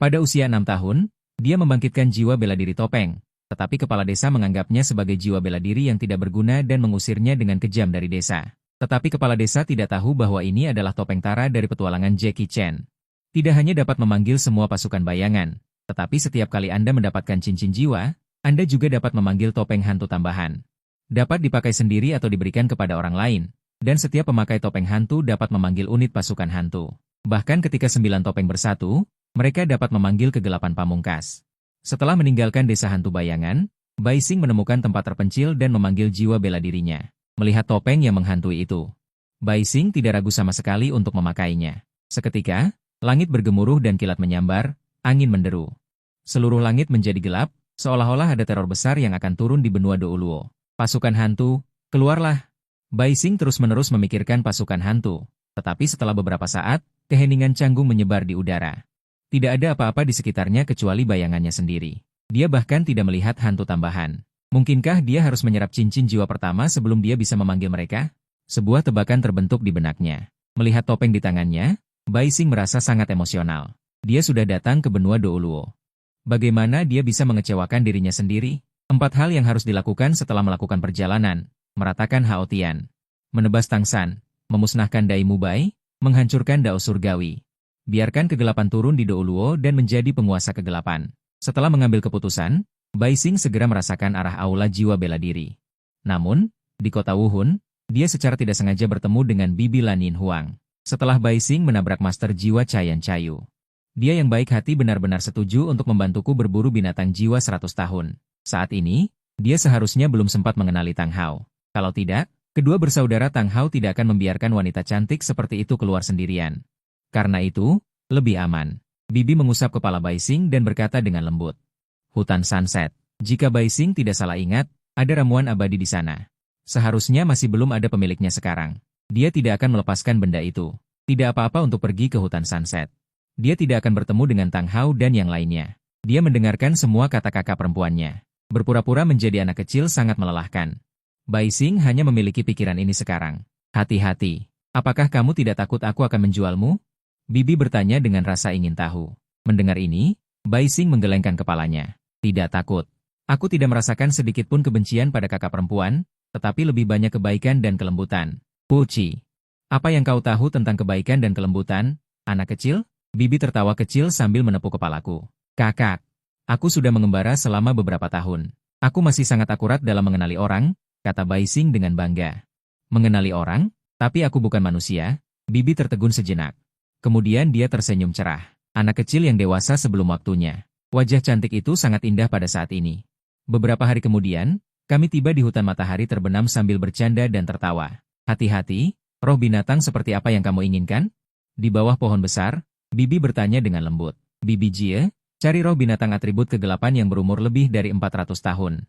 Pada usia 6 tahun, dia membangkitkan jiwa bela diri Topeng, tetapi kepala desa menganggapnya sebagai jiwa bela diri yang tidak berguna dan mengusirnya dengan kejam dari desa. Tetapi kepala desa tidak tahu bahwa ini adalah Topeng Tara dari petualangan Jackie Chan. Tidak hanya dapat memanggil semua pasukan bayangan, tetapi setiap kali Anda mendapatkan cincin jiwa, Anda juga dapat memanggil topeng hantu tambahan. Dapat dipakai sendiri atau diberikan kepada orang lain, dan setiap pemakai topeng hantu dapat memanggil unit pasukan hantu. Bahkan ketika 9 topeng bersatu, mereka dapat memanggil kegelapan pamungkas. Setelah meninggalkan desa hantu bayangan, Bai Xing menemukan tempat terpencil dan memanggil jiwa bela dirinya. Melihat topeng yang menghantui itu, Bai Xing tidak ragu sama sekali untuk memakainya. Seketika, langit bergemuruh dan kilat menyambar, angin menderu. Seluruh langit menjadi gelap, seolah-olah ada teror besar yang akan turun di benua Douluo. Pasukan hantu, keluarlah. Bai Xing terus-menerus memikirkan pasukan hantu, tetapi setelah beberapa saat, keheningan canggung menyebar di udara. Tidak ada apa-apa di sekitarnya kecuali bayangannya sendiri. Dia bahkan tidak melihat hantu tambahan. Mungkinkah dia harus menyerap cincin jiwa pertama sebelum dia bisa memanggil mereka? Sebuah tebakan terbentuk di benaknya. Melihat topeng di tangannya, Bai Xing merasa sangat emosional. Dia sudah datang ke benua Douluo. Bagaimana dia bisa mengecewakan dirinya sendiri? 4 hal yang harus dilakukan setelah melakukan perjalanan: meratakan Hao Tian, menebas Tangsan, memusnahkan Dai Mubai, menghancurkan Dao Surgawi. Biarkan kegelapan turun di Douluo dan menjadi penguasa kegelapan. Setelah mengambil keputusan, Bai Xing segera merasakan arah aula jiwa bela diri. Namun, di kota Wuhun, dia secara tidak sengaja bertemu dengan Bibi Lanin Huang. Setelah Bai Xing menabrak Master Jiwa Cayan Cayu, dia yang baik hati benar-benar setuju untuk membantuku berburu binatang jiwa 100 tahun. Saat ini, dia seharusnya belum sempat mengenali Tang Hao. Kalau tidak, kedua bersaudara Tang Hao tidak akan membiarkan wanita cantik seperti itu keluar sendirian. Karena itu, lebih aman. Bibi mengusap kepala Bai Xing dan berkata dengan lembut. Hutan Sunset. Jika Bai Xing tidak salah ingat, ada ramuan abadi di sana. Seharusnya masih belum ada pemiliknya sekarang. Dia tidak akan melepaskan benda itu. Tidak apa-apa untuk pergi ke hutan Sunset. Dia tidak akan bertemu dengan Tang Hao dan yang lainnya. Dia mendengarkan semua kata kakak perempuannya. Berpura-pura menjadi anak kecil sangat melelahkan. Bai Xing hanya memiliki pikiran ini sekarang. Hati-hati. Apakah kamu tidak takut aku akan menjualmu? Bibi bertanya dengan rasa ingin tahu. Mendengar ini, Bai Xing menggelengkan kepalanya. Tidak takut. Aku tidak merasakan sedikit pun kebencian pada kakak perempuan, tetapi lebih banyak kebaikan dan kelembutan. Puci. Apa yang kau tahu tentang kebaikan dan kelembutan, anak kecil? Bibi tertawa kecil sambil menepuk kepalaku. Kakak, aku sudah mengembara selama beberapa tahun. Aku masih sangat akurat dalam mengenali orang, kata Bai Xing dengan bangga. Mengenali orang? Tapi aku bukan manusia. Bibi tertegun sejenak. Kemudian dia tersenyum cerah. Anak kecil yang dewasa sebelum waktunya. Wajah cantik itu sangat indah pada saat ini. Beberapa hari kemudian, kami tiba di hutan matahari terbenam sambil bercanda dan tertawa. Hati-hati, roh binatang seperti apa yang kamu inginkan? Di bawah pohon besar, Bibi bertanya dengan lembut. Bibi Jie, cari roh binatang atribut kegelapan yang berumur lebih dari 400 tahun.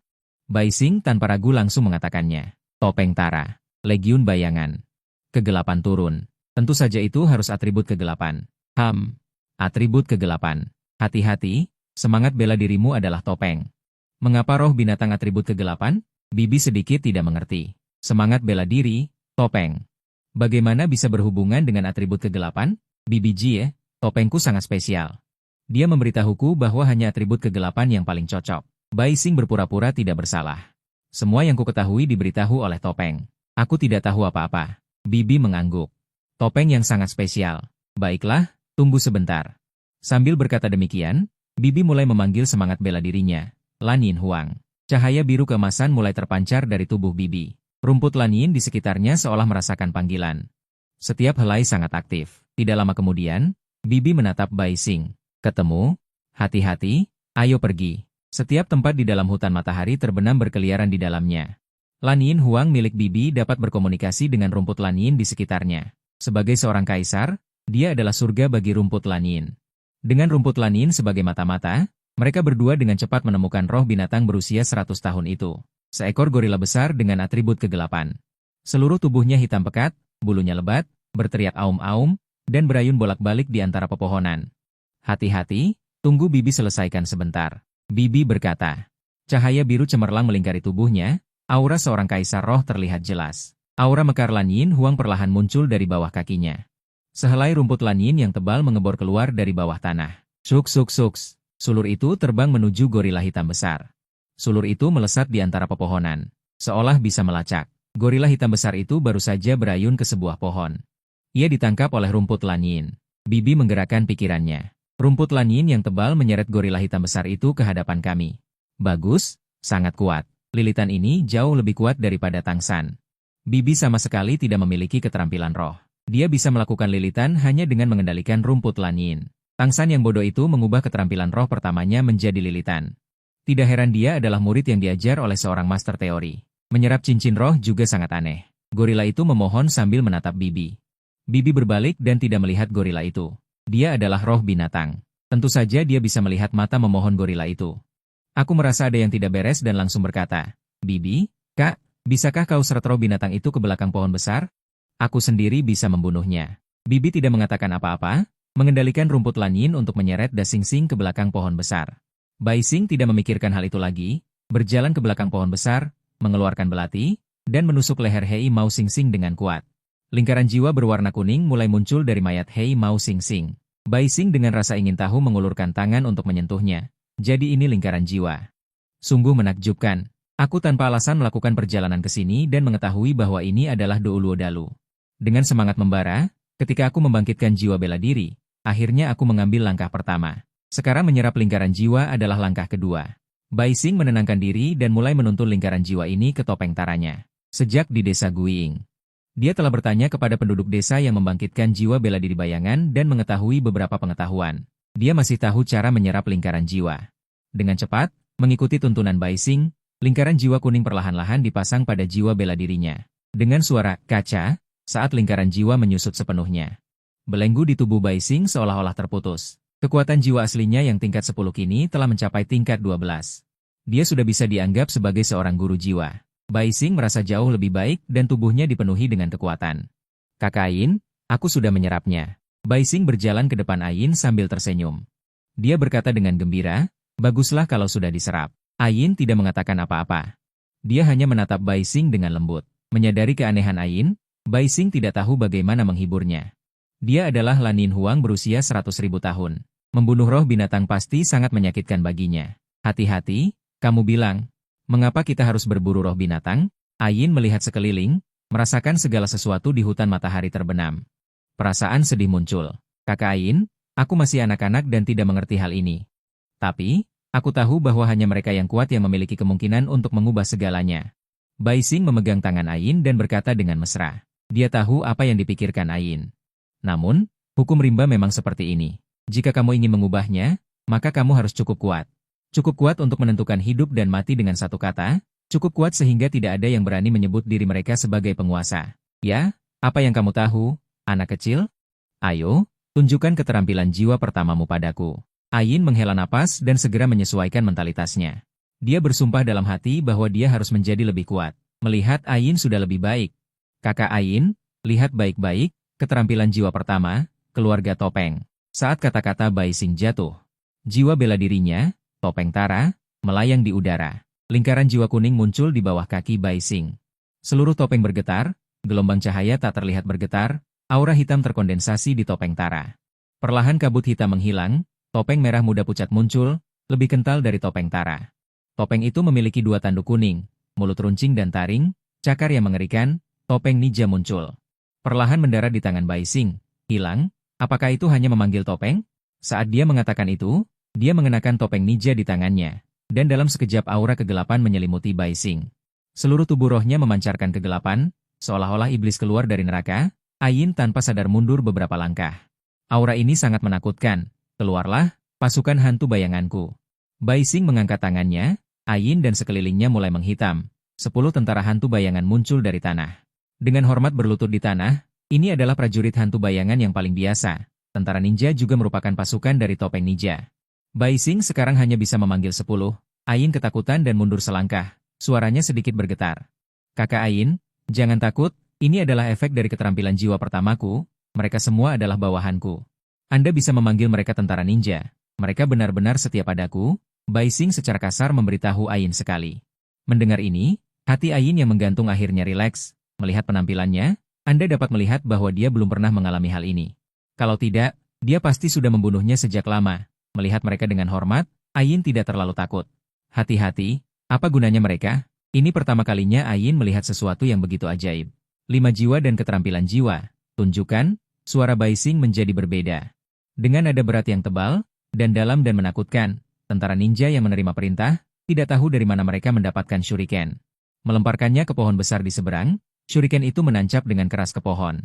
Bai Xing tanpa ragu langsung mengatakannya. Topeng Tara, Legiun Bayangan. Kegelapan turun. Tentu saja itu harus atribut kegelapan. Atribut kegelapan. Hati-hati, semangat bela dirimu adalah topeng. Mengapa roh binatang atribut kegelapan? Bibi sedikit tidak mengerti. Semangat bela diri, topeng. Bagaimana bisa berhubungan dengan atribut kegelapan? Bibi Jie, topengku sangat spesial. Dia memberitahuku bahwa hanya atribut kegelapan yang paling cocok. Bai Xing berpura-pura tidak bersalah. Semua yang ku ketahui diberitahu oleh topeng. Aku tidak tahu apa-apa. Bibi mengangguk. Topeng yang sangat spesial. Baiklah, tunggu sebentar. Sambil berkata demikian, Bibi mulai memanggil semangat bela dirinya. Lanin Huang. Cahaya biru keemasan mulai terpancar dari tubuh Bibi. Rumput Lanin di sekitarnya seolah merasakan panggilan. Setiap helai sangat aktif. Tidak lama kemudian, Bibi menatap Bai Xing. Ketemu? Hati-hati, ayo pergi. Setiap tempat di dalam hutan matahari terbenam berkeliaran di dalamnya. Lanin Huang milik Bibi dapat berkomunikasi dengan rumput Lanin di sekitarnya. Sebagai seorang kaisar, dia adalah surga bagi rumput Lanin. Dengan rumput Lanin sebagai mata-mata, mereka berdua dengan cepat menemukan roh binatang berusia 100 tahun itu. Seekor gorila besar dengan atribut kegelapan. Seluruh tubuhnya hitam pekat, bulunya lebat, berteriak aum-aum, dan berayun bolak-balik di antara pepohonan. Hati-hati, tunggu Bibi selesaikan sebentar. Bibi berkata. Cahaya biru cemerlang melingkari tubuhnya, aura seorang kaisar roh terlihat jelas. Aura mekar Lanin Huang perlahan muncul dari bawah kakinya. Sehelai rumput Lanin yang tebal mengebor keluar dari bawah tanah. Suk. Sulur itu terbang menuju gorila hitam besar. Sulur itu melesat di antara pepohonan, seolah bisa melacak. Gorila hitam besar itu baru saja berayun ke sebuah pohon. Ia ditangkap oleh rumput lanyin. Bibi menggerakkan pikirannya. Rumput lanyin yang tebal menyeret gorila hitam besar itu ke hadapan kami. Bagus, sangat kuat. Lilitan ini jauh lebih kuat daripada Tangsan. Bibi sama sekali tidak memiliki keterampilan roh. Dia bisa melakukan lilitan hanya dengan mengendalikan rumput lanyin. Tangsan yang bodoh itu mengubah keterampilan roh pertamanya menjadi lilitan. Tidak heran dia adalah murid yang diajar oleh seorang master teori. Menyerap cincin roh juga sangat aneh. Gorila itu memohon sambil menatap Bibi. Bibi berbalik dan tidak melihat gorila itu. Dia adalah roh binatang. Tentu saja dia bisa melihat mata memohon gorila itu. Aku merasa ada yang tidak beres dan langsung berkata, Bibi, Kak, bisakah kau seret roh binatang itu ke belakang pohon besar? Aku sendiri bisa membunuhnya. Bibi tidak mengatakan apa-apa, mengendalikan rumput lanyin untuk menyeret Da Xingxing ke belakang pohon besar. Bai Xing tidak memikirkan hal itu lagi, berjalan ke belakang pohon besar, mengeluarkan belati, dan menusuk leher Hei Mao Xingxing dengan kuat. Lingkaran jiwa berwarna kuning mulai muncul dari mayat Hei Mao Xingxing. Bai Xing dengan rasa ingin tahu mengulurkan tangan untuk menyentuhnya. Jadi ini lingkaran jiwa. Sungguh menakjubkan. Aku tanpa alasan melakukan perjalanan ke sini dan mengetahui bahwa ini adalah Douluo Dalu. Dengan semangat membara, ketika aku membangkitkan jiwa bela diri, akhirnya aku mengambil langkah pertama. Sekarang menyerap lingkaran jiwa adalah langkah kedua. Bai Xing menenangkan diri dan mulai menuntun lingkaran jiwa ini ke topeng taranya. Sejak di desa Guiying, dia telah bertanya kepada penduduk desa yang membangkitkan jiwa bela diri bayangan dan mengetahui beberapa pengetahuan. Dia masih tahu cara menyerap lingkaran jiwa. Dengan cepat, mengikuti tuntunan Bai Xing, lingkaran jiwa kuning perlahan-lahan dipasang pada jiwa bela dirinya. Dengan suara kaca, saat lingkaran jiwa menyusut sepenuhnya. Belenggu di tubuh Bai Xing seolah-olah terputus. Kekuatan jiwa aslinya yang tingkat 10 kini telah mencapai tingkat 12. Dia sudah bisa dianggap sebagai seorang guru jiwa. Bai Xing merasa jauh lebih baik dan tubuhnya dipenuhi dengan kekuatan. Kakak Ain, aku sudah menyerapnya. Bai Xing berjalan ke depan Ain sambil tersenyum. Dia berkata dengan gembira, baguslah kalau sudah diserap. Ain tidak mengatakan apa-apa. Dia hanya menatap Bai Xing dengan lembut. Menyadari keanehan Ain, Bai Xing tidak tahu bagaimana menghiburnya. Dia adalah Lanin Huang berusia 100.000 tahun. Membunuh roh binatang pasti sangat menyakitkan baginya. Hati-hati, kamu bilang. Mengapa kita harus berburu roh binatang? Ain melihat sekeliling, merasakan segala sesuatu di hutan matahari terbenam. Perasaan sedih muncul. Kakak Ain, aku masih anak-anak dan tidak mengerti hal ini. Tapi, aku tahu bahwa hanya mereka yang kuat yang memiliki kemungkinan untuk mengubah segalanya. Bai Xing memegang tangan Ain dan berkata dengan mesra. Dia tahu apa yang dipikirkan Ain. Namun, hukum rimba memang seperti ini. Jika kamu ingin mengubahnya, maka kamu harus cukup kuat. Cukup kuat untuk menentukan hidup dan mati dengan satu kata, cukup kuat sehingga tidak ada yang berani menyebut diri mereka sebagai penguasa. Ya, apa yang kamu tahu, anak kecil? Ayo, tunjukkan keterampilan jiwa pertamamu padaku. Ain menghela napas dan segera menyesuaikan mentalitasnya. Dia bersumpah dalam hati bahwa dia harus menjadi lebih kuat. Melihat Ain sudah lebih baik. Kakak Ain, lihat baik-baik, keterampilan jiwa pertama, keluarga topeng. Saat kata-kata Bai Xing jatuh, jiwa bela dirinya, topeng Tara, melayang di udara. Lingkaran jiwa kuning muncul di bawah kaki Bai Xing. Seluruh topeng bergetar, gelombang cahaya tak terlihat bergetar, aura hitam terkondensasi di topeng Tara. Perlahan kabut hitam menghilang, topeng merah muda pucat muncul, lebih kental dari topeng Tara. Topeng itu memiliki dua tanduk kuning, mulut runcing dan taring, cakar yang mengerikan, topeng ninja muncul. Perlahan mendarat di tangan Bai Xing. Hilang, apakah itu hanya memanggil topeng? Saat dia mengatakan itu, dia mengenakan topeng ninja di tangannya. Dan dalam sekejap aura kegelapan menyelimuti Bai Xing. Seluruh tubuh rohnya memancarkan kegelapan, seolah-olah iblis keluar dari neraka. Ain tanpa sadar mundur beberapa langkah. Aura ini sangat menakutkan. Keluarlah, pasukan hantu bayanganku. Bai Xing mengangkat tangannya, Ain dan sekelilingnya mulai menghitam. 10 tentara hantu bayangan muncul dari tanah. Dengan hormat berlutut di tanah, ini adalah prajurit hantu bayangan yang paling biasa. Tentara ninja juga merupakan pasukan dari topeng ninja. Bai Xing sekarang hanya bisa memanggil 10. Ain ketakutan dan mundur selangkah. Suaranya sedikit bergetar. Kakak Ain, jangan takut, ini adalah efek dari keterampilan jiwa pertamaku. Mereka semua adalah bawahanku. Anda bisa memanggil mereka tentara ninja. Mereka benar-benar setia padaku. Bai Xing secara kasar memberitahu Ain sekali. Mendengar ini, hati Ain yang menggantung akhirnya rileks. Melihat penampilannya, Anda dapat melihat bahwa dia belum pernah mengalami hal ini. Kalau tidak, dia pasti sudah membunuhnya sejak lama. Melihat mereka dengan hormat, Ayin tidak terlalu takut. Hati-hati, apa gunanya mereka? Ini pertama kalinya Ayin melihat sesuatu yang begitu ajaib. 5 jiwa dan keterampilan jiwa. Tunjukkan, suara Baising menjadi berbeda. Dengan nada berat yang tebal, dan dalam dan menakutkan, tentara ninja yang menerima perintah, tidak tahu dari mana mereka mendapatkan shuriken. Melemparkannya ke pohon besar di seberang, shuriken itu menancap dengan keras ke pohon.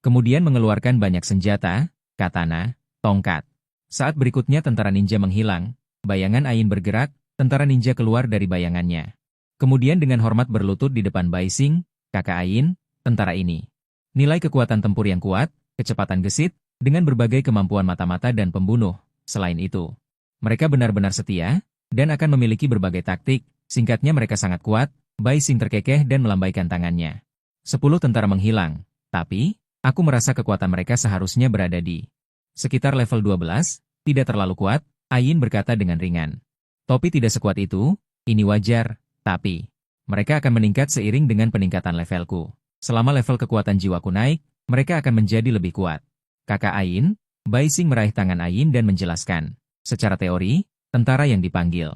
Kemudian mengeluarkan banyak senjata, katana, tongkat. Saat berikutnya tentara ninja menghilang, bayangan Ayin bergerak, tentara ninja keluar dari bayangannya. Kemudian dengan hormat berlutut di depan Baising, kakak Ayin, tentara ini. Nilai kekuatan tempur yang kuat, kecepatan gesit, dengan berbagai kemampuan mata-mata dan pembunuh. Selain itu, mereka benar-benar setia, dan akan memiliki berbagai taktik. Singkatnya mereka sangat kuat. Baising terkekeh dan melambaikan tangannya. 10 tentara menghilang, tapi, aku merasa kekuatan mereka seharusnya berada di sekitar level 12, tidak terlalu kuat, Ayin berkata dengan ringan. Topi tidak sekuat itu, ini wajar, tapi, mereka akan meningkat seiring dengan peningkatan levelku. Selama level kekuatan jiwaku naik, mereka akan menjadi lebih kuat. Kakak Ayin, Baising meraih tangan Ayin dan menjelaskan. Secara teori, tentara yang dipanggil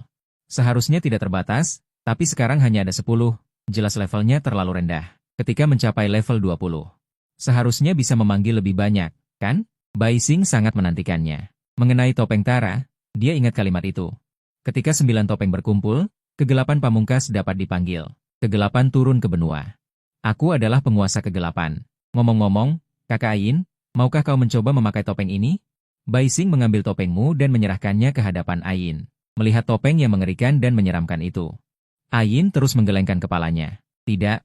seharusnya tidak terbatas, tapi sekarang hanya ada 10, jelas levelnya terlalu rendah. Ketika mencapai level 20, seharusnya bisa memanggil lebih banyak, kan? Baising sangat menantikannya. Mengenai topeng Tara, dia ingat kalimat itu. Ketika 9 topeng berkumpul, kegelapan pamungkas dapat dipanggil. Kegelapan turun ke benua. Aku adalah penguasa kegelapan. Ngomong-ngomong, kakak Ayin, maukah kau mencoba memakai topeng ini? Baising mengambil topengmu dan menyerahkannya ke hadapan Ayin. Melihat topeng yang mengerikan dan menyeramkan itu, Ayin terus menggelengkan kepalanya. Tidak,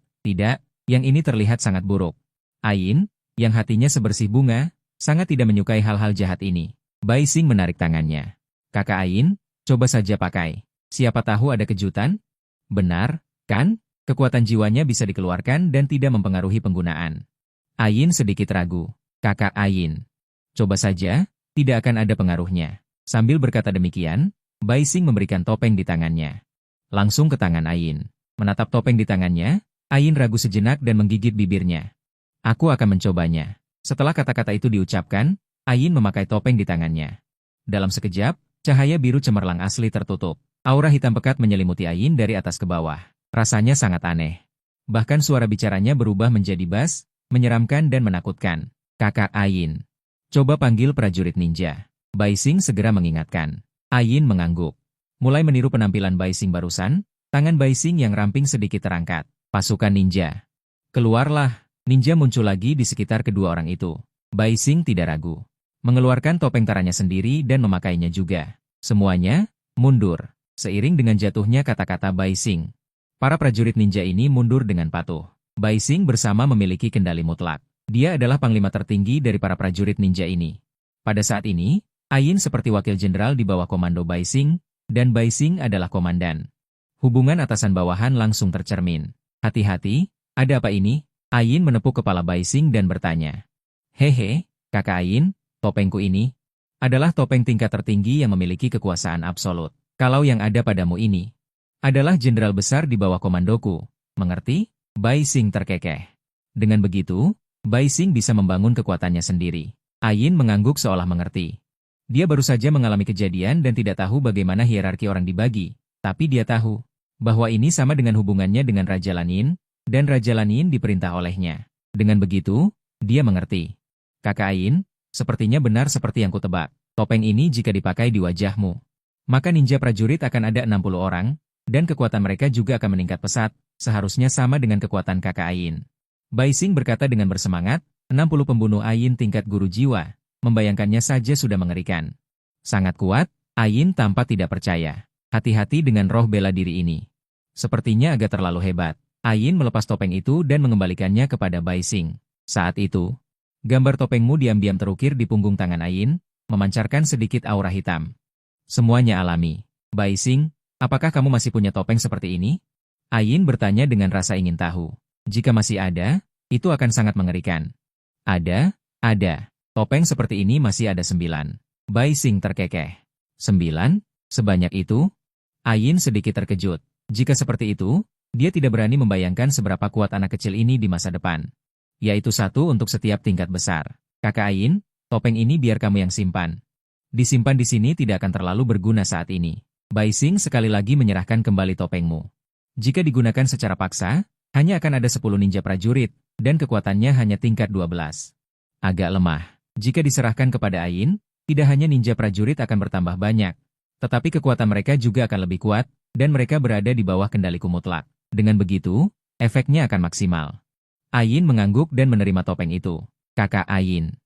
yang ini terlihat sangat buruk. Ayin, yang hatinya sebersih bunga, sangat tidak menyukai hal-hal jahat ini. Baising menarik tangannya. Kakak Ayin, coba saja pakai. Siapa tahu ada kejutan? Benar, kan? Kekuatan jiwanya bisa dikeluarkan dan tidak mempengaruhi penggunaan. Ayin sedikit ragu. Kakak Ayin, coba saja, tidak akan ada pengaruhnya. Sambil berkata demikian, Baising memberikan topeng di tangannya. Langsung ke tangan Ayin. Menatap topeng di tangannya, Ayin ragu sejenak dan menggigit bibirnya. Aku akan mencobanya. Setelah kata-kata itu diucapkan, Ayin memakai topeng di tangannya. Dalam sekejap, cahaya biru cemerlang asli tertutup. Aura hitam pekat menyelimuti Ayin dari atas ke bawah. Rasanya sangat aneh. Bahkan suara bicaranya berubah menjadi bas, menyeramkan dan menakutkan. Kakak Ayin, coba panggil prajurit ninja. Baising segera mengingatkan. Ayin mengangguk. Mulai meniru penampilan Baising barusan, tangan Baising yang ramping sedikit terangkat. Pasukan ninja. Keluarlah, ninja muncul lagi di sekitar kedua orang itu. Baising tidak ragu. Mengeluarkan topeng taranya sendiri dan memakainya juga. Semuanya, mundur. Seiring dengan jatuhnya kata-kata Baising, para prajurit ninja ini mundur dengan patuh. Baising bersama memiliki kendali mutlak. Dia adalah panglima tertinggi dari para prajurit ninja ini. Pada saat ini, Ayin seperti wakil jenderal di bawah komando Baising, dan Baising adalah komandan. Hubungan atasan-bawahan langsung tercermin. Hati-hati, ada apa ini? Ayin menepuk kepala Baising dan bertanya. Hehe, kakak Ayin, topengku ini adalah topeng tingkat tertinggi yang memiliki kekuasaan absolut. Kalau yang ada padamu ini adalah jenderal besar di bawah komandoku. Mengerti? Baising terkekeh. Dengan begitu, Baising bisa membangun kekuatannya sendiri. Ayin mengangguk seolah mengerti. Dia baru saja mengalami kejadian dan tidak tahu bagaimana hierarki orang dibagi, tapi dia tahu bahwa ini sama dengan hubungannya dengan Raja Lanin, dan Raja Lanin diperintah olehnya. Dengan begitu, dia mengerti. Kakak Ayin, sepertinya benar seperti yang kutebak. Topeng ini jika dipakai di wajahmu, maka ninja prajurit akan ada 60 orang, dan kekuatan mereka juga akan meningkat pesat, seharusnya sama dengan kekuatan kakak Ayin. Baising berkata dengan bersemangat, 60 pembunuh Ayin tingkat guru jiwa. Membayangkannya saja sudah mengerikan. Sangat kuat, Ayin tampak tidak percaya. Hati-hati dengan roh bela diri ini. Sepertinya agak terlalu hebat. Ayin melepas topeng itu dan mengembalikannya kepada Baising. Saat itu, gambar topengmu diam-diam terukir di punggung tangan Ayin, memancarkan sedikit aura hitam. Semuanya alami. Baising, apakah kamu masih punya topeng seperti ini? Ayin bertanya dengan rasa ingin tahu. Jika masih ada, itu akan sangat mengerikan. Ada. Topeng seperti ini masih ada 9. Baising terkekeh. 9? Sebanyak itu? Ayin sedikit terkejut. Jika seperti itu, dia tidak berani membayangkan seberapa kuat anak kecil ini di masa depan. Yaitu 1 untuk setiap tingkat besar. Kakak Ayin, topeng ini biar kamu yang simpan. Disimpan di sini tidak akan terlalu berguna saat ini. Bai Xing sekali lagi menyerahkan kembali topengmu. Jika digunakan secara paksa, hanya akan ada 10 ninja prajurit, dan kekuatannya hanya tingkat 12. Agak lemah. Jika diserahkan kepada Ain, tidak hanya ninja prajurit akan bertambah banyak, tetapi kekuatan mereka juga akan lebih kuat, dan mereka berada di bawah kendaliku mutlak. Dengan begitu, efeknya akan maksimal. Ain mengangguk dan menerima topeng itu. Kakak Ain.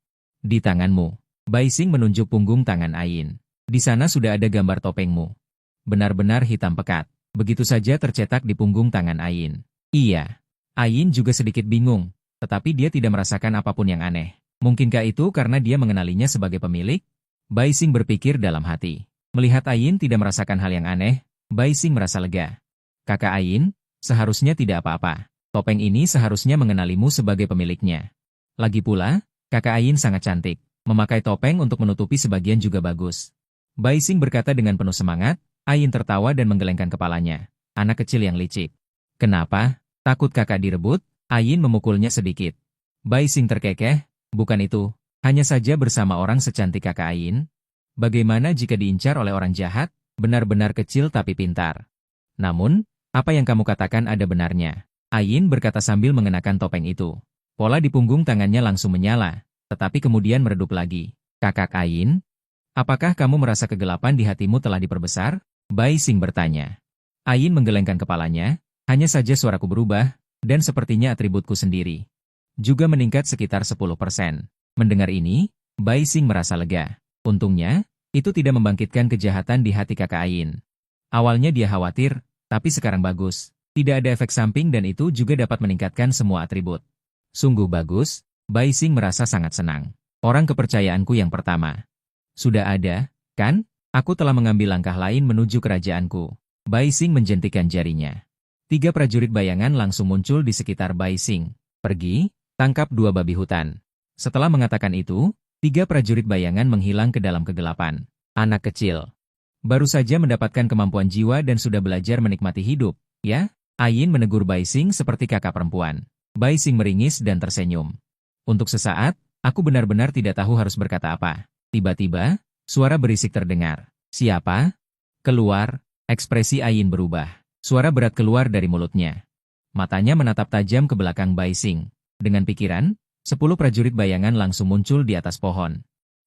Di tanganmu. Bai Xing menunjuk punggung tangan Ain. Di sana sudah ada gambar topengmu. Benar-benar hitam pekat. Begitu saja tercetak di punggung tangan Ain. Iya. Ain juga sedikit bingung, tetapi dia tidak merasakan apapun yang aneh. Mungkinkah itu karena dia mengenalinya sebagai pemilik? Bai Xing berpikir dalam hati. Melihat Ain tidak merasakan hal yang aneh, Bai Xing merasa lega. Kakak Ain, seharusnya tidak apa-apa. Topeng ini seharusnya mengenalimu sebagai pemiliknya. Lagi pula, kakak Ain sangat cantik. Memakai topeng untuk menutupi sebagian juga bagus. Bai Xing berkata dengan penuh semangat. Ain tertawa dan menggelengkan kepalanya. Anak kecil yang licik. Kenapa? Takut kakak direbut? Ain memukulnya sedikit. Bai Xing terkekeh. Bukan itu. Hanya saja bersama orang secantik kakak Ain. Bagaimana jika diincar oleh orang jahat? Benar-benar kecil tapi pintar. Namun, apa yang kamu katakan ada benarnya. Ain berkata sambil mengenakan topeng itu. Pola di punggung tangannya langsung menyala, tetapi kemudian meredup lagi. Kakak Ain, apakah kamu merasa kegelapan di hatimu telah diperbesar? Bai Xing bertanya. Ain menggelengkan kepalanya, hanya saja suaraku berubah, dan sepertinya atributku sendiri juga meningkat sekitar 10%. Mendengar ini, Bai Xing merasa lega. Untungnya, itu tidak membangkitkan kejahatan di hati kakak Ain. Awalnya dia khawatir, tapi sekarang bagus. Tidak ada efek samping dan itu juga dapat meningkatkan semua atribut. Sungguh bagus, Bai Xing merasa sangat senang. Orang kepercayaanku yang pertama. Sudah ada, kan? Aku telah mengambil langkah lain menuju kerajaanku. Bai Xing menjentikan jarinya. 3 prajurit bayangan langsung muncul di sekitar Bai Xing. Pergi, tangkap 2 babi hutan. Setelah mengatakan itu, 3 prajurit bayangan menghilang ke dalam kegelapan. Anak kecil. Baru saja mendapatkan kemampuan jiwa dan sudah belajar menikmati hidup, ya? Ain menegur Bai Xing seperti kakak perempuan. Bai Xing meringis dan tersenyum. Untuk sesaat, aku benar-benar tidak tahu harus berkata apa. Tiba-tiba, suara berisik terdengar. Siapa? Keluar, ekspresi Ain berubah. Suara berat keluar dari mulutnya. Matanya menatap tajam ke belakang Bai Xing. Dengan pikiran, 10 prajurit bayangan langsung muncul di atas pohon.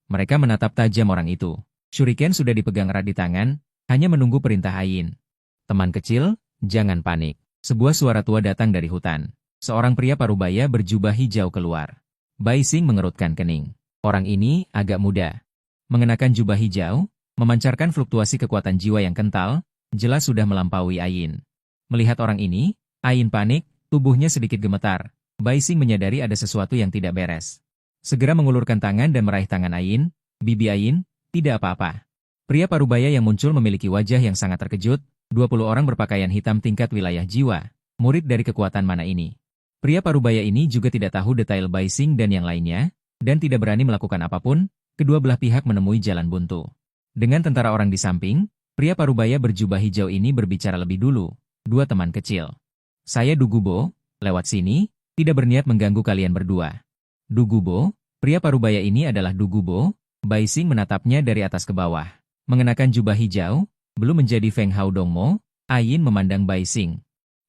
Mereka menatap tajam orang itu. Shuriken sudah dipegang erat di tangan, hanya menunggu perintah Ain. Teman kecil, jangan panik. Sebuah suara tua datang dari hutan. Seorang pria parubaya berjubah hijau keluar. Bai Xing mengerutkan kening. Orang ini agak muda. Mengenakan jubah hijau, memancarkan fluktuasi kekuatan jiwa yang kental, jelas sudah melampaui Ain. Melihat orang ini, Ain panik, tubuhnya sedikit gemetar. Bai Xing menyadari ada sesuatu yang tidak beres. Segera mengulurkan tangan dan meraih tangan Ain. Bibi Ain, tidak apa-apa. Pria parubaya yang muncul memiliki wajah yang sangat terkejut. 20 orang berpakaian hitam tingkat wilayah jiwa. Murid dari kekuatan mana ini? Pria parubaya ini juga tidak tahu detail Bai Xing dan yang lainnya, dan tidak berani melakukan apapun. Kedua belah pihak menemui jalan buntu. Dengan tentara orang di samping, pria parubaya berjubah hijau ini berbicara lebih dulu. 2 teman kecil. Saya Dugubo, lewat sini. Tidak berniat mengganggu kalian berdua. Dugubo, pria parubaya ini adalah Dugubo. Bai Xing menatapnya dari atas ke bawah. Mengenakan jubah hijau, belum menjadi Feng Hao Dongmo, Ain memandang Bai Xing.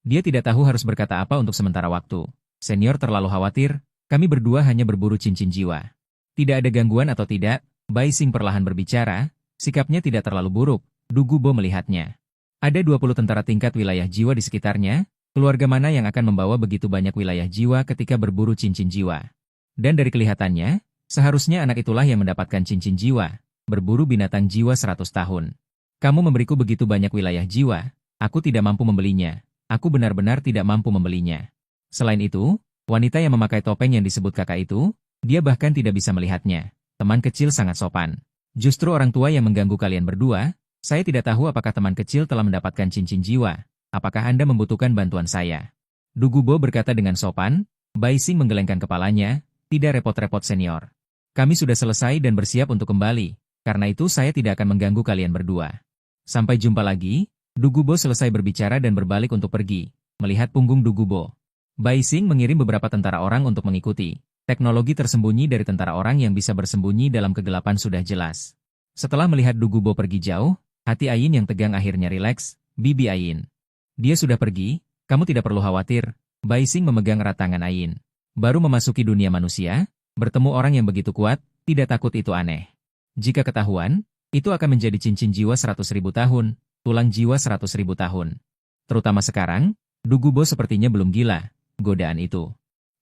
Dia tidak tahu harus berkata apa untuk sementara waktu. Senior terlalu khawatir, kami berdua hanya berburu cincin jiwa. Tidak ada gangguan atau tidak, Bai Xing perlahan berbicara, sikapnya tidak terlalu buruk. Dugubo melihatnya. Ada 20 tentara tingkat wilayah jiwa di sekitarnya. Keluarga mana yang akan membawa begitu banyak wilayah jiwa ketika berburu cincin jiwa? Dan dari kelihatannya, seharusnya anak itulah yang mendapatkan cincin jiwa, berburu binatang jiwa 100 tahun. Kamu memberiku begitu banyak wilayah jiwa, aku tidak mampu membelinya. Aku benar-benar tidak mampu membelinya. Selain itu, wanita yang memakai topeng yang disebut kakak itu, dia bahkan tidak bisa melihatnya. Teman kecil sangat sopan. Justru orang tua yang mengganggu kalian berdua, saya tidak tahu apakah teman kecil telah mendapatkan cincin jiwa. Apakah Anda membutuhkan bantuan saya? Dugubo berkata dengan sopan. Bai Xing menggelengkan kepalanya. Tidak repot-repot senior. Kami sudah selesai dan bersiap untuk kembali. Karena itu saya tidak akan mengganggu kalian berdua. Sampai jumpa lagi. Dugubo selesai berbicara dan berbalik untuk pergi. Melihat punggung Dugubo. Bai Xing mengirim beberapa tentara orang untuk mengikuti. Teknologi tersembunyi dari tentara orang yang bisa bersembunyi dalam kegelapan sudah jelas. Setelah melihat Dugubo pergi jauh, hati Ayin yang tegang akhirnya rileks. Bibi Ayin. Dia sudah pergi, kamu tidak perlu khawatir. Bai Xing memegang erat tangan Ayin. Baru memasuki dunia manusia, bertemu orang yang begitu kuat, tidak takut itu aneh. Jika ketahuan, itu akan menjadi cincin jiwa 100.000 tahun, tulang jiwa 100.000 tahun. Terutama sekarang, Dugubo sepertinya belum gila. Godaan itu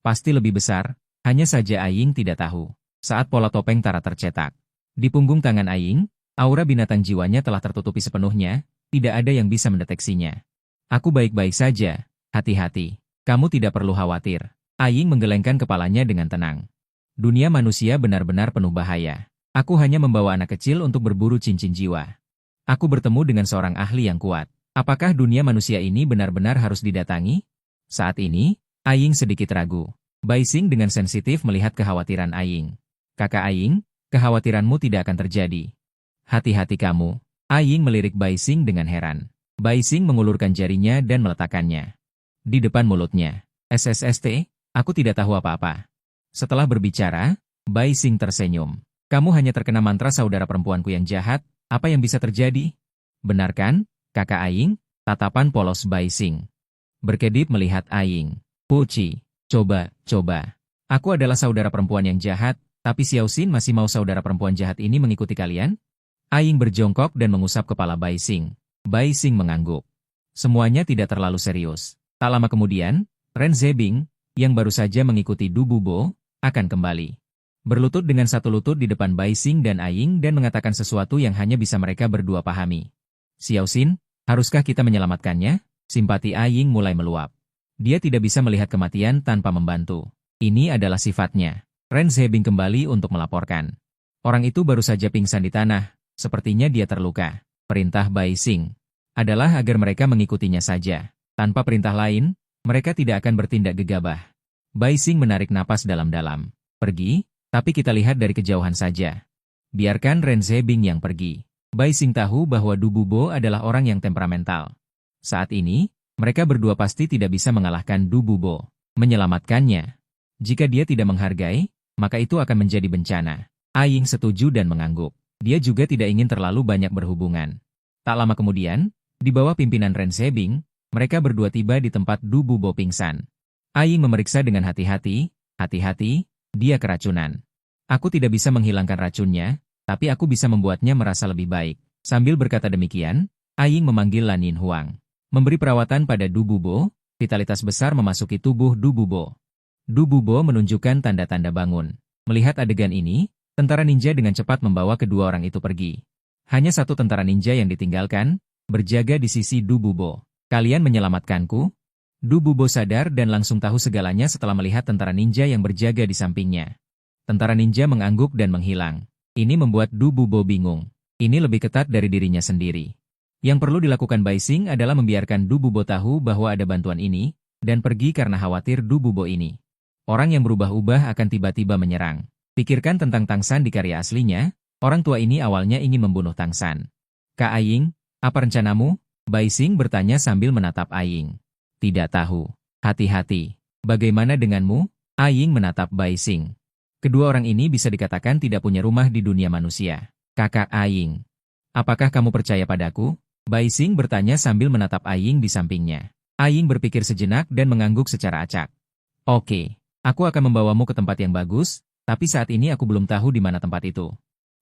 pasti lebih besar, hanya saja Ayin tidak tahu. Saat pola topeng Tara tercetak di punggung tangan Ayin, aura binatang jiwanya telah tertutupi sepenuhnya, tidak ada yang bisa mendeteksinya. Aku baik-baik saja, hati-hati. Kamu tidak perlu khawatir. Ayin menggelengkan kepalanya dengan tenang. Dunia manusia benar-benar penuh bahaya. Aku hanya membawa anak kecil untuk berburu cincin jiwa. Aku bertemu dengan seorang ahli yang kuat. Apakah dunia manusia ini benar-benar harus didatangi? Saat ini, Ayin sedikit ragu. Bai Xing dengan sensitif melihat kekhawatiran Ayin. Kakak Ayin, kekhawatiranmu tidak akan terjadi. Hati-hati kamu. Ayin melirik Bai Xing dengan heran. Bai Xing mengulurkan jarinya dan meletakkannya di depan mulutnya. SSST, aku tidak tahu apa-apa. Setelah berbicara, Bai Xing tersenyum. Kamu hanya terkena mantra saudara perempuanku yang jahat, apa yang bisa terjadi? Benar kan, kakak Ayin? Tatapan polos Bai Xing berkedip melihat Ayin. Puci, coba. Aku adalah saudara perempuan yang jahat, tapi Xiao Xin masih mau saudara perempuan jahat ini mengikuti kalian? Ayin berjongkok dan mengusap kepala Bai Xing. Bai Xing mengangguk. Semuanya tidak terlalu serius. Tak lama kemudian, Ren Zebing, yang baru saja mengikuti Du Bubo, akan kembali. Berlutut dengan satu lutut di depan Bai Xing dan Ayin dan mengatakan sesuatu yang hanya bisa mereka berdua pahami. Xiao Xin, haruskah kita menyelamatkannya? Simpati Ayin mulai meluap. Dia tidak bisa melihat kematian tanpa membantu. Ini adalah sifatnya. Ren Zebing kembali untuk melaporkan. Orang itu baru saja pingsan di tanah, sepertinya dia terluka. Perintah Bai Xing adalah agar mereka mengikutinya saja. Tanpa perintah lain, mereka tidak akan bertindak gegabah. Bai Xing menarik napas dalam-dalam. Pergi? Tapi kita lihat dari kejauhan saja. Biarkan Ren Zebing yang pergi. Bai Xing tahu bahwa Du Bubo adalah orang yang temperamental. Saat ini, mereka berdua pasti tidak bisa mengalahkan Du Bubo. Menyelamatkannya. Jika dia tidak menghargai, maka itu akan menjadi bencana. Ayin setuju dan mengangguk. Dia juga tidak ingin terlalu banyak berhubungan. Tak lama kemudian, di bawah pimpinan Ren Zebing, mereka berdua tiba di tempat Du Bubo pingsan. Ayin memeriksa dengan hati-hati, dia keracunan. Aku tidak bisa menghilangkan racunnya, tapi aku bisa membuatnya merasa lebih baik. Sambil berkata demikian, Ayin memanggil Lan Yin Huang. Memberi perawatan pada Du Bubo, vitalitas besar memasuki tubuh Du Bubo. Du Bubo menunjukkan tanda-tanda bangun. Melihat adegan ini, tentara ninja dengan cepat membawa kedua orang itu pergi. Hanya satu tentara ninja yang ditinggalkan, berjaga di sisi Du Bubo. Kalian menyelamatkanku? Du Bubo sadar dan langsung tahu segalanya setelah melihat tentara ninja yang berjaga di sampingnya. Tentara ninja mengangguk dan menghilang. Ini membuat Du Bubo bingung. Ini lebih ketat dari dirinya sendiri. Yang perlu dilakukan Bai Xing adalah membiarkan Du Bubo tahu bahwa ada bantuan ini, dan pergi karena khawatir Du Bubo ini. Orang yang berubah-ubah akan tiba-tiba menyerang. Pikirkan tentang Tang San di karya aslinya, orang tua ini awalnya ingin membunuh Tang San. Kak Ayin, apa rencanamu? Bai Xing bertanya sambil menatap Ayin. Tidak tahu. Hati-hati. Bagaimana denganmu? Ayin menatap Bai Xing. Kedua orang ini bisa dikatakan tidak punya rumah di dunia manusia. Kakak Ayin. Apakah kamu percaya padaku? Bai Xing bertanya sambil menatap Ayin di sampingnya. Ayin berpikir sejenak dan mengangguk secara acak. Oke, aku akan membawamu ke tempat yang bagus, tapi saat ini aku belum tahu di mana tempat itu.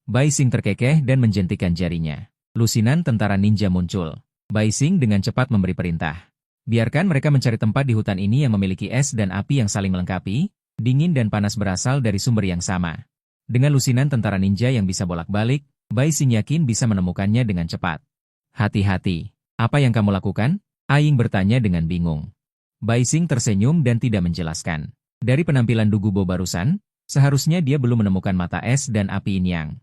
Bai Xing terkekeh dan menjentikan jarinya. Lusinan tentara ninja muncul. Bai Xing dengan cepat memberi perintah. Biarkan mereka mencari tempat di hutan ini yang memiliki es dan api yang saling melengkapi, dingin dan panas berasal dari sumber yang sama. Dengan lusinan tentara ninja yang bisa bolak-balik, Bai Xing yakin bisa menemukannya dengan cepat. Hati-hati. Apa yang kamu lakukan? Ayin bertanya dengan bingung. Bai Xing tersenyum dan tidak menjelaskan. Dari penampilan Du Bubo barusan, seharusnya dia belum menemukan mata es dan api Yin-Yang.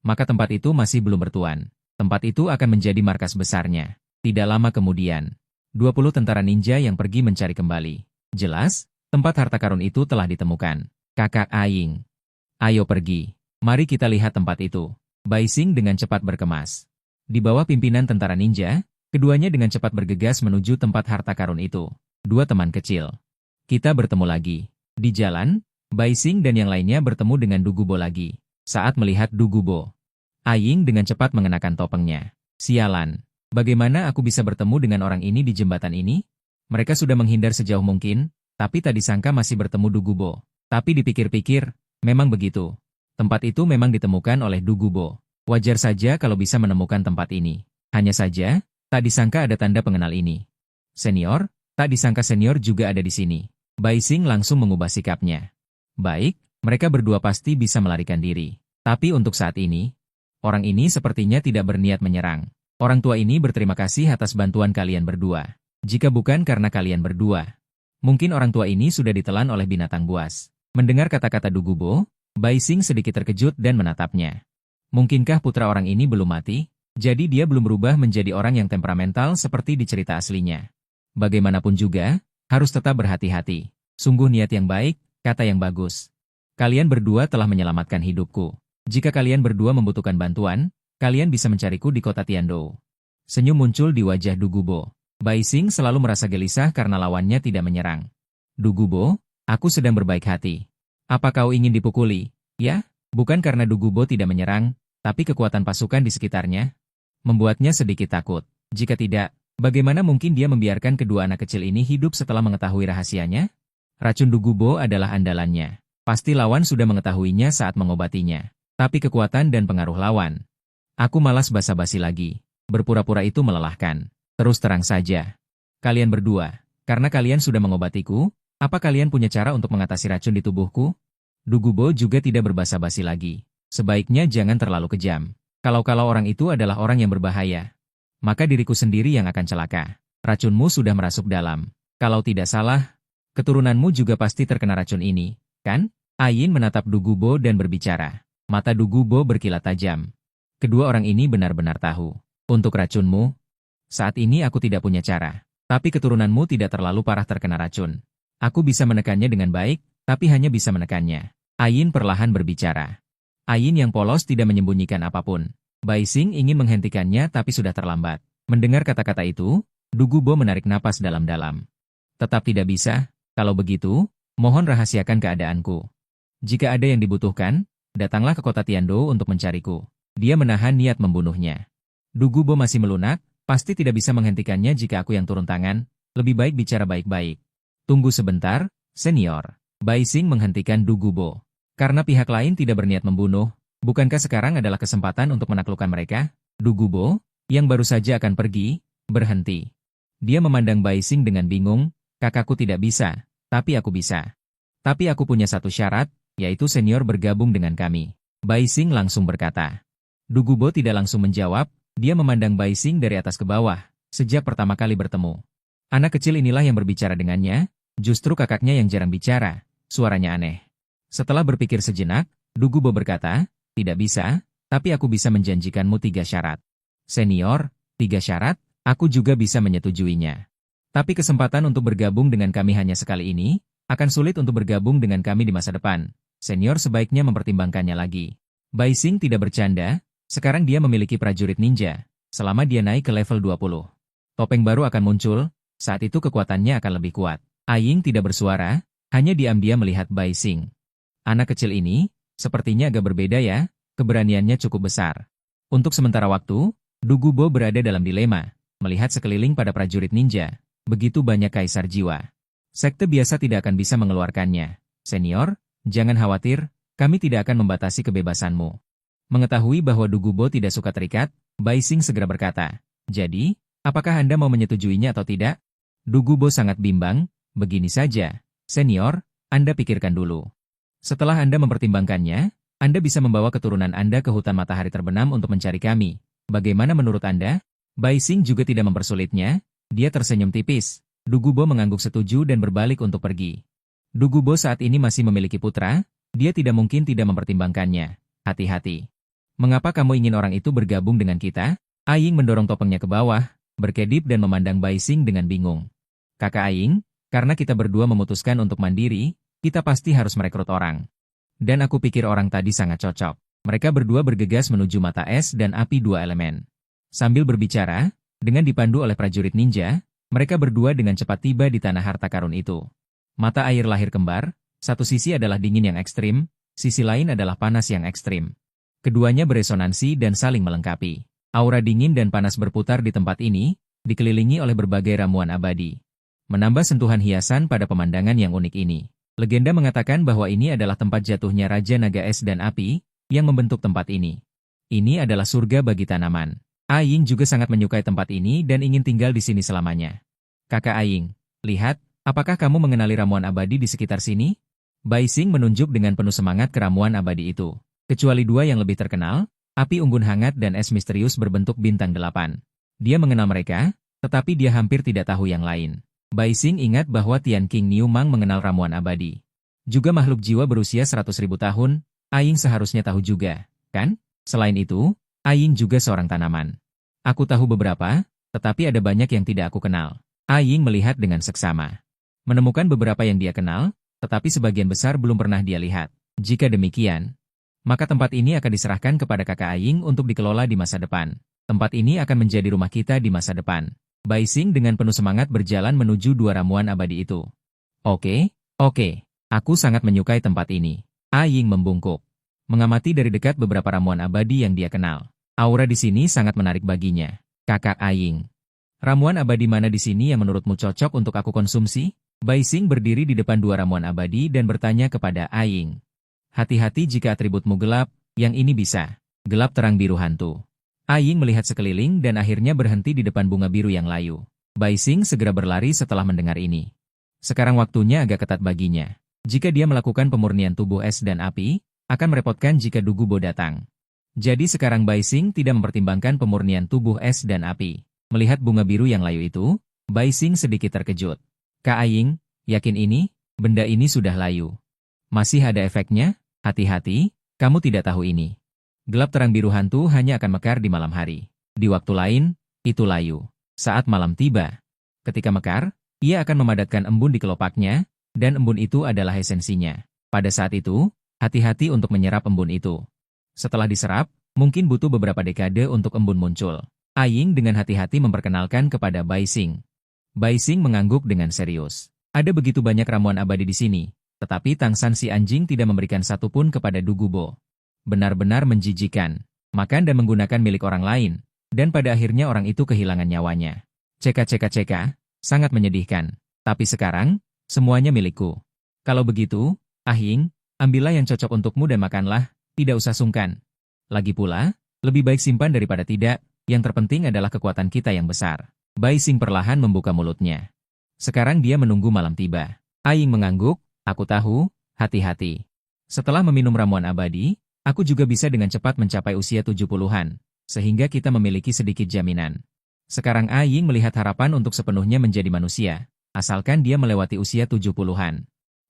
Maka tempat itu masih belum bertuan. Tempat itu akan menjadi markas besarnya. Tidak lama kemudian, 20 tentara ninja yang pergi mencari kembali. Jelas, tempat harta karun itu telah ditemukan. Kakak Ayin. Ayo pergi. Mari kita lihat tempat itu. Bai Xing dengan cepat berkemas. Di bawah pimpinan tentara ninja, keduanya dengan cepat bergegas menuju tempat harta karun itu. Dua teman kecil. Kita bertemu lagi. Di jalan, Bai Xing dan yang lainnya bertemu dengan Du Bubo lagi. Saat melihat Du Bubo, Aiying dengan cepat mengenakan topengnya. Sialan. Bagaimana aku bisa bertemu dengan orang ini di jembatan ini? Mereka sudah menghindar sejauh mungkin, tapi tak disangka masih bertemu Dugubo. Tapi dipikir-pikir, memang begitu. Tempat itu memang ditemukan oleh Dugubo. Wajar saja kalau bisa menemukan tempat ini. Hanya saja, tak disangka ada tanda pengenal ini. Senior, tak disangka senior juga ada di sini. Bai Xing langsung mengubah sikapnya. Baik, mereka berdua pasti bisa melarikan diri. Tapi untuk saat ini, orang ini sepertinya tidak berniat menyerang. Orang tua ini berterima kasih atas bantuan kalian berdua. Jika bukan karena kalian berdua, mungkin orang tua ini sudah ditelan oleh binatang buas. Mendengar kata-kata Dugubo, Bai Xing sedikit terkejut dan menatapnya. Mungkinkah putra orang ini belum mati? Jadi dia belum berubah menjadi orang yang temperamental seperti di cerita aslinya. Bagaimanapun juga, harus tetap berhati-hati. Sungguh niat yang baik, kata yang bagus. Kalian berdua telah menyelamatkan hidupku. Jika kalian berdua membutuhkan bantuan, kalian bisa mencariku di kota Tiandou. Senyum muncul di wajah Dugubo. Bai Xing selalu merasa gelisah karena lawannya tidak menyerang. Dugubo, aku sedang berbaik hati. Apa kau ingin dipukuli? Ya, bukan karena Dugubo tidak menyerang, tapi kekuatan pasukan di sekitarnya membuatnya sedikit takut. Jika tidak, bagaimana mungkin dia membiarkan kedua anak kecil ini hidup setelah mengetahui rahasianya? Racun Dugubo adalah andalannya. Pasti lawan sudah mengetahuinya saat mengobatinya. Tapi kekuatan dan pengaruh lawan. Aku malas basa-basi lagi. Berpura-pura itu melelahkan. Terus terang saja. Kalian berdua, karena kalian sudah mengobatiku, apa kalian punya cara untuk mengatasi racun di tubuhku? Dugubo juga tidak berbasa-basi lagi. Sebaiknya jangan terlalu kejam. Kalau orang itu adalah orang yang berbahaya, maka diriku sendiri yang akan celaka. Racunmu sudah merasuk dalam. Kalau tidak salah, keturunanmu juga pasti terkena racun ini, kan? Ayin menatap Dugubo dan berbicara. Mata Dugubo berkilat tajam. Kedua orang ini benar-benar tahu. Untuk racunmu, saat ini aku tidak punya cara. Tapi keturunanmu tidak terlalu parah terkena racun. Aku bisa menekannya dengan baik, tapi hanya bisa menekannya. Ayin perlahan berbicara. Ayin yang polos tidak menyembunyikan apapun. Bai Xing ingin menghentikannya tapi sudah terlambat. Mendengar kata-kata itu, Dugubo menarik napas dalam-dalam. Tetap tidak bisa, kalau begitu, mohon rahasiakan keadaanku. Jika ada yang dibutuhkan, datanglah ke kota Tiandou untuk mencariku. Dia menahan niat membunuhnya. Dugubo masih melunak, pasti tidak bisa menghentikannya jika aku yang turun tangan, lebih baik bicara baik-baik. Tunggu sebentar, senior. Bai Xing menghentikan Dugubo. Karena pihak lain tidak berniat membunuh, bukankah sekarang adalah kesempatan untuk menaklukkan mereka? Dugubo, yang baru saja akan pergi, berhenti. Dia memandang Bai Xing dengan bingung, kakakku tidak bisa, tapi aku bisa. Tapi aku punya satu syarat, yaitu senior bergabung dengan kami. Bai Xing langsung berkata. Dugubo tidak langsung menjawab, dia memandang Bai Xing dari atas ke bawah, sejak pertama kali bertemu. Anak kecil inilah yang berbicara dengannya, justru kakaknya yang jarang bicara, suaranya aneh. Setelah berpikir sejenak, Dugubo berkata, tidak bisa, tapi aku bisa menjanjikanmu 3 syarat. Senior, 3 syarat, aku juga bisa menyetujuinya. Tapi kesempatan untuk bergabung dengan kami hanya sekali ini, akan sulit untuk bergabung dengan kami di masa depan. Senior sebaiknya mempertimbangkannya lagi. Bai Xing tidak bercanda, sekarang dia memiliki prajurit ninja, selama dia naik ke level 20. Topeng baru akan muncul, saat itu kekuatannya akan lebih kuat. Aiying tidak bersuara, hanya diam-diam melihat Bai Xing. Anak kecil ini, sepertinya agak berbeda ya, keberaniannya cukup besar. Untuk sementara waktu, Dugubo berada dalam dilema, melihat sekeliling pada prajurit ninja, begitu banyak kaisar jiwa. Sekte biasa tidak akan bisa mengeluarkannya. Senior, jangan khawatir, kami tidak akan membatasi kebebasanmu. Mengetahui bahwa Dugubo tidak suka terikat, Bai Xing segera berkata, jadi, apakah Anda mau menyetujuinya atau tidak? Dugubo sangat bimbang, begini saja, senior, Anda pikirkan dulu. Setelah Anda mempertimbangkannya, Anda bisa membawa keturunan Anda ke hutan matahari terbenam untuk mencari kami. Bagaimana menurut Anda? Bai Xing juga tidak mempersulitnya, dia tersenyum tipis. Dugubo mengangguk setuju dan berbalik untuk pergi. Dugubo saat ini masih memiliki putra, dia tidak mungkin tidak mempertimbangkannya. Hati-hati. Mengapa kamu ingin orang itu bergabung dengan kita? Aiying mendorong topengnya ke bawah, berkedip dan memandang Bai Xing dengan bingung. Kakak Aiying, karena kita berdua memutuskan untuk mandiri, kita pasti harus merekrut orang. Dan aku pikir orang tadi sangat cocok. Mereka berdua bergegas menuju mata es dan api 2 elemen. Sambil berbicara, dengan dipandu oleh prajurit ninja, mereka berdua dengan cepat tiba di tanah harta karun itu. Mata air lahir kembar, satu sisi adalah dingin yang ekstrim, sisi lain adalah panas yang ekstrim. Keduanya beresonansi dan saling melengkapi. Aura dingin dan panas berputar di tempat ini, dikelilingi oleh berbagai ramuan abadi. Menambah sentuhan hiasan pada pemandangan yang unik ini. Legenda mengatakan bahwa ini adalah tempat jatuhnya Raja Naga Es dan Api, yang membentuk tempat ini. Ini adalah surga bagi tanaman. Aing juga sangat menyukai tempat ini dan ingin tinggal di sini selamanya. Kakak Aing, lihat, apakah kamu mengenali ramuan abadi di sekitar sini? Bai Xing menunjuk dengan penuh semangat ke ramuan abadi itu. Kecuali dua yang lebih terkenal, api unggun hangat dan es misterius berbentuk bintang 8. Dia mengenal mereka, tetapi dia hampir tidak tahu yang lain. Bai Xing ingat bahwa Tian King Niu Mang mengenal ramuan abadi. Juga makhluk jiwa berusia 100.000 tahun, Aing seharusnya tahu juga, kan? Selain itu, Aing juga seorang tanaman. Aku tahu beberapa, tetapi ada banyak yang tidak aku kenal. Aing melihat dengan seksama. Menemukan beberapa yang dia kenal, tetapi sebagian besar belum pernah dia lihat. Jika demikian, maka tempat ini akan diserahkan kepada kakak Aing untuk dikelola di masa depan. Tempat ini akan menjadi rumah kita di masa depan. Bai Xing dengan penuh semangat berjalan menuju dua ramuan abadi itu. Oke, aku sangat menyukai tempat ini. Aing membungkuk. Mengamati dari dekat beberapa ramuan abadi yang dia kenal. Aura di sini sangat menarik baginya. Kakak Aing. Ramuan abadi mana di sini yang menurutmu cocok untuk aku konsumsi? Bai Xing berdiri di depan dua ramuan abadi dan bertanya kepada Aing. Hati-hati jika atributmu gelap, yang ini bisa. Gelap terang biru hantu. Aing melihat sekeliling dan akhirnya berhenti di depan bunga biru yang layu. Bai Xing segera berlari setelah mendengar ini. Sekarang waktunya agak ketat baginya. Jika dia melakukan pemurnian tubuh es dan api, akan merepotkan jika Dugubo datang. Jadi sekarang Bai Xing tidak mempertimbangkan pemurnian tubuh es dan api. Melihat bunga biru yang layu itu, Bai Xing sedikit terkejut. Kak Aing, yakin ini? Benda ini sudah layu. Masih ada efeknya? Hati-hati, kamu tidak tahu ini. Gelap terang biru hantu hanya akan mekar di malam hari. Di waktu lain, itu layu. Saat malam tiba, ketika mekar, ia akan memadatkan embun di kelopaknya, dan embun itu adalah esensinya. Pada saat itu, hati-hati untuk menyerap embun itu. Setelah diserap, mungkin butuh beberapa dekade untuk embun muncul. Aing dengan hati-hati memperkenalkan kepada Bai Xing. Bai Xing mengangguk dengan serius. Ada begitu banyak ramuan abadi di sini. Tetapi tangsan si anjing tidak memberikan satupun kepada Dugubo. Benar-benar menjijikan. Makan dan menggunakan milik orang lain. Dan pada akhirnya orang itu kehilangan nyawanya. Ceka, sangat menyedihkan. Tapi sekarang, semuanya milikku. Kalau begitu, Aing, ambillah yang cocok untukmu dan makanlah, tidak usah sungkan. Lagi pula, lebih baik simpan daripada tidak, yang terpenting adalah kekuatan kita yang besar. Bai Xing perlahan membuka mulutnya. Sekarang dia menunggu malam tiba. Aing mengangguk. Aku tahu, hati-hati. Setelah meminum ramuan abadi, aku juga bisa dengan cepat mencapai usia 70-an, sehingga kita memiliki sedikit jaminan. Sekarang Aing melihat harapan untuk sepenuhnya menjadi manusia, asalkan dia melewati usia 70-an.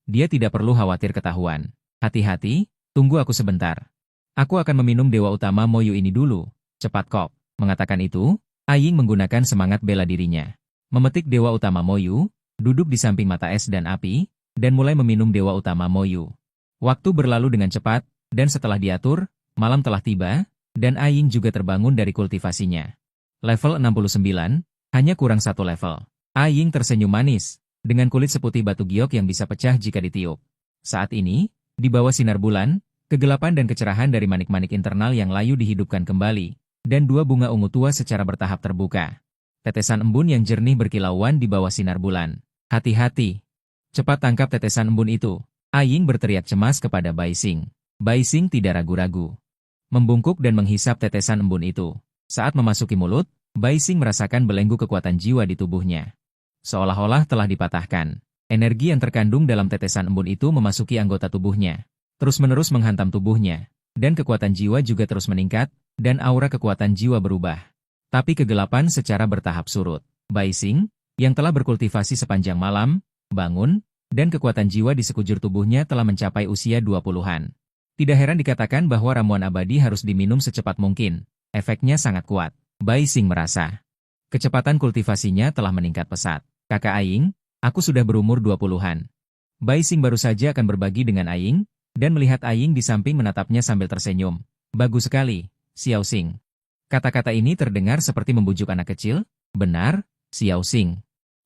Dia tidak perlu khawatir ketahuan. Hati-hati, tunggu aku sebentar. Aku akan meminum Dewa Utama Moyu ini dulu. Cepat kok. Mengatakan itu, Aing menggunakan semangat bela dirinya. Memetik Dewa Utama Moyu, duduk di samping mata es dan api, dan mulai meminum Dewa Utama Moyu. Waktu berlalu dengan cepat, dan setelah diatur, malam telah tiba, dan Aing juga terbangun dari kultivasinya. Level 69, hanya kurang satu level. Aing tersenyum manis, dengan kulit seputih batu giok yang bisa pecah jika ditiup. Saat ini, di bawah sinar bulan, kegelapan dan kecerahan dari manik-manik internal yang layu dihidupkan kembali, dan dua bunga ungu tua secara bertahap terbuka. Tetesan embun yang jernih berkilauan di bawah sinar bulan. Hati-hati. Cepat tangkap tetesan embun itu. Aing berteriak cemas kepada Bai Xing. Bai Xing tidak ragu-ragu. Membungkuk dan menghisap tetesan embun itu. Saat memasuki mulut, Bai Xing merasakan belenggu kekuatan jiwa di tubuhnya. Seolah-olah telah dipatahkan. Energi yang terkandung dalam tetesan embun itu memasuki anggota tubuhnya. Terus-menerus menghantam tubuhnya. Dan kekuatan jiwa juga terus meningkat, dan aura kekuatan jiwa berubah. Tapi kegelapan secara bertahap surut. Bai Xing, yang telah berkultivasi sepanjang malam, bangun, dan kekuatan jiwa di sekujur tubuhnya telah mencapai usia 20-an. Tidak heran dikatakan bahwa ramuan abadi harus diminum secepat mungkin. Efeknya sangat kuat. Bai Xing merasa. Kecepatan kultivasinya telah meningkat pesat. Kakak Aing, aku sudah berumur 20-an. Bai Xing baru saja akan berbagi dengan Aing, dan melihat Aing di samping menatapnya sambil tersenyum. Bagus sekali, Xiao Xing. Kata-kata ini terdengar seperti membujuk anak kecil. Benar, Xiao Xing.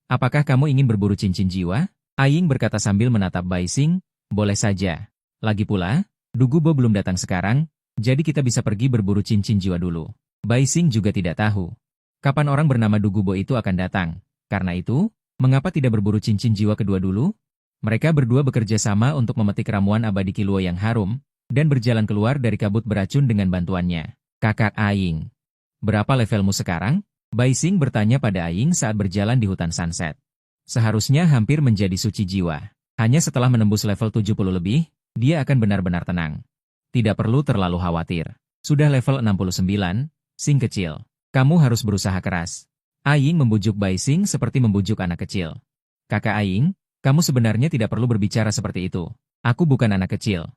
Apakah kamu ingin berburu cincin jiwa? Aing berkata sambil menatap Bai Xing, boleh saja. Lagi pula, Dugubo belum datang sekarang, Jadi kita bisa pergi berburu cincin jiwa dulu. Bai Xing juga tidak tahu kapan orang bernama Dugubo itu akan datang. Karena itu, mengapa tidak berburu cincin jiwa kedua dulu? Mereka berdua bekerja sama untuk memetik ramuan abadi Killua yang harum, dan berjalan keluar dari kabut beracun dengan bantuannya. Kakak Aing, berapa levelmu sekarang? Bai Xing bertanya pada Aing saat berjalan di hutan sunset. Seharusnya hampir menjadi suci jiwa. Hanya setelah menembus level 70 lebih, dia akan benar-benar tenang. Tidak perlu terlalu khawatir. Sudah level 69, Xing kecil. Kamu harus berusaha keras. Aing membujuk Bai Xing seperti membujuk anak kecil. Kakak Aing, kamu sebenarnya tidak perlu berbicara seperti itu. Aku bukan anak kecil.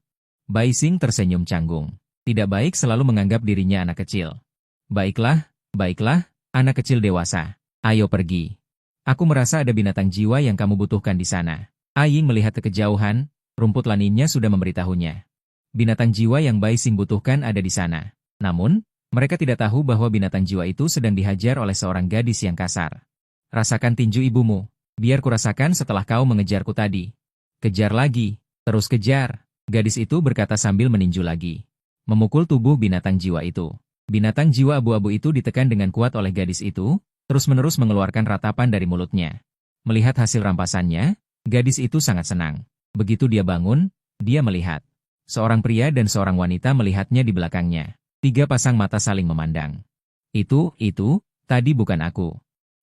Bai Xing tersenyum canggung. Tidak baik selalu menganggap dirinya anak kecil. Baiklah, baiklah, anak kecil dewasa. Ayo pergi. Aku merasa ada binatang jiwa yang kamu butuhkan di sana. Aing melihat ke kejauhan, rumput laninnya sudah memberitahunya. Binatang jiwa yang Bai Xing butuhkan ada di sana. Namun, mereka tidak tahu bahwa binatang jiwa itu sedang dihajar oleh seorang gadis yang kasar. Rasakan tinju ibumu. Biar kurasakan setelah kau mengejarku tadi. Kejar lagi, terus kejar. Gadis itu berkata sambil meninju lagi. Memukul tubuh binatang jiwa itu. Binatang jiwa abu-abu itu ditekan dengan kuat oleh gadis itu, terus-menerus mengeluarkan ratapan dari mulutnya. Melihat hasil rampasannya, gadis itu sangat senang. Begitu dia bangun, dia melihat. Seorang pria dan seorang wanita melihatnya di belakangnya. 3 pasang mata saling memandang. Itu, tadi bukan aku.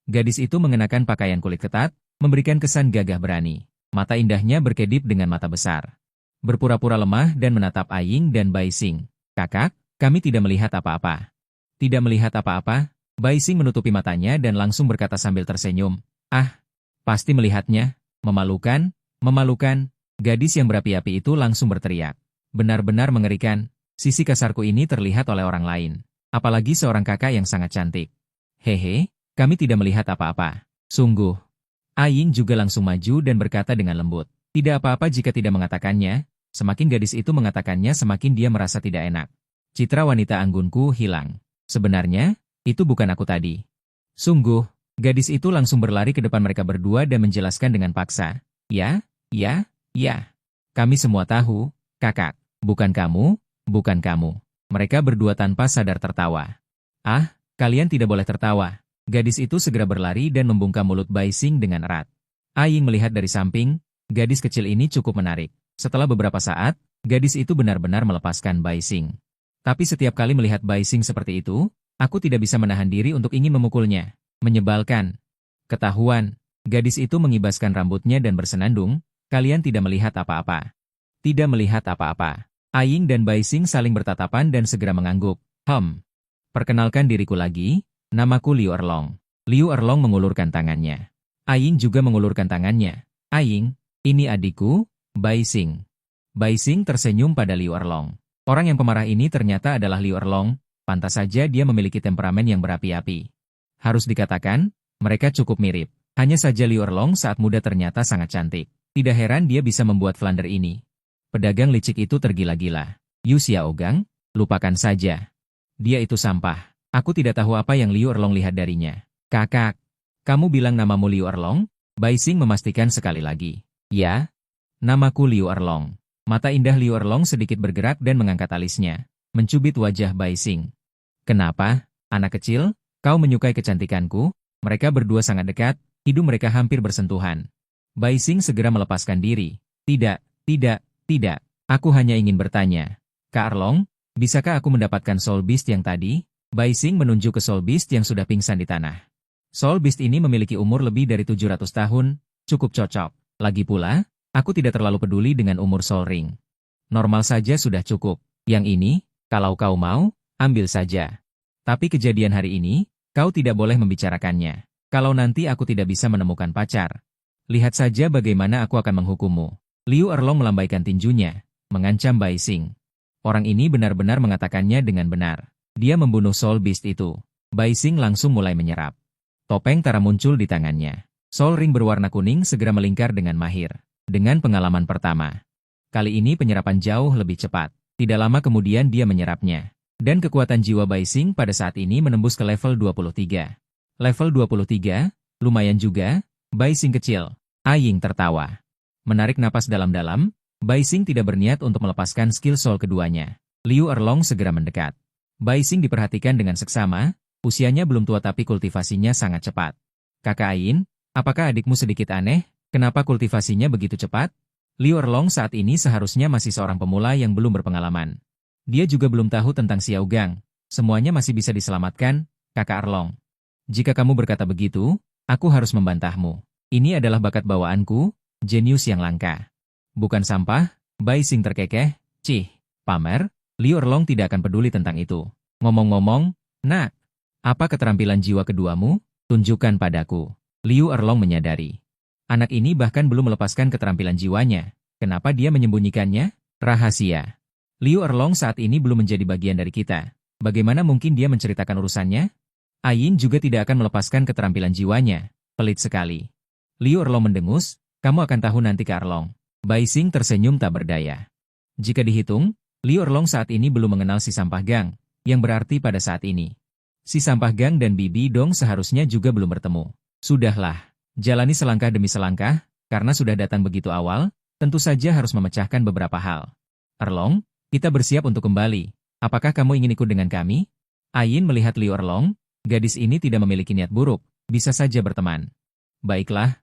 Gadis itu mengenakan pakaian kulit ketat, memberikan kesan gagah berani. Mata indahnya berkedip dengan mata besar. Berpura-pura lemah dan menatap Aing dan Bai Xing. Kakak, kami tidak melihat apa-apa. Tidak melihat apa-apa? Bai Xing menutupi matanya dan langsung berkata sambil tersenyum. Ah, pasti melihatnya. Memalukan, memalukan. Gadis yang berapi-api itu langsung berteriak. Benar-benar mengerikan. Sisi kasarku ini terlihat oleh orang lain. Apalagi seorang kakak yang sangat cantik. Hehe, kami tidak melihat apa-apa. Sungguh. Aing juga langsung maju dan berkata dengan lembut. Tidak apa-apa jika tidak mengatakannya. Semakin gadis itu mengatakannya semakin dia merasa tidak enak. Citra wanita anggunku hilang. Sebenarnya, itu bukan aku tadi. Sungguh, gadis itu langsung berlari ke depan mereka berdua dan menjelaskan dengan paksa. Ya. Kami semua tahu, kakak. Bukan kamu. Bukan kamu. Mereka berdua tanpa sadar tertawa. Ah, kalian tidak boleh tertawa. Gadis itu segera berlari dan membungkam mulut Bai Xing dengan erat. Aing melihat dari samping, gadis kecil ini cukup menarik. Setelah beberapa saat, gadis itu benar-benar melepaskan Bai Xing. Tapi setiap kali melihat Bai Xing seperti itu, aku tidak bisa menahan diri untuk ingin memukulnya. Menyebalkan. Ketahuan, gadis itu mengibaskan rambutnya dan bersenandung, kalian tidak melihat apa-apa. Tidak melihat apa-apa. Aing dan Bai Xing saling bertatapan dan segera mengangguk. Perkenalkan diriku lagi, namaku Liu Erlong. Liu Erlong mengulurkan tangannya. Aing juga mengulurkan tangannya. Aing, ini adikku, Bai Xing. Bai Xing tersenyum pada Liu Erlong. Orang yang pemarah ini ternyata adalah Liu Erlong, pantas saja dia memiliki temperamen yang berapi-api. Harus dikatakan, mereka cukup mirip. Hanya saja Liu Erlong saat muda ternyata sangat cantik. Tidak heran dia bisa membuat Flander ini. Pedagang licik itu tergila-gila. Yu Xiaogang, lupakan saja. Dia itu sampah. Aku tidak tahu apa yang Liu Erlong lihat darinya. Kakak, kamu bilang namamu Liu Erlong? Bai Xing memastikan sekali lagi. Ya, namaku Liu Erlong. Mata indah Liu Erlong sedikit bergerak dan mengangkat alisnya, mencubit wajah Bai Xing. Kenapa, anak kecil, kau menyukai kecantikanku? Mereka berdua sangat dekat, hidung mereka hampir bersentuhan. Bai Xing segera melepaskan diri. Tidak. Aku hanya ingin bertanya. Kak Erlong, bisakah aku mendapatkan Soul Beast yang tadi? Bai Xing menunjuk ke Soul Beast yang sudah pingsan di tanah. Soul Beast ini memiliki umur lebih dari 700 tahun, cukup cocok. Lagi pula, aku tidak terlalu peduli dengan umur Soul Ring. Normal saja sudah cukup. Yang ini, kalau kau mau, ambil saja. Tapi kejadian hari ini, kau tidak boleh membicarakannya. Kalau nanti aku tidak bisa menemukan pacar. Lihat saja bagaimana aku akan menghukummu. Liu Erlong melambaikan tinjunya, mengancam Bai Xing. Orang ini benar-benar mengatakannya dengan benar. Dia membunuh Soul Beast itu. Bai Xing langsung mulai menyerap. Topeng Tara muncul di tangannya. Soul Ring berwarna kuning segera melingkar dengan mahir. Dengan pengalaman pertama. Kali ini penyerapan jauh lebih cepat. Tidak lama kemudian dia menyerapnya. Dan kekuatan jiwa Bai Xing pada saat ini menembus ke level 23. Level 23, lumayan juga, Bai Xing kecil. Aing tertawa. Menarik napas dalam-dalam, Bai Xing tidak berniat untuk melepaskan skill soul keduanya. Liu Erlong segera mendekat. Bai Xing diperhatikan dengan seksama, usianya belum tua tapi kultivasinya sangat cepat. Kakak Ain, apakah adikmu sedikit aneh? Kenapa kultivasinya begitu cepat? Liu Erlong saat ini seharusnya masih seorang pemula yang belum berpengalaman. Dia juga belum tahu tentang Xiao Gang. Semuanya masih bisa diselamatkan, Kakak Erlong. Jika kamu berkata begitu, aku harus membantahmu. Ini adalah bakat bawaanku, jenius yang langka. Bukan sampah, Bai Xing terkekeh. Cih, pamer, Liu Erlong tidak akan peduli tentang itu. Ngomong-ngomong, nak, apa keterampilan jiwa keduamu? Tunjukkan padaku. Liu Erlong menyadari. Anak ini bahkan belum melepaskan keterampilan jiwanya. Kenapa dia menyembunyikannya? Rahasia. Liu Erlong saat ini belum menjadi bagian dari kita. Bagaimana mungkin dia menceritakan urusannya? Ain juga tidak akan melepaskan keterampilan jiwanya. Pelit sekali. Liu Erlong mendengus, kamu akan tahu nanti Kak Erlong. Bai Xing tersenyum tak berdaya. Jika dihitung, Liu Erlong saat ini belum mengenal si Sampah Gang, yang berarti pada saat ini. Si Sampah Gang dan Bibi Dong seharusnya juga belum bertemu. Sudahlah, jalani selangkah demi selangkah, karena sudah datang begitu awal, tentu saja harus memecahkan beberapa hal. Erlong, kita bersiap untuk kembali. Apakah kamu ingin ikut dengan kami? Ain melihat Liu Erlong. Gadis ini tidak memiliki niat buruk, bisa saja berteman. Baiklah,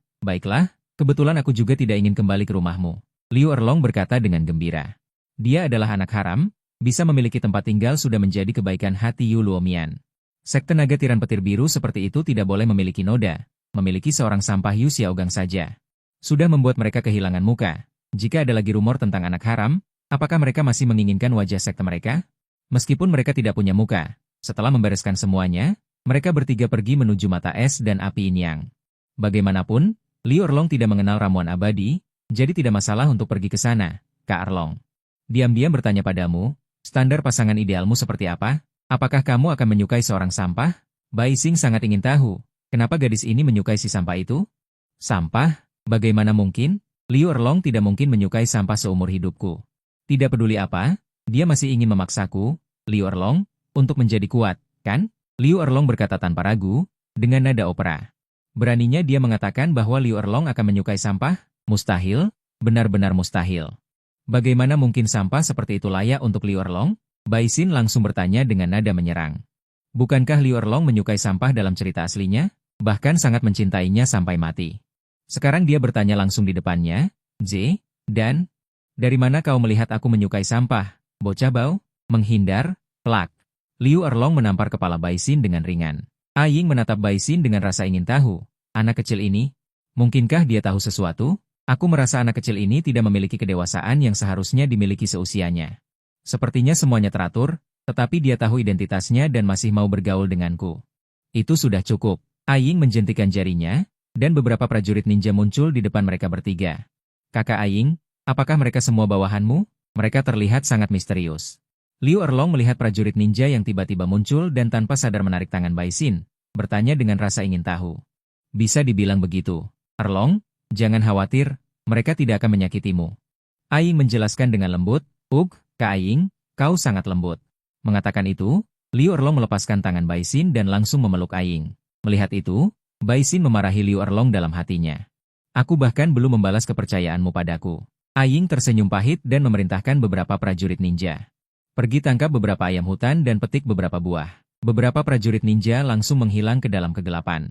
kebetulan aku juga tidak ingin kembali ke rumahmu. Liu Erlong berkata dengan gembira. Dia adalah anak haram, bisa memiliki tempat tinggal sudah menjadi kebaikan hati Yu Luomian. Sekte naga tiran petir biru seperti itu tidak boleh memiliki noda, memiliki seorang sampah Yu Xiaogang saja. Sudah membuat mereka kehilangan muka. Jika ada lagi rumor tentang anak haram, apakah mereka masih menginginkan wajah sekte mereka? Meskipun mereka tidak punya muka, setelah membereskan semuanya, mereka bertiga pergi menuju mata es dan api Inyang. Bagaimanapun, Liu Erlong tidak mengenal ramuan abadi, jadi tidak masalah untuk pergi ke sana, Kak Erlong. Diam-diam bertanya padamu, standar pasangan idealmu seperti apa? Apakah kamu akan menyukai seorang sampah? Bai Xing sangat ingin tahu, kenapa gadis ini menyukai si sampah itu? Sampah? Bagaimana mungkin? Liu Erlong tidak mungkin menyukai sampah seumur hidupku. Tidak peduli apa, dia masih ingin memaksaku, Liu Erlong, untuk menjadi kuat, kan? Liu Erlong berkata tanpa ragu, dengan nada opera. Beraninya dia mengatakan bahwa Liu Erlong akan menyukai sampah? Mustahil, benar-benar mustahil. Bagaimana mungkin sampah seperti itu layak untuk Liu Erlong? Bai Xin langsung bertanya dengan nada menyerang. Bukankah Liu Erlong menyukai sampah dalam cerita aslinya? Bahkan sangat mencintainya sampai mati. Sekarang dia bertanya langsung di depannya, dan, dari mana kau melihat aku menyukai sampah? Bocah bau? Menghindar, plak. Liu Erlong menampar kepala Bai Xin dengan ringan. Ying menatap Bai Xin dengan rasa ingin tahu. Anak kecil ini, mungkinkah dia tahu sesuatu? Aku merasa anak kecil ini tidak memiliki kedewasaan yang seharusnya dimiliki seusianya. Sepertinya semuanya teratur, tetapi dia tahu identitasnya dan masih mau bergaul denganku. Itu sudah cukup. Ying menjentikan jarinya, dan beberapa prajurit ninja muncul di depan mereka bertiga. Kakak Ying, apakah mereka semua bawahanmu? Mereka terlihat sangat misterius. Liu Erlong melihat prajurit ninja yang tiba-tiba muncul dan tanpa sadar menarik tangan Bai Xin, bertanya dengan rasa ingin tahu. Bisa dibilang begitu. Erlong, jangan khawatir, mereka tidak akan menyakitimu. Ying menjelaskan dengan lembut, Kak Ying, kau sangat lembut. Mengatakan itu, Liu Erlong melepaskan tangan Bai Xin dan langsung memeluk Ying. Melihat itu, Bai Xin memarahi Liu Erlong dalam hatinya. Aku bahkan belum membalas kepercayaanmu padaku. Ying tersenyum pahit dan memerintahkan beberapa prajurit ninja. Pergi tangkap beberapa ayam hutan dan petik beberapa buah. Beberapa prajurit ninja langsung menghilang ke dalam kegelapan.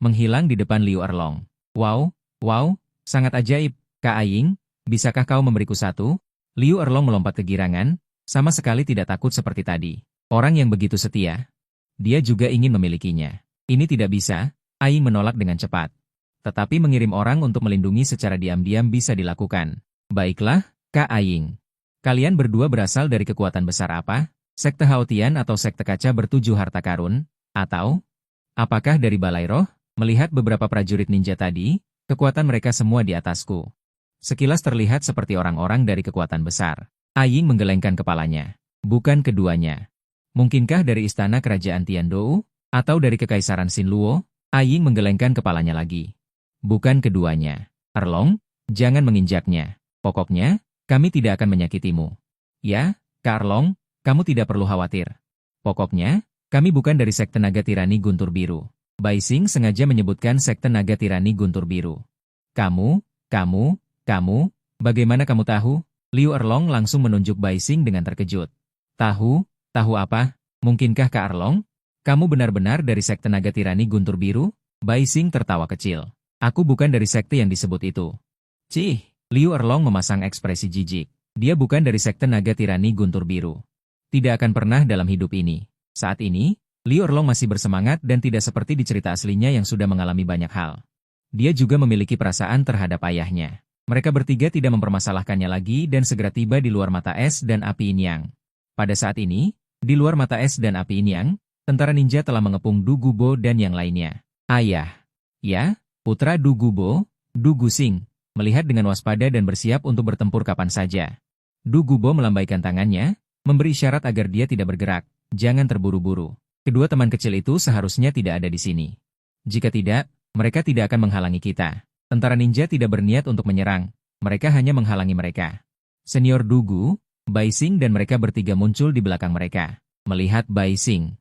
Menghilang di depan Liu Erlong. Wow, sangat ajaib. Kak Ying, bisakah kau memberiku satu? Liu Erlong melompat kegirangan, sama sekali tidak takut seperti tadi. Orang yang begitu setia. Dia juga ingin memilikinya. Ini tidak bisa, Ying menolak dengan cepat. Tetapi mengirim orang untuk melindungi secara diam-diam bisa dilakukan. Baiklah, Kak Ying. Kalian berdua berasal dari kekuatan besar apa? Sekte Haotian atau Sekte Kaca Bertujuh Harta Karun? Atau? Apakah dari Balai Roh? Melihat beberapa prajurit ninja tadi, kekuatan mereka semua di atasku. Sekilas terlihat seperti orang-orang dari kekuatan besar. Ying menggelengkan kepalanya. Bukan keduanya. Mungkinkah dari istana kerajaan Tiandou? Atau dari kekaisaran Xinluo? Ying menggelengkan kepalanya lagi. Bukan keduanya. Erlong, jangan menginjaknya. Pokoknya, kami tidak akan menyakitimu. Ya, Kak Erlong, kamu tidak perlu khawatir. Pokoknya, kami bukan dari Sekte Naga Tirani Guntur Biru. Bai Xing sengaja menyebutkan Sekte Naga Tirani Guntur Biru. Kamu, bagaimana kamu tahu? Liu Erlong langsung menunjuk Bai Xing dengan terkejut. Tahu? Tahu apa? Mungkinkah Kak Erlong? Kamu benar-benar dari sekte naga tirani Guntur Biru? Bai Xing tertawa kecil. Aku bukan dari sekte yang disebut itu. Cih, Liu Erlong memasang ekspresi jijik. Dia bukan dari sekte naga tirani Guntur Biru. Tidak akan pernah dalam hidup ini. Saat ini, Liu Erlong masih bersemangat dan tidak seperti di cerita aslinya yang sudah mengalami banyak hal. Dia juga memiliki perasaan terhadap ayahnya. Mereka bertiga tidak mempermasalahkannya lagi dan segera tiba di luar mata es dan api yin yang. Pada saat ini, di luar mata es dan api yin yang, tentara ninja telah mengepung Du Gubo dan yang lainnya. Ayah. Ya, putra Du Gubo, Du Gusing, melihat dengan waspada dan bersiap untuk bertempur kapan saja. Du Gubo melambaikan tangannya, memberi isyarat agar dia tidak bergerak. Jangan terburu-buru. Kedua teman kecil itu seharusnya tidak ada di sini. Jika tidak, mereka tidak akan menghalangi kita. Tentara ninja tidak berniat untuk menyerang. Mereka hanya menghalangi mereka. Senior Dugu, Bai Xing dan mereka bertiga muncul di belakang mereka. Melihat Bai Xing,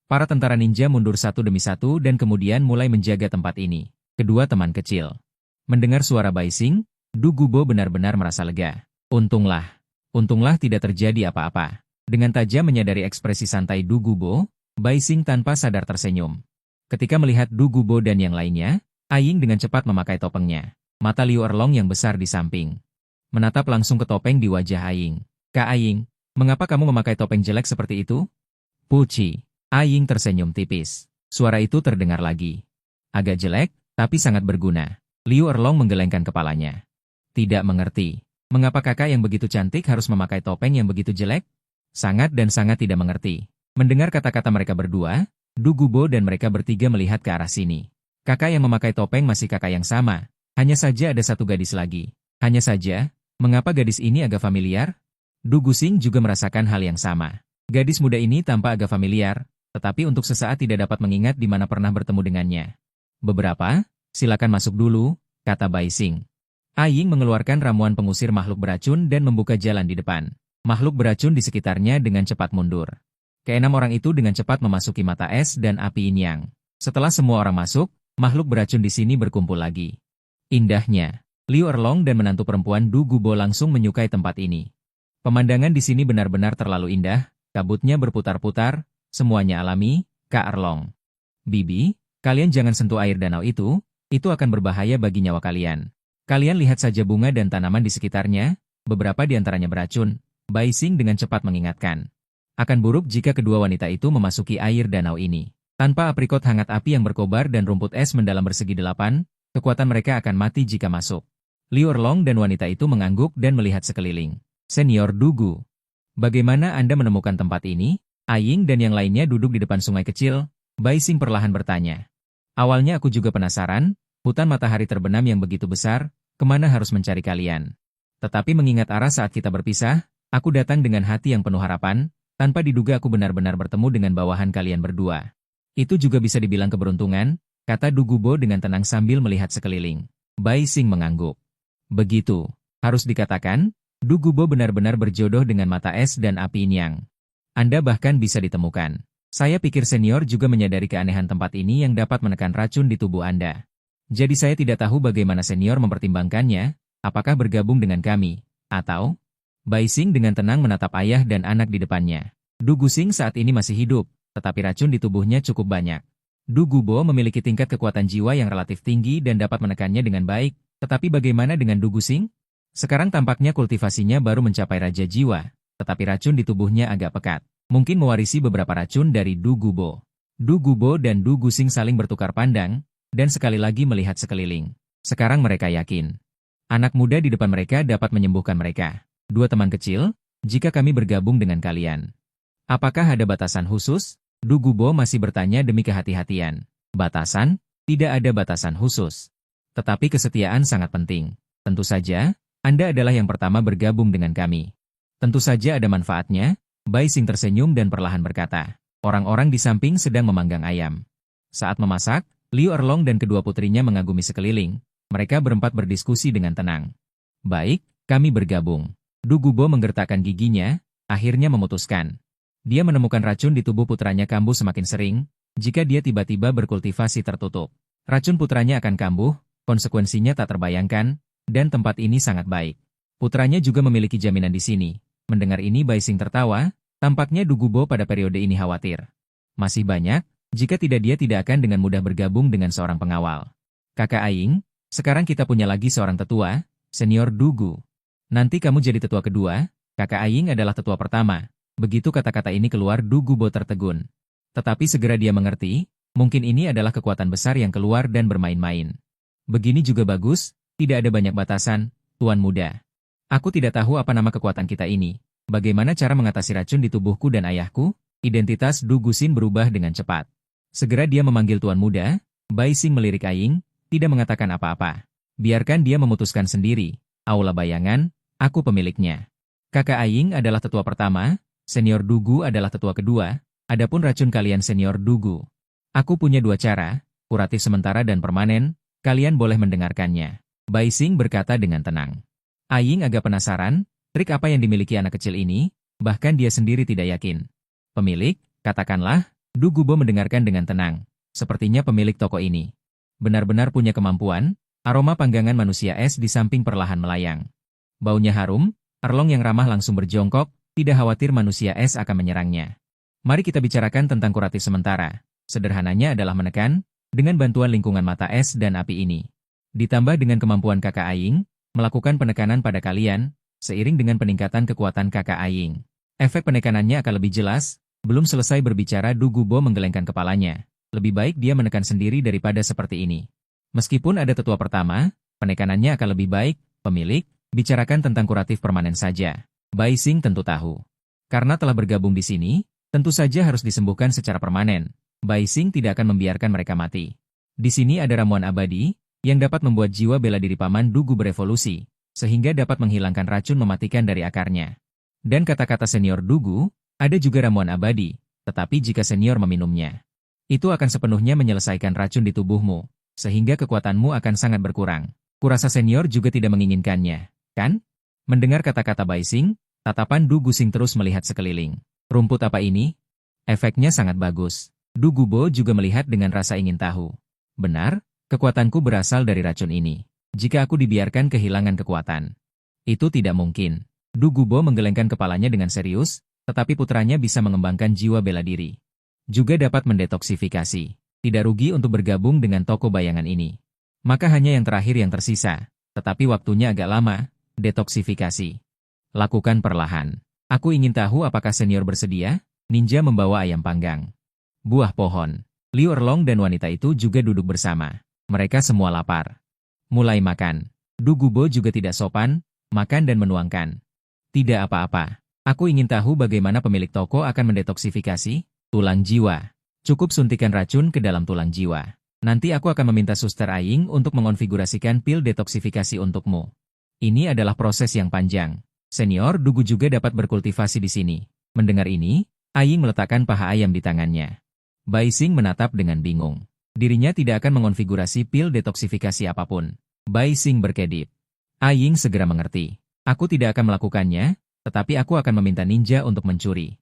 para tentara ninja mundur satu demi satu dan kemudian mulai menjaga tempat ini. Kedua teman kecil. Mendengar suara Bai Xing, Du Gubo benar-benar merasa lega. Untunglah tidak terjadi apa-apa. Dengan tajam menyadari ekspresi santai Du Gubo, Bai Xing tanpa sadar tersenyum. Ketika melihat Du Gubo dan yang lainnya, Aying dengan cepat memakai topengnya. Mata Liu Erlong yang besar di samping menatap langsung ke topeng di wajah Aying. Kak Aying, mengapa kamu memakai topeng jelek seperti itu? Puci. Aying tersenyum tipis. Suara itu terdengar lagi. Agak jelek, tapi sangat berguna. Liu Erlong menggelengkan kepalanya. Tidak mengerti. Mengapa kakak yang begitu cantik harus memakai topeng yang begitu jelek? Sangat dan sangat tidak mengerti. Mendengar kata-kata mereka berdua, Du Gubo dan mereka bertiga melihat ke arah sini. Kakak yang memakai topeng masih kakak yang sama. Hanya saja ada satu gadis lagi. Hanya saja, mengapa gadis ini agak familiar? Du Gusing juga merasakan hal yang sama. Gadis muda ini tampak agak familiar, tetapi untuk sesaat tidak dapat mengingat di mana pernah bertemu dengannya. Beberapa, silakan masuk dulu, kata Bai Xing. Aying mengeluarkan ramuan pengusir makhluk beracun dan membuka jalan di depan. Makhluk beracun di sekitarnya dengan cepat mundur. Keenam orang itu dengan cepat memasuki mata es dan api yin yang. Setelah semua orang masuk, makhluk beracun di sini berkumpul lagi. Indahnya, Liu Erlong dan menantu perempuan Du Gubo langsung menyukai tempat ini. Pemandangan di sini benar-benar terlalu indah, kabutnya berputar-putar, semuanya alami. Kak Erlong. Bibi, kalian jangan sentuh air danau itu akan berbahaya bagi nyawa kalian. Kalian lihat saja bunga dan tanaman di sekitarnya, beberapa di antaranya beracun. Bai Xing dengan cepat mengingatkan. Akan buruk jika kedua wanita itu memasuki air danau ini. Tanpa aprikot hangat api yang berkobar dan rumput es mendalam bersegi delapan, kekuatan mereka akan mati jika masuk. Liu Erlong dan wanita itu mengangguk dan melihat sekeliling. Senior Dugu, bagaimana Anda menemukan tempat ini? Aying dan yang lainnya duduk di depan sungai kecil. Bai Xing perlahan bertanya. Awalnya aku juga penasaran, hutan matahari terbenam yang begitu besar, kemana harus mencari kalian? Tetapi mengingat arah saat kita berpisah, aku datang dengan hati yang penuh harapan, tanpa diduga aku benar-benar bertemu dengan bawahan kalian berdua. Itu juga bisa dibilang keberuntungan, kata Du Gubo dengan tenang sambil melihat sekeliling. Bai Xing mengangguk. Begitu, harus dikatakan, Du Gubo benar-benar berjodoh dengan mata es dan api yin yang. Anda bahkan bisa ditemukan. Saya pikir senior juga menyadari keanehan tempat ini yang dapat menekan racun di tubuh Anda. Jadi saya tidak tahu bagaimana senior mempertimbangkannya, apakah bergabung dengan kami, atau... Bai Xing dengan tenang menatap ayah dan anak di depannya. Du Gusing saat ini masih hidup, tetapi racun di tubuhnya cukup banyak. Du Gubo memiliki tingkat kekuatan jiwa yang relatif tinggi dan dapat menekannya dengan baik, tetapi bagaimana dengan Du Gusing? Sekarang tampaknya kultivasinya baru mencapai raja jiwa, tetapi racun di tubuhnya agak pekat. Mungkin mewarisi beberapa racun dari Du Gubo. Du Gubo dan Du Gusing saling bertukar pandang, dan sekali lagi melihat sekeliling. Sekarang mereka yakin. Anak muda di depan mereka dapat menyembuhkan mereka. Dua teman kecil, jika kami bergabung dengan kalian. Apakah ada batasan khusus? Du Gubo masih bertanya demi kehati-hatian. Batasan? Tidak ada batasan khusus. Tetapi kesetiaan sangat penting. Tentu saja, Anda adalah yang pertama bergabung dengan kami. Tentu saja ada manfaatnya. Bai Xing tersenyum dan perlahan berkata. Orang-orang di samping sedang memanggang ayam. Saat memasak, Liu Erlong dan kedua putrinya mengagumi sekeliling. Mereka berempat berdiskusi dengan tenang. Baik, kami bergabung. Du Gubo menggertakkan giginya, akhirnya memutuskan. Dia menemukan racun di tubuh putranya kambuh semakin sering, jika dia tiba-tiba berkultivasi tertutup. Racun putranya akan kambuh, konsekuensinya tak terbayangkan, dan tempat ini sangat baik. Putranya juga memiliki jaminan di sini. Mendengar ini Bai Xing tertawa, Tampaknya Du Gubo pada periode ini khawatir. Masih banyak, jika tidak dia tidak akan dengan mudah bergabung dengan seorang pengawal. Kakak Aing, sekarang kita punya lagi seorang tetua, Senior Dugu. Nanti kamu jadi tetua kedua, Kakak Aing adalah tetua pertama. Begitu kata-kata ini keluar Du Gubo tertegun. Tetapi segera dia mengerti, mungkin ini adalah kekuatan besar yang keluar dan bermain-main. Begini juga bagus, tidak ada banyak batasan, Tuan Muda. Aku tidak tahu apa nama kekuatan kita ini. Bagaimana cara mengatasi racun di tubuhku dan ayahku? Identitas Du Gusin berubah dengan cepat. Segera dia memanggil Tuan Muda, Bai Xing melirik Aing, tidak mengatakan apa-apa. Biarkan dia memutuskan sendiri. Aula bayangan, aku pemiliknya. Kakak Aing adalah tetua pertama, Senior Dugu adalah tetua kedua, adapun racun kalian Senior Dugu. Aku punya dua cara, kuratif sementara dan permanen, kalian boleh mendengarkannya. Bai Xing berkata dengan tenang. Aing agak penasaran, trik apa yang dimiliki anak kecil ini, bahkan dia sendiri tidak yakin. Pemilik, katakanlah, Du Gubo mendengarkan dengan tenang. Sepertinya pemilik toko ini benar-benar punya kemampuan, aroma panggangan manusia es di samping perlahan melayang. Baunya harum, Erlong yang ramah langsung berjongkok, tidak khawatir manusia es akan menyerangnya. Mari kita bicarakan tentang kuratif sementara. Sederhananya adalah menekan, dengan bantuan lingkungan mata es dan api ini. Ditambah dengan kemampuan kakak Aing, melakukan penekanan pada kalian, seiring dengan peningkatan kekuatan kakak Aing. Efek penekanannya akan lebih jelas. Belum selesai berbicara Du Gubo menggelengkan kepalanya. Lebih baik dia menekan sendiri daripada seperti ini. Meskipun ada tetua pertama, penekanannya akan lebih baik, pemilik, bicarakan tentang kuratif permanen saja. Bai Xing tentu tahu. Karena telah bergabung di sini, tentu saja harus disembuhkan secara permanen. Bai Xing tidak akan membiarkan mereka mati. Di sini ada ramuan abadi, yang dapat membuat jiwa bela diri Paman Dugu berevolusi, sehingga dapat menghilangkan racun mematikan dari akarnya. Dan kata-kata Senior Dugu, ada juga ramuan abadi, tetapi jika senior meminumnya, itu akan sepenuhnya menyelesaikan racun di tubuhmu, sehingga kekuatanmu akan sangat berkurang. Kurasa senior juga tidak menginginkannya, kan? Mendengar kata-kata Bai Xing, tatapan Du Gusing terus melihat sekeliling. Rumput apa ini? Efeknya sangat bagus. Du Gubo juga melihat dengan rasa ingin tahu. Benar, kekuatanku berasal dari racun ini. Jika aku dibiarkan kehilangan kekuatan, itu tidak mungkin. Du Gubo menggelengkan kepalanya dengan serius, tetapi putranya bisa mengembangkan jiwa bela diri. Juga dapat mendetoksifikasi. Tidak rugi untuk bergabung dengan toko bayangan ini. Maka hanya yang terakhir yang tersisa, tetapi waktunya agak lama, detoksifikasi. Lakukan perlahan. Aku ingin tahu apakah senior bersedia? Ninja membawa ayam panggang. Buah pohon. Liu Erlong dan wanita itu juga duduk bersama. Mereka semua lapar. Mulai makan. Du Gubo juga tidak sopan, makan dan menuangkan. Tidak apa-apa. Aku ingin tahu bagaimana pemilik toko akan mendetoksifikasi tulang jiwa. Cukup suntikan racun ke dalam tulang jiwa. Nanti aku akan meminta Suster Aing untuk mengonfigurasikan pil detoksifikasi untukmu. Ini adalah proses yang panjang. Senior Dugu juga dapat berkultivasi di sini. Mendengar ini, Aing meletakkan paha ayam di tangannya. Bai Xing menatap dengan bingung. Dirinya tidak akan mengonfigurasi pil detoksifikasi apapun. Bai Xing berkedip. Aing segera mengerti. Aku tidak akan melakukannya, tetapi aku akan meminta ninja untuk mencuri.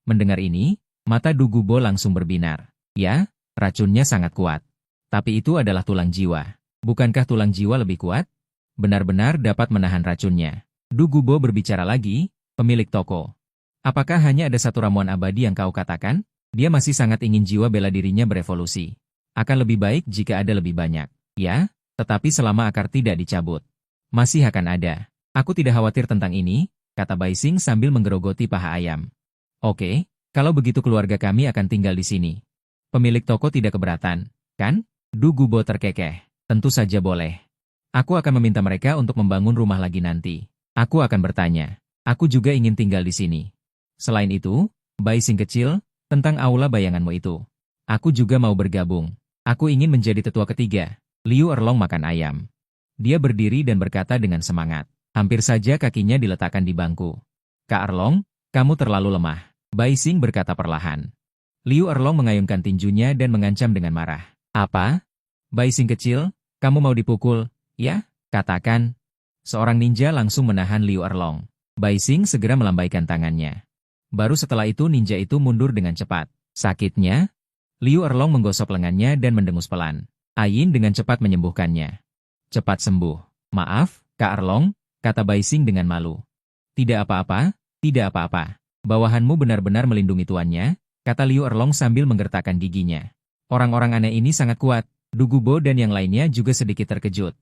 Mendengar ini, mata Du Gubo langsung berbinar. Ya, racunnya sangat kuat. Tapi itu adalah tulang jiwa. Bukankah tulang jiwa lebih kuat? Benar-benar dapat menahan racunnya. Du Gubo berbicara lagi, pemilik toko. Apakah hanya ada satu ramuan abadi yang kau katakan? Dia masih sangat ingin jiwa bela dirinya berevolusi. Akan lebih baik jika ada lebih banyak. Ya, tetapi selama akar tidak dicabut. Masih akan ada. Aku tidak khawatir tentang ini, kata Bai Xing sambil menggerogoti paha ayam. Oke, kalau begitu keluarga kami akan tinggal di sini. Pemilik toko tidak keberatan, kan? Du Gubo terkekeh. Tentu saja boleh. Aku akan meminta mereka untuk membangun rumah lagi nanti. Aku akan bertanya. Aku juga ingin tinggal di sini. Selain itu, Bai Xing kecil, tentang aula bayanganmu itu. Aku juga mau bergabung. Aku ingin menjadi tetua ketiga. Liu Erlong makan ayam. Dia berdiri dan berkata dengan semangat. Hampir saja kakinya diletakkan di bangku. Kak Erlong, kamu terlalu lemah. Bai Xing berkata perlahan. Liu Erlong mengayunkan tinjunya dan mengancam dengan marah. Apa? Bai Xing kecil, kamu mau dipukul? Ya, katakan. Seorang ninja langsung menahan Liu Erlong. Bai Xing segera melambaikan tangannya. Baru setelah itu ninja itu mundur dengan cepat. Sakitnya? Liu Erlong menggosok lengannya dan mendengus pelan. Ayin dengan cepat menyembuhkannya. Cepat sembuh. Maaf, Kak Erlong, kata Bai Xing dengan malu. Tidak apa-apa, tidak apa-apa. Bawahanmu benar-benar melindungi tuannya, kata Liu Erlong sambil menggertakkan giginya. Orang-orang aneh ini sangat kuat, Du Gubo dan yang lainnya juga sedikit terkejut.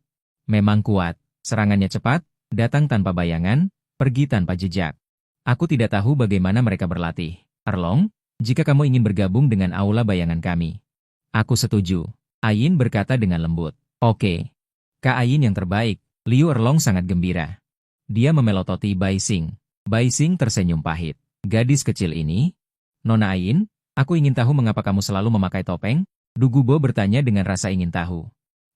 Memang kuat, serangannya cepat, datang tanpa bayangan, pergi tanpa jejak. Aku tidak tahu bagaimana mereka berlatih. Erlong, jika kamu ingin bergabung dengan aula bayangan kami. Aku setuju. Ayin berkata dengan lembut. Oke. Kak Ayin yang terbaik. Liu Erlong sangat gembira. Dia memelototi Bai Xing. Bai Xing tersenyum pahit. Gadis kecil ini? Nona Ayin, aku ingin tahu mengapa kamu selalu memakai topeng? Du Gubo bertanya dengan rasa ingin tahu.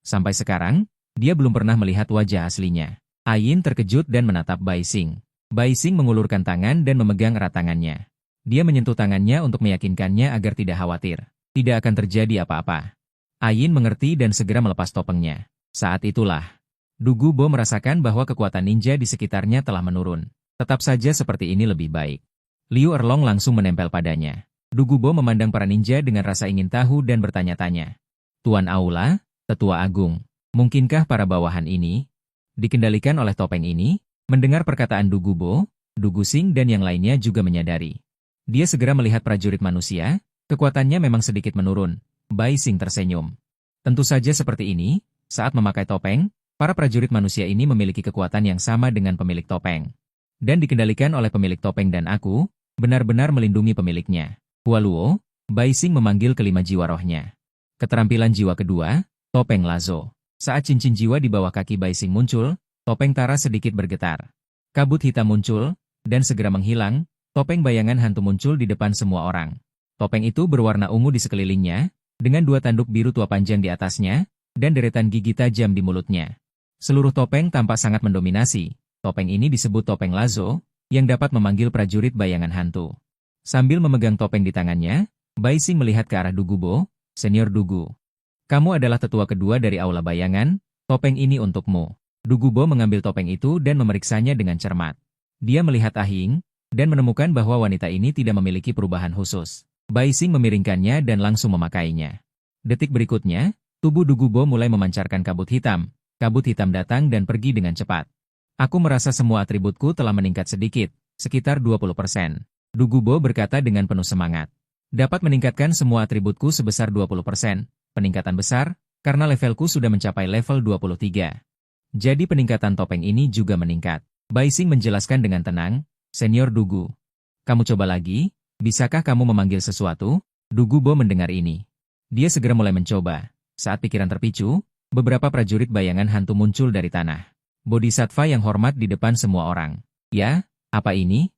Sampai sekarang, dia belum pernah melihat wajah aslinya. Ayin terkejut dan menatap Bai Xing. Bai Xing mengulurkan tangan dan memegang erat tangannya. Dia menyentuh tangannya untuk meyakinkannya agar tidak khawatir. Tidak akan terjadi apa-apa. Ayin mengerti dan segera melepas topengnya. Saat itulah, Du Gubo merasakan bahwa kekuatan ninja di sekitarnya telah menurun. Tetap saja seperti ini lebih baik. Liu Erlong langsung menempel padanya. Du Gubo memandang para ninja dengan rasa ingin tahu dan bertanya-tanya. Tuan Aula, Tetua Agung, mungkinkah para bawahan ini dikendalikan oleh topeng ini? Mendengar perkataan Du Gubo, Du Guxing dan yang lainnya juga menyadari. Dia segera melihat prajurit manusia, kekuatannya memang sedikit menurun. Bai Xing tersenyum. Tentu saja seperti ini, saat memakai topeng, para prajurit manusia ini memiliki kekuatan yang sama dengan pemilik topeng. Dan dikendalikan oleh pemilik topeng dan aku, benar-benar melindungi pemiliknya. Hualuo, Bai Xing memanggil kelima jiwa rohnya. Keterampilan jiwa kedua, Topeng Lazo. Saat cincin jiwa di bawah kaki Bai Xing muncul, topeng Tara sedikit bergetar. Kabut hitam muncul, dan segera menghilang, topeng bayangan hantu muncul di depan semua orang. Topeng itu berwarna ungu di sekelilingnya, dengan dua tanduk biru tua panjang di atasnya, dan deretan gigi tajam di mulutnya. Seluruh topeng tampak sangat mendominasi. Topeng ini disebut Topeng Lazo, yang dapat memanggil prajurit bayangan hantu. Sambil memegang topeng di tangannya, Bai Xing melihat ke arah Du Gubo, Senior Dugu. Kamu adalah tetua kedua dari aula bayangan, topeng ini untukmu. Du Gubo mengambil topeng itu dan memeriksanya dengan cermat. Dia melihat Ahing, dan menemukan bahwa wanita ini tidak memiliki perubahan khusus. Bai Xing memiringkannya dan langsung memakainya. Detik berikutnya, tubuh Du Gubo mulai memancarkan kabut hitam. Kabut hitam datang dan pergi dengan cepat. Aku merasa semua atributku telah meningkat sedikit, sekitar 20%. Du Gubo berkata dengan penuh semangat. Dapat meningkatkan semua atributku sebesar 20%. Peningkatan besar, karena levelku sudah mencapai level 23. Jadi peningkatan topeng ini juga meningkat. Bai Xing menjelaskan dengan tenang, Senior Dugu. Kamu coba lagi, bisakah kamu memanggil sesuatu? Du Gubo mendengar ini. Dia segera mulai mencoba. Saat pikiran terpicu, beberapa prajurit bayangan hantu muncul dari tanah. Bodhisattva yang hormat di depan semua orang. Ya, apa ini?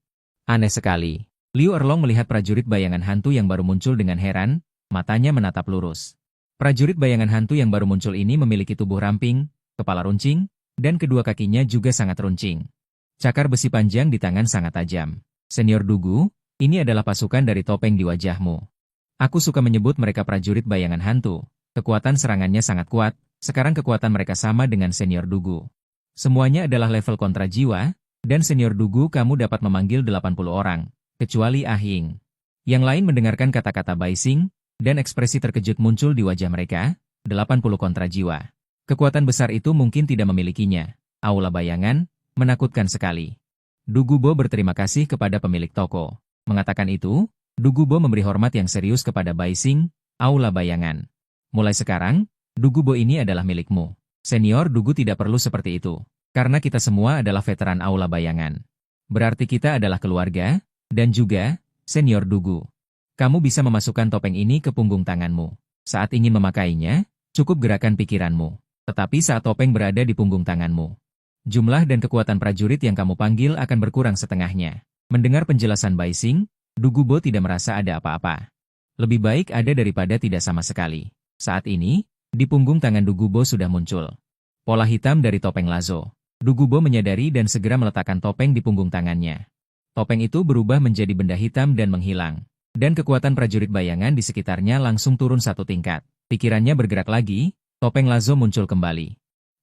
Aneh sekali. Liu Erlong melihat prajurit bayangan hantu yang baru muncul dengan heran, matanya menatap lurus. Prajurit bayangan hantu yang baru muncul ini memiliki tubuh ramping, kepala runcing, dan kedua kakinya juga sangat runcing. Cakar besi panjang di tangan sangat tajam. Senior Dugu, ini adalah pasukan dari topeng di wajahmu. Aku suka menyebut mereka prajurit bayangan hantu. Kekuatan serangannya sangat kuat, sekarang kekuatan mereka sama dengan Senior Dugu. Semuanya adalah level kontra jiwa, dan Senior Dugu kamu dapat memanggil 80 orang, kecuali Ahing. Yang lain mendengarkan kata-kata Bai Xing, dan ekspresi terkejut muncul di wajah mereka, 80 kontra jiwa. Kekuatan besar itu mungkin tidak memilikinya. Aula bayangan, menakutkan sekali. Du Gubo berterima kasih kepada pemilik toko. Mengatakan itu, Du Gubo memberi hormat yang serius kepada Bai Xing, aula bayangan. Mulai sekarang, Du Gubo ini adalah milikmu. Senior Dugu tidak perlu seperti itu. Karena kita semua adalah veteran aula bayangan. Berarti kita adalah keluarga, dan juga, Senior Dugu. Kamu bisa memasukkan topeng ini ke punggung tanganmu. Saat ingin memakainya, cukup gerakan pikiranmu. Tetapi saat topeng berada di punggung tanganmu, jumlah dan kekuatan prajurit yang kamu panggil akan berkurang setengahnya. Mendengar penjelasan Bai Xing, Du Gubo tidak merasa ada apa-apa. Lebih baik ada daripada tidak sama sekali. Saat ini, di punggung tangan Du Gubo sudah muncul pola hitam dari topeng Lazo. Du Gubo menyadari dan segera meletakkan topeng di punggung tangannya. Topeng itu berubah menjadi benda hitam dan menghilang. Dan kekuatan prajurit bayangan di sekitarnya langsung turun satu tingkat. Pikirannya bergerak lagi, topeng Lazo muncul kembali.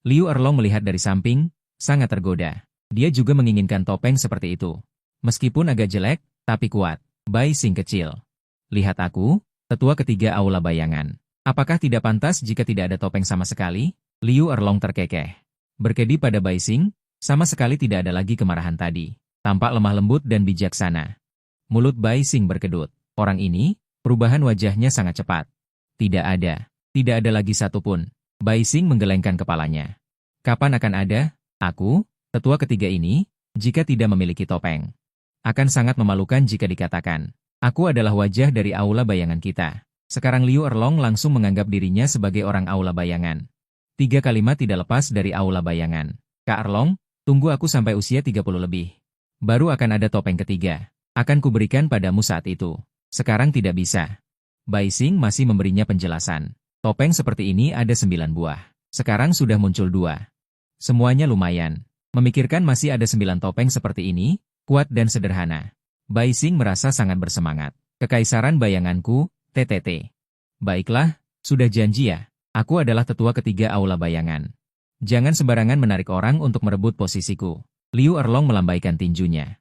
Liu Erlong melihat dari samping, sangat tergoda. Dia juga menginginkan topeng seperti itu. Meskipun agak jelek, tapi kuat. Bai Xing kecil. Lihat aku, tetua ketiga aula bayangan. Apakah tidak pantas jika tidak ada topeng sama sekali? Liu Erlong terkekeh. Berkedip pada Bai Xing, sama sekali tidak ada lagi kemarahan tadi. Tampak lemah lembut dan bijaksana. Mulut Bai Xing berkedut. Orang ini, perubahan wajahnya sangat cepat. Tidak ada lagi satupun. Bai Xing menggelengkan kepalanya. Kapan akan ada, aku, tetua ketiga ini, jika tidak memiliki topeng? Akan sangat memalukan jika dikatakan, aku adalah wajah dari aula bayangan kita. Sekarang Liu Erlong langsung menganggap dirinya sebagai orang aula bayangan. 3 kalimat tidak lepas dari aula bayangan. Kak Erlong, tunggu aku sampai usia 30 lebih. Baru akan ada topeng ketiga. Akan kuberikan padamu saat itu. Sekarang tidak bisa. Bai Xing masih memberinya penjelasan. Topeng seperti ini ada 9 buah. Sekarang sudah muncul 2. Semuanya lumayan. Memikirkan masih ada 9 topeng seperti ini, kuat dan sederhana. Bai Xing merasa sangat bersemangat. Kekaisaran bayanganku, TTT. Baiklah, sudah janji ya. Aku adalah tetua ketiga aula bayangan. Jangan sembarangan menarik orang untuk merebut posisiku. Liu Erlong melambaikan tinjunya.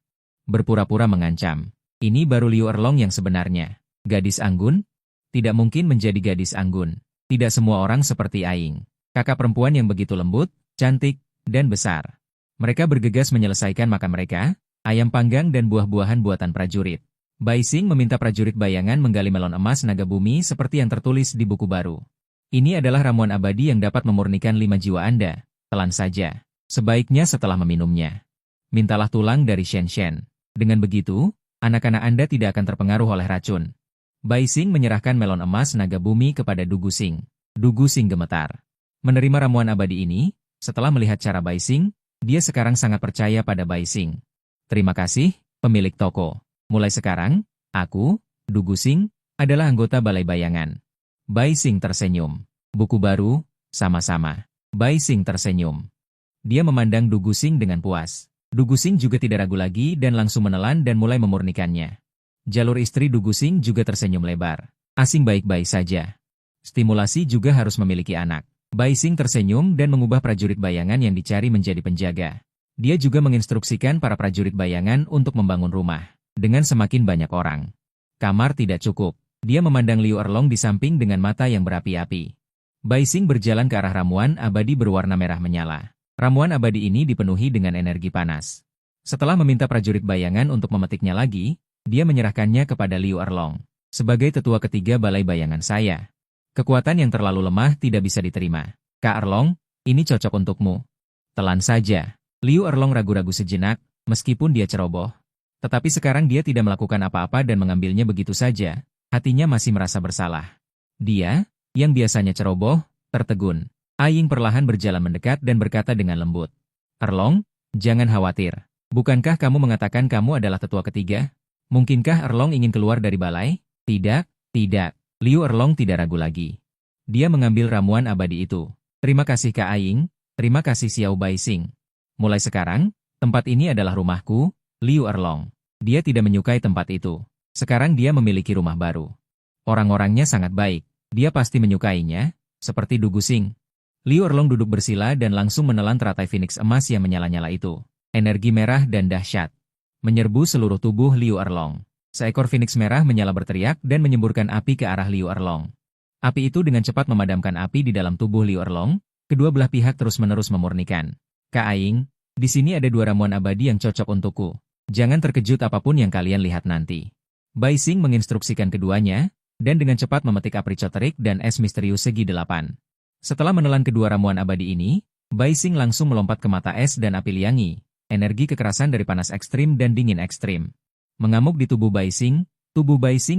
Berpura-pura mengancam. Ini baru Liu Erlong yang sebenarnya. Gadis anggun? Tidak mungkin menjadi gadis anggun. Tidak semua orang seperti Aing. Kakak perempuan yang begitu lembut, cantik, dan besar. Mereka bergegas menyelesaikan makan mereka, ayam panggang dan buah-buahan buatan prajurit. Bai Xing meminta prajurit bayangan menggali melon emas naga bumi seperti yang tertulis di buku baru. Ini adalah ramuan abadi yang dapat memurnikan 5 jiwa Anda. Telan saja. Sebaiknya setelah meminumnya. Mintalah tulang dari Shen Shen. Dengan begitu, anak-anak Anda tidak akan terpengaruh oleh racun. Bai Xing menyerahkan melon emas naga bumi kepada Du Guxing. Du Guxing gemetar. Menerima ramuan abadi ini, setelah melihat cara Bai Xing, dia sekarang sangat percaya pada Bai Xing. Terima kasih, pemilik toko. Mulai sekarang, aku, Du Guxing, adalah anggota Balai Bayangan. Bai Xing tersenyum. Buku baru, sama-sama. Bai Xing tersenyum. Dia memandang Du Guxing dengan puas. Du Guxing juga tidak ragu lagi dan langsung menelan dan mulai memurnikannya. Jalur istri Du Guxing juga tersenyum lebar. Asing baik-baik saja. Stimulasi juga harus memiliki anak. Bai Xing tersenyum dan mengubah prajurit bayangan yang dicari menjadi penjaga. Dia juga menginstruksikan para prajurit bayangan untuk membangun rumah. Dengan semakin banyak orang. Kamar tidak cukup. Dia memandang Liu Erlong di samping dengan mata yang berapi-api. Bai Xing berjalan ke arah ramuan abadi berwarna merah menyala. Ramuan abadi ini dipenuhi dengan energi panas. Setelah meminta prajurit bayangan untuk memetiknya lagi, dia menyerahkannya kepada Liu Erlong. Sebagai tetua ketiga Balai Bayangan saya. Kekuatan yang terlalu lemah tidak bisa diterima. Kak Erlong, ini cocok untukmu. Telan saja. Liu Erlong ragu-ragu sejenak, meskipun dia ceroboh. Tetapi sekarang dia tidak melakukan apa-apa dan mengambilnya begitu saja. Hatinya masih merasa bersalah. Dia, yang biasanya ceroboh, tertegun. Aing perlahan berjalan mendekat dan berkata dengan lembut. Erlong, jangan khawatir. Bukankah kamu mengatakan kamu adalah tetua ketiga? Mungkinkah Erlong ingin keluar dari balai? Tidak, tidak. Liu Erlong tidak ragu lagi. Dia mengambil ramuan abadi itu. Terima kasih Kak Aing, terima kasih Xiao Bai Xing. Mulai sekarang, tempat ini adalah rumahku, Liu Erlong. Dia tidak menyukai tempat itu. Sekarang dia memiliki rumah baru. Orang-orangnya sangat baik. Dia pasti menyukainya, seperti Du Guxing. Liu Erlong duduk bersila dan langsung menelan teratai Phoenix emas yang menyala-nyala itu. Energi merah dan dahsyat menyerbu seluruh tubuh Liu Erlong. Seekor Phoenix merah menyala berteriak dan menyemburkan api ke arah Liu Erlong. Api itu dengan cepat memadamkan api di dalam tubuh Liu Erlong. Kedua belah pihak terus-menerus memurnikan. Kak Aing, di sini ada 2 ramuan abadi yang cocok untukku. Jangan terkejut apapun yang kalian lihat nanti. Bai Xing menginstruksikan keduanya, dan dengan cepat memetik apricoterik dan es misterius segi 8. Setelah menelan kedua ramuan abadi ini, Bai Xing langsung melompat ke mata es dan api liangi. Energi kekerasan dari panas ekstrim dan dingin ekstrim. Mengamuk di tubuh Bai Xing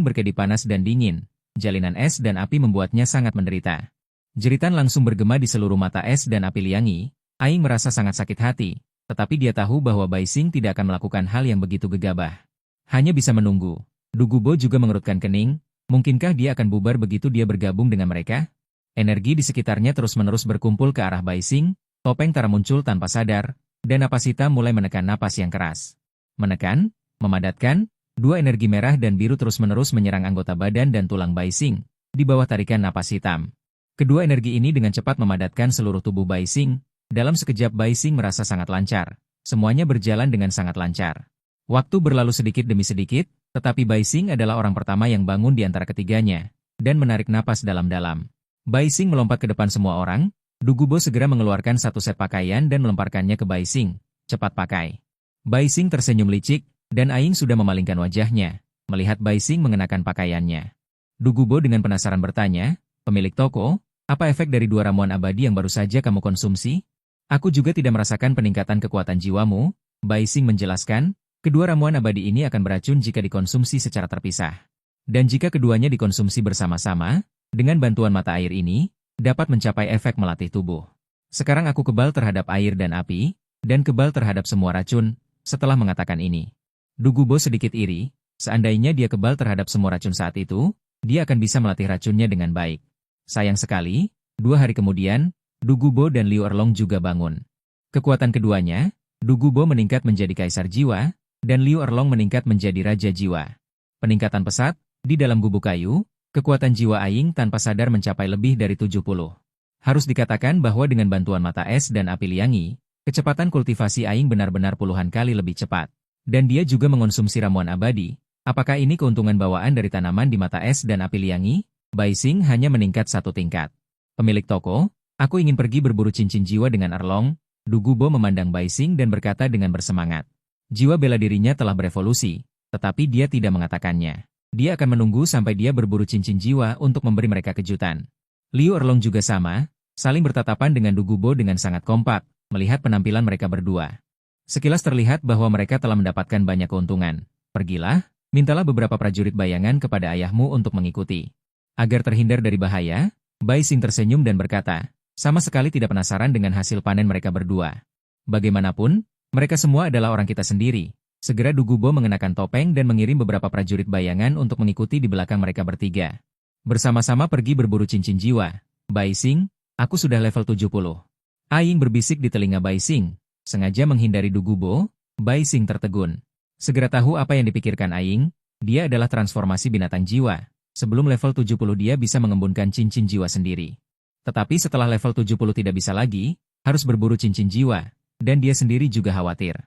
berkedip panas dan dingin. Jalinan es dan api membuatnya sangat menderita. Jeritan langsung bergema di seluruh mata es dan api liangi. Aing merasa sangat sakit hati, tetapi dia tahu bahwa Bai Xing tidak akan melakukan hal yang begitu gegabah. Hanya bisa menunggu. Du Gubo juga mengerutkan kening. Mungkinkah dia akan bubar begitu dia bergabung dengan mereka? Energi di sekitarnya terus-menerus berkumpul ke arah Bai Xing. Topeng Tara muncul tanpa sadar. Dan napas hitam mulai menekan napas yang keras. Menekan, memadatkan, 2 energi merah dan biru terus-menerus menyerang anggota badan dan tulang Bai Xing, di bawah tarikan napas hitam. Kedua energi ini dengan cepat memadatkan seluruh tubuh Bai Xing. Dalam sekejap Bai Xing merasa sangat lancar. Semuanya berjalan dengan sangat lancar. Waktu berlalu sedikit demi sedikit, tetapi Bai Xing adalah orang pertama yang bangun di antara ketiganya, dan menarik napas dalam-dalam. Bai Xing melompat ke depan semua orang. Du Gubo segera mengeluarkan 1 set pakaian dan melemparkannya ke Bai Xing. Cepat pakai. Bai Xing tersenyum licik, dan Aing sudah memalingkan wajahnya, melihat Bai Xing mengenakan pakaiannya. Du Gubo dengan penasaran bertanya, "Pemilik toko, apa efek dari 2 ramuan abadi yang baru saja kamu konsumsi?" "Aku juga tidak merasakan peningkatan kekuatan jiwamu," Bai Xing menjelaskan. "Kedua ramuan abadi ini akan beracun jika dikonsumsi secara terpisah. Dan jika keduanya dikonsumsi bersama-sama, dengan bantuan mata air ini, dapat mencapai efek melatih tubuh. Sekarang aku kebal terhadap air dan api, dan kebal terhadap semua racun." Setelah mengatakan ini, Du Gubo sedikit iri, seandainya dia kebal terhadap semua racun saat itu, dia akan bisa melatih racunnya dengan baik. Sayang sekali, 2 hari kemudian, Du Gubo dan Liu Erlong juga bangun. Kekuatan keduanya, Du Gubo meningkat menjadi kaisar jiwa, dan Liu Erlong meningkat menjadi raja jiwa. Peningkatan pesat, di dalam gubuk kayu, kekuatan jiwa Aing tanpa sadar mencapai lebih dari 70. Harus dikatakan bahwa dengan bantuan mata es dan api liangi, kecepatan kultivasi Aing benar-benar puluhan kali lebih cepat. Dan dia juga mengonsumsi ramuan abadi. Apakah ini keuntungan bawaan dari tanaman di mata es dan api liangi? Bai Xing hanya meningkat 1 tingkat. "Pemilik toko, aku ingin pergi berburu cincin jiwa dengan Erlong." Du Gubo memandang Bai Xing dan berkata dengan bersemangat. Jiwa bela dirinya telah berevolusi, tetapi dia tidak mengatakannya. Dia akan menunggu sampai dia berburu cincin jiwa untuk memberi mereka kejutan. Liu Erlong juga sama, saling bertatapan dengan Du Gubo dengan sangat kompak, melihat penampilan mereka berdua. Sekilas terlihat bahwa mereka telah mendapatkan banyak keuntungan. "Pergilah, mintalah beberapa prajurit bayangan kepada ayahmu untuk mengikuti." Agar terhindar dari bahaya, Bai Xing tersenyum dan berkata, "Sama sekali tidak penasaran dengan hasil panen mereka berdua. Bagaimanapun, mereka semua adalah orang kita sendiri." Segera Du Gubo mengenakan topeng dan mengirim beberapa prajurit bayangan untuk mengikuti di belakang mereka bertiga. Bersama-sama pergi berburu cincin jiwa. "Bai Xing, aku sudah level 70. Aing berbisik di telinga Bai Xing. Sengaja menghindari Du Gubo, Bai Xing tertegun. Segera tahu apa yang dipikirkan Aing, dia adalah transformasi binatang jiwa. Sebelum level 70 dia bisa mengembunkan cincin jiwa sendiri. Tetapi setelah level 70 tidak bisa lagi, harus berburu cincin jiwa, dan dia sendiri juga khawatir.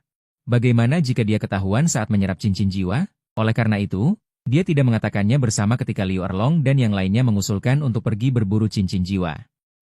Bagaimana jika dia ketahuan saat menyerap cincin jiwa? Oleh karena itu, dia tidak mengatakannya bersama ketika Liu Erlong dan yang lainnya mengusulkan untuk pergi berburu cincin jiwa.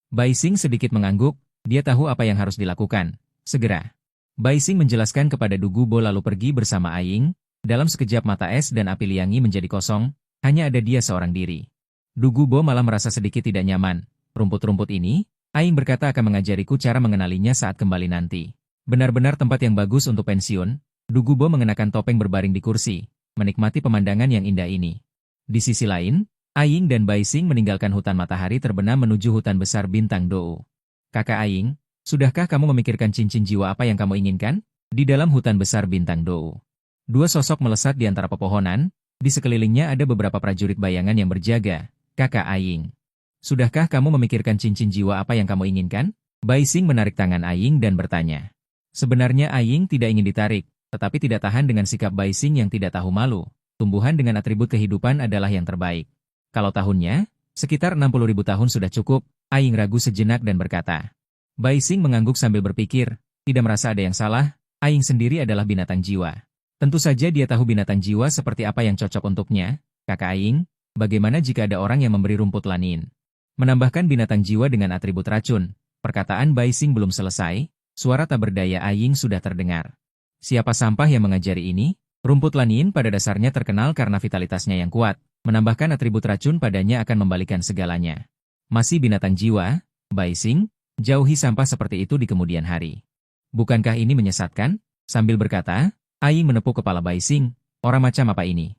Bai Xing sedikit mengangguk, dia tahu apa yang harus dilakukan. Segera, Bai Xing menjelaskan kepada Du Gubo lalu pergi bersama Aing. Dalam sekejap mata es dan api liangi menjadi kosong, hanya ada dia seorang diri. Du Gubo malah merasa sedikit tidak nyaman. "Rumput-rumput ini, Aing berkata akan mengajariku cara mengenalinya saat kembali nanti. Benar-benar tempat yang bagus untuk pensiun." Du Gubo mengenakan topeng berbaring di kursi, menikmati pemandangan yang indah ini. Di sisi lain, Aing dan Bai Xing meninggalkan hutan matahari terbenam menuju hutan besar bintang Dou. "Kakak Aing, sudahkah kamu memikirkan cincin jiwa apa yang kamu inginkan?" Di dalam hutan besar bintang Dou, 2 sosok melesat di antara pepohonan, di sekelilingnya ada beberapa prajurit bayangan yang berjaga. "Kakak Aing, sudahkah kamu memikirkan cincin jiwa apa yang kamu inginkan?" Bai Xing menarik tangan Aing dan bertanya. Sebenarnya Aing tidak ingin ditarik, tetapi tidak tahan dengan sikap Bai Xing yang tidak tahu malu. Tumbuhan dengan atribut kehidupan adalah yang terbaik. Kalau tahunnya, sekitar 60.000 tahun sudah cukup. Aing ragu sejenak dan berkata. Bai Xing mengangguk sambil berpikir, tidak merasa ada yang salah. Aing sendiri adalah binatang jiwa. Tentu saja dia tahu binatang jiwa seperti apa yang cocok untuknya. "Kakak Aing, bagaimana jika ada orang yang memberi rumput lanin?" Menambahkan binatang jiwa dengan atribut racun. Perkataan Bai Xing belum selesai. Suara tak berdaya Aing sudah terdengar. "Siapa sampah yang mengajari ini?" Rumput lanin pada dasarnya terkenal karena vitalitasnya yang kuat. Menambahkan atribut racun padanya akan membalikan segalanya. Masih binatang jiwa, Bai Xing, jauhi sampah seperti itu di kemudian hari. Bukankah ini menyesatkan? Sambil berkata, Aing menepuk kepala Bai Xing. Orang macam apa ini?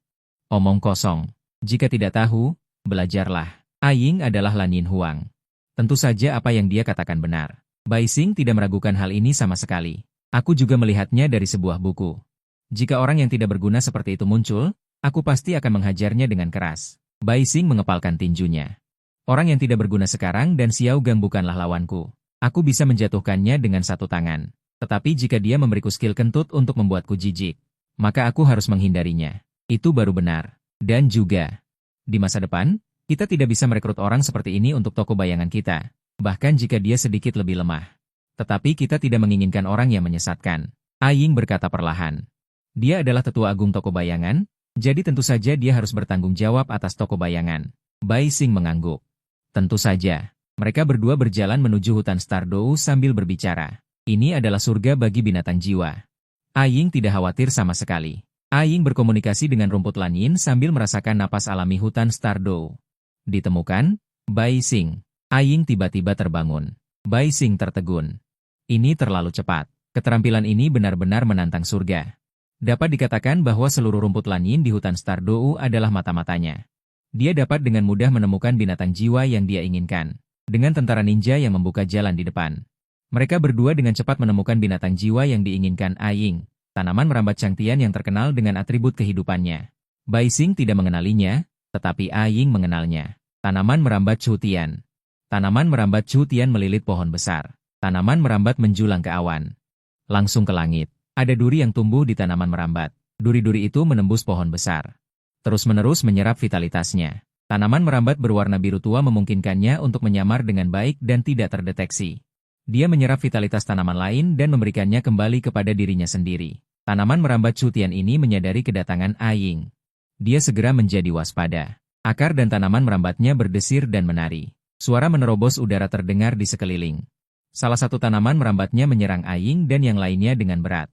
Omong kosong. Jika tidak tahu, belajarlah. Aing adalah Lanin Huang. Tentu saja apa yang dia katakan benar. Bai Xing tidak meragukan hal ini sama sekali. Aku juga melihatnya dari sebuah buku. Jika orang yang tidak berguna seperti itu muncul, aku pasti akan menghajarnya dengan keras. Bai Xing mengepalkan tinjunya. Orang yang tidak berguna sekarang dan Xiao Gang bukanlah lawanku. Aku bisa menjatuhkannya dengan satu tangan. Tetapi jika dia memberiku skill kentut untuk membuatku jijik, maka aku harus menghindarinya. Itu baru benar. Dan juga, di masa depan, kita tidak bisa merekrut orang seperti ini untuk toko bayangan kita. Bahkan jika dia sedikit lebih lemah. Tetapi kita tidak menginginkan orang yang menyesatkan. Aing berkata perlahan. Dia adalah tetua agung toko bayangan, jadi tentu saja dia harus bertanggung jawab atas toko bayangan. Bai Xing mengangguk. Tentu saja. Mereka berdua berjalan menuju hutan Stardow sambil berbicara. Ini adalah surga bagi binatang jiwa. Aing tidak khawatir sama sekali. Aing berkomunikasi dengan rumput lanin sambil merasakan napas alami hutan Stardew. Ditemukan, Bai Xing. Aing tiba-tiba terbangun. Bai Xing tertegun. Ini terlalu cepat. Keterampilan ini benar-benar menantang surga. Dapat dikatakan bahwa seluruh rumput lanin di hutan Stardew adalah mata-matanya. Dia dapat dengan mudah menemukan binatang jiwa yang dia inginkan. Dengan tentara ninja yang membuka jalan di depan. Mereka berdua dengan cepat menemukan binatang jiwa yang diinginkan Aing. Tanaman merambat Changtian yang terkenal dengan atribut kehidupannya. Bai Xing tidak mengenalinya, tetapi Aing mengenalnya. Tanaman merambat Chutian. Tanaman merambat Chutian melilit pohon besar. Tanaman merambat menjulang ke awan. Langsung ke langit. Ada duri yang tumbuh di tanaman merambat. Duri-duri itu menembus pohon besar. Terus-menerus menyerap vitalitasnya. Tanaman merambat berwarna biru tua memungkinkannya untuk menyamar dengan baik dan tidak terdeteksi. Dia menyerap vitalitas tanaman lain dan memberikannya kembali kepada dirinya sendiri. Tanaman merambat Chutian ini menyadari kedatangan Aing. Dia segera menjadi waspada. Akar dan tanaman merambatnya berdesir dan menari. Suara menerobos udara terdengar di sekeliling. Salah satu tanaman merambatnya menyerang Aing dan yang lainnya dengan berat.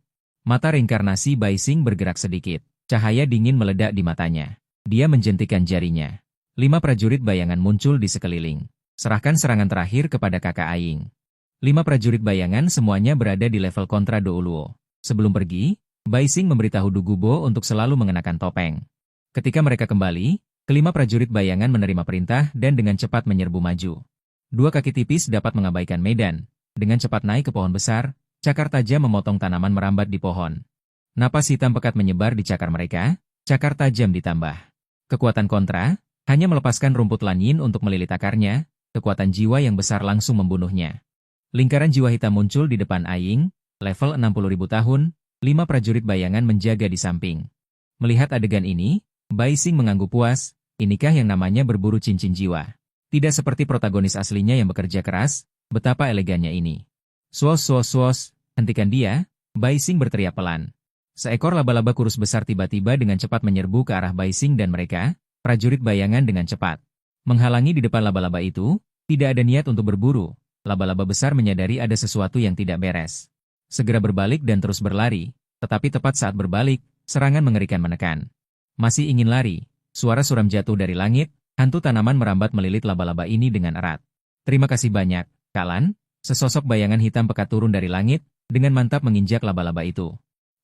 Mata reinkarnasi Bai Xing bergerak sedikit. Cahaya dingin meledak di matanya. Dia menjentikan jarinya. 5 prajurit bayangan muncul di sekeliling. Serahkan serangan terakhir kepada kakak Aing. 5 prajurit bayangan semuanya berada di level kontra Douluo. Sebelum pergi, Bai Xing memberitahu Du Gubo untuk selalu mengenakan topeng. Ketika mereka kembali, kelima prajurit bayangan menerima perintah dan dengan cepat menyerbu maju. 2 kaki tipis dapat mengabaikan medan. Dengan cepat naik ke pohon besar, cakar tajam memotong tanaman merambat di pohon. Napas hitam pekat menyebar di cakar mereka, cakar tajam ditambah. Kekuatan kontra, hanya melepaskan rumput lanin untuk melilit akarnya, kekuatan jiwa yang besar langsung membunuhnya. Lingkaran jiwa hitam muncul di depan Aing, level 60.000 tahun, 5 prajurit bayangan menjaga di samping. Melihat adegan ini, Bai Xing mengangguk puas, inikah yang namanya berburu cincin jiwa. Tidak seperti protagonis aslinya yang bekerja keras, betapa elegannya ini. Swos swos swos, hentikan dia, Bai Xing berteriak pelan. Seekor laba-laba kurus besar tiba-tiba dengan cepat menyerbu ke arah Bai Xing dan mereka, prajurit bayangan dengan cepat. Menghalangi di depan laba-laba itu, tidak ada niat untuk berburu. Laba-laba besar menyadari ada sesuatu yang tidak beres. Segera berbalik dan terus berlari, tetapi tepat saat berbalik, serangan mengerikan menekan. Masih ingin lari, suara suram jatuh dari langit, hantu tanaman merambat melilit laba-laba ini dengan erat. Terima kasih banyak, Kalan. Sesosok bayangan hitam pekat turun dari langit, dengan mantap menginjak laba-laba itu.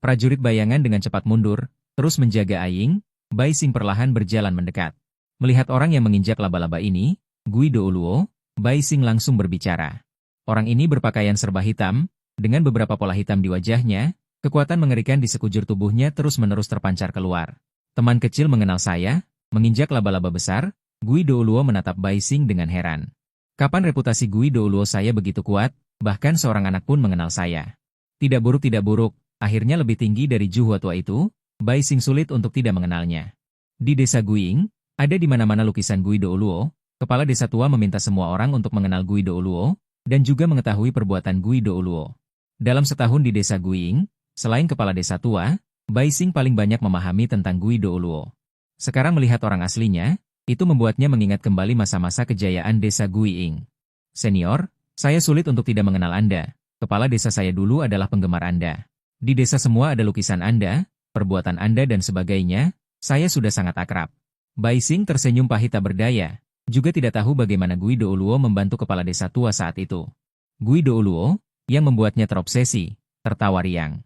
Prajurit bayangan dengan cepat mundur, terus menjaga Aing, Bai Xing perlahan berjalan mendekat. Melihat orang yang menginjak laba-laba ini, Gui Douluo, Bai Xing langsung berbicara. Orang ini berpakaian serba hitam, dengan beberapa pola hitam di wajahnya, kekuatan mengerikan di sekujur tubuhnya terus-menerus terpancar keluar. Teman kecil mengenal saya, menginjak laba-laba besar, Gui Douluo menatap Bai Xing dengan heran. Kapan reputasi Gui Douluo saya begitu kuat, bahkan seorang anak pun mengenal saya. Tidak buruk, akhirnya lebih tinggi dari Juhua tua itu, Bai Xing sulit untuk tidak mengenalnya. Di desa Guiying, ada di mana-mana lukisan Gui Douluo. Kepala desa tua meminta semua orang untuk mengenal Gui Douluo, dan juga mengetahui perbuatan Gui Douluo. Dalam setahun di desa Guiying, selain kepala desa tua, Bai Xing paling banyak memahami tentang Gui Douluo. Sekarang melihat orang aslinya, itu membuatnya mengingat kembali masa-masa kejayaan desa Guiying. Senior, saya sulit untuk tidak mengenal Anda. Kepala desa saya dulu adalah penggemar Anda. Di desa semua ada lukisan Anda, perbuatan Anda dan sebagainya, saya sudah sangat akrab. Bai Xing tersenyum pahit tak berdaya. Juga tidak tahu bagaimana Gui Douluo membantu kepala desa tua saat itu. Gui Douluo, yang membuatnya terobsesi, tertawa riang.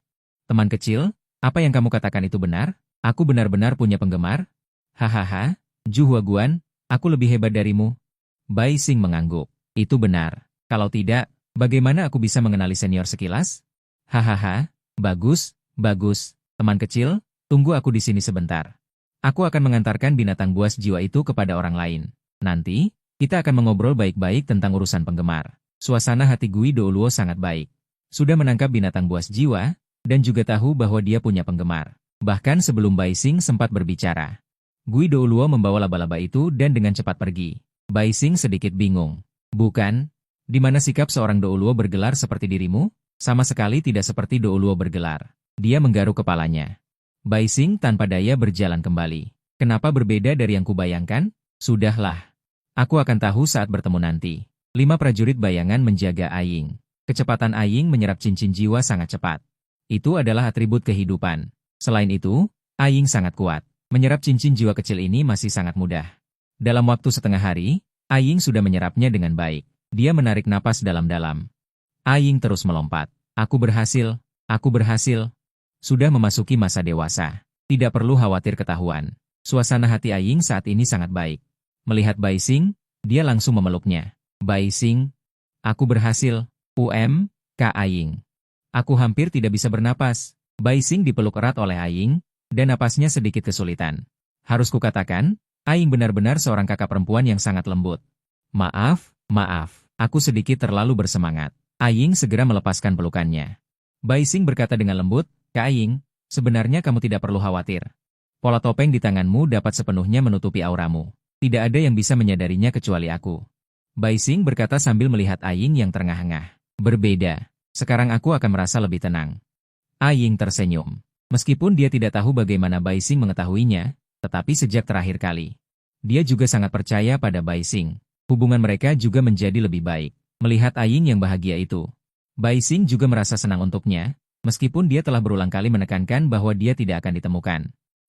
Teman kecil, apa yang kamu katakan itu benar? Aku benar-benar punya penggemar? Hahaha, Juhua Guan, aku lebih hebat darimu. Bai Xing mengangguk. Itu benar. Kalau tidak, bagaimana aku bisa mengenali senior sekilas? Hahaha, bagus, bagus. Teman kecil, tunggu aku di sini sebentar. Aku akan mengantarkan binatang buas jiwa itu kepada orang lain. Nanti, kita akan mengobrol baik-baik tentang urusan penggemar. Suasana hati Gui Douluo sangat baik. Sudah menangkap binatang buas jiwa, dan juga tahu bahwa dia punya penggemar. Bahkan sebelum Bai Xing sempat berbicara. Gui Douluo membawa laba-laba itu dan dengan cepat pergi. Bai Xing sedikit bingung. Bukan? Di mana sikap seorang Douluo bergelar seperti dirimu? Sama sekali tidak seperti Douluo bergelar. Dia menggaruk kepalanya. Bai Xing tanpa daya berjalan kembali. Kenapa berbeda dari yang kubayangkan? Sudahlah. Aku akan tahu saat bertemu nanti. 5 prajurit bayangan menjaga Aing. Kecepatan Aing menyerap cincin jiwa sangat cepat. Itu adalah atribut kehidupan. Selain itu, Aying sangat kuat. Menyerap cincin jiwa kecil ini masih sangat mudah. Dalam waktu setengah hari, Aying sudah menyerapnya dengan baik. Dia menarik napas dalam-dalam. Aying terus melompat. Aku berhasil, aku berhasil. Sudah memasuki masa dewasa. Tidak perlu khawatir ketahuan. Suasana hati Aying saat ini sangat baik. Melihat Bai Xing, dia langsung memeluknya. Bai Xing, aku berhasil. Kak Aying. Aku hampir tidak bisa bernapas. Bai Xing dipeluk erat oleh Aying, dan napasnya sedikit kesulitan. Harus kukatakan, Aying benar-benar seorang kakak perempuan yang sangat lembut. Maaf, aku sedikit terlalu bersemangat. Aying segera melepaskan pelukannya. Bai Xing berkata dengan lembut, Kak Aying, sebenarnya kamu tidak perlu khawatir. Pola topeng di tanganmu dapat sepenuhnya menutupi auramu. Tidak ada yang bisa menyadarinya kecuali aku. Bai Xing berkata sambil melihat Aying yang terengah-engah. Berbeda. Sekarang aku akan merasa lebih tenang. Aying tersenyum. Meskipun dia tidak tahu bagaimana Bai Xing mengetahuinya, tetapi sejak terakhir kali, dia juga sangat percaya pada Bai Xing. Hubungan mereka juga menjadi lebih baik. Melihat Aying yang bahagia itu, Bai Xing juga merasa senang untuknya, meskipun dia telah berulang kali menekankan bahwa dia tidak akan ditemukan.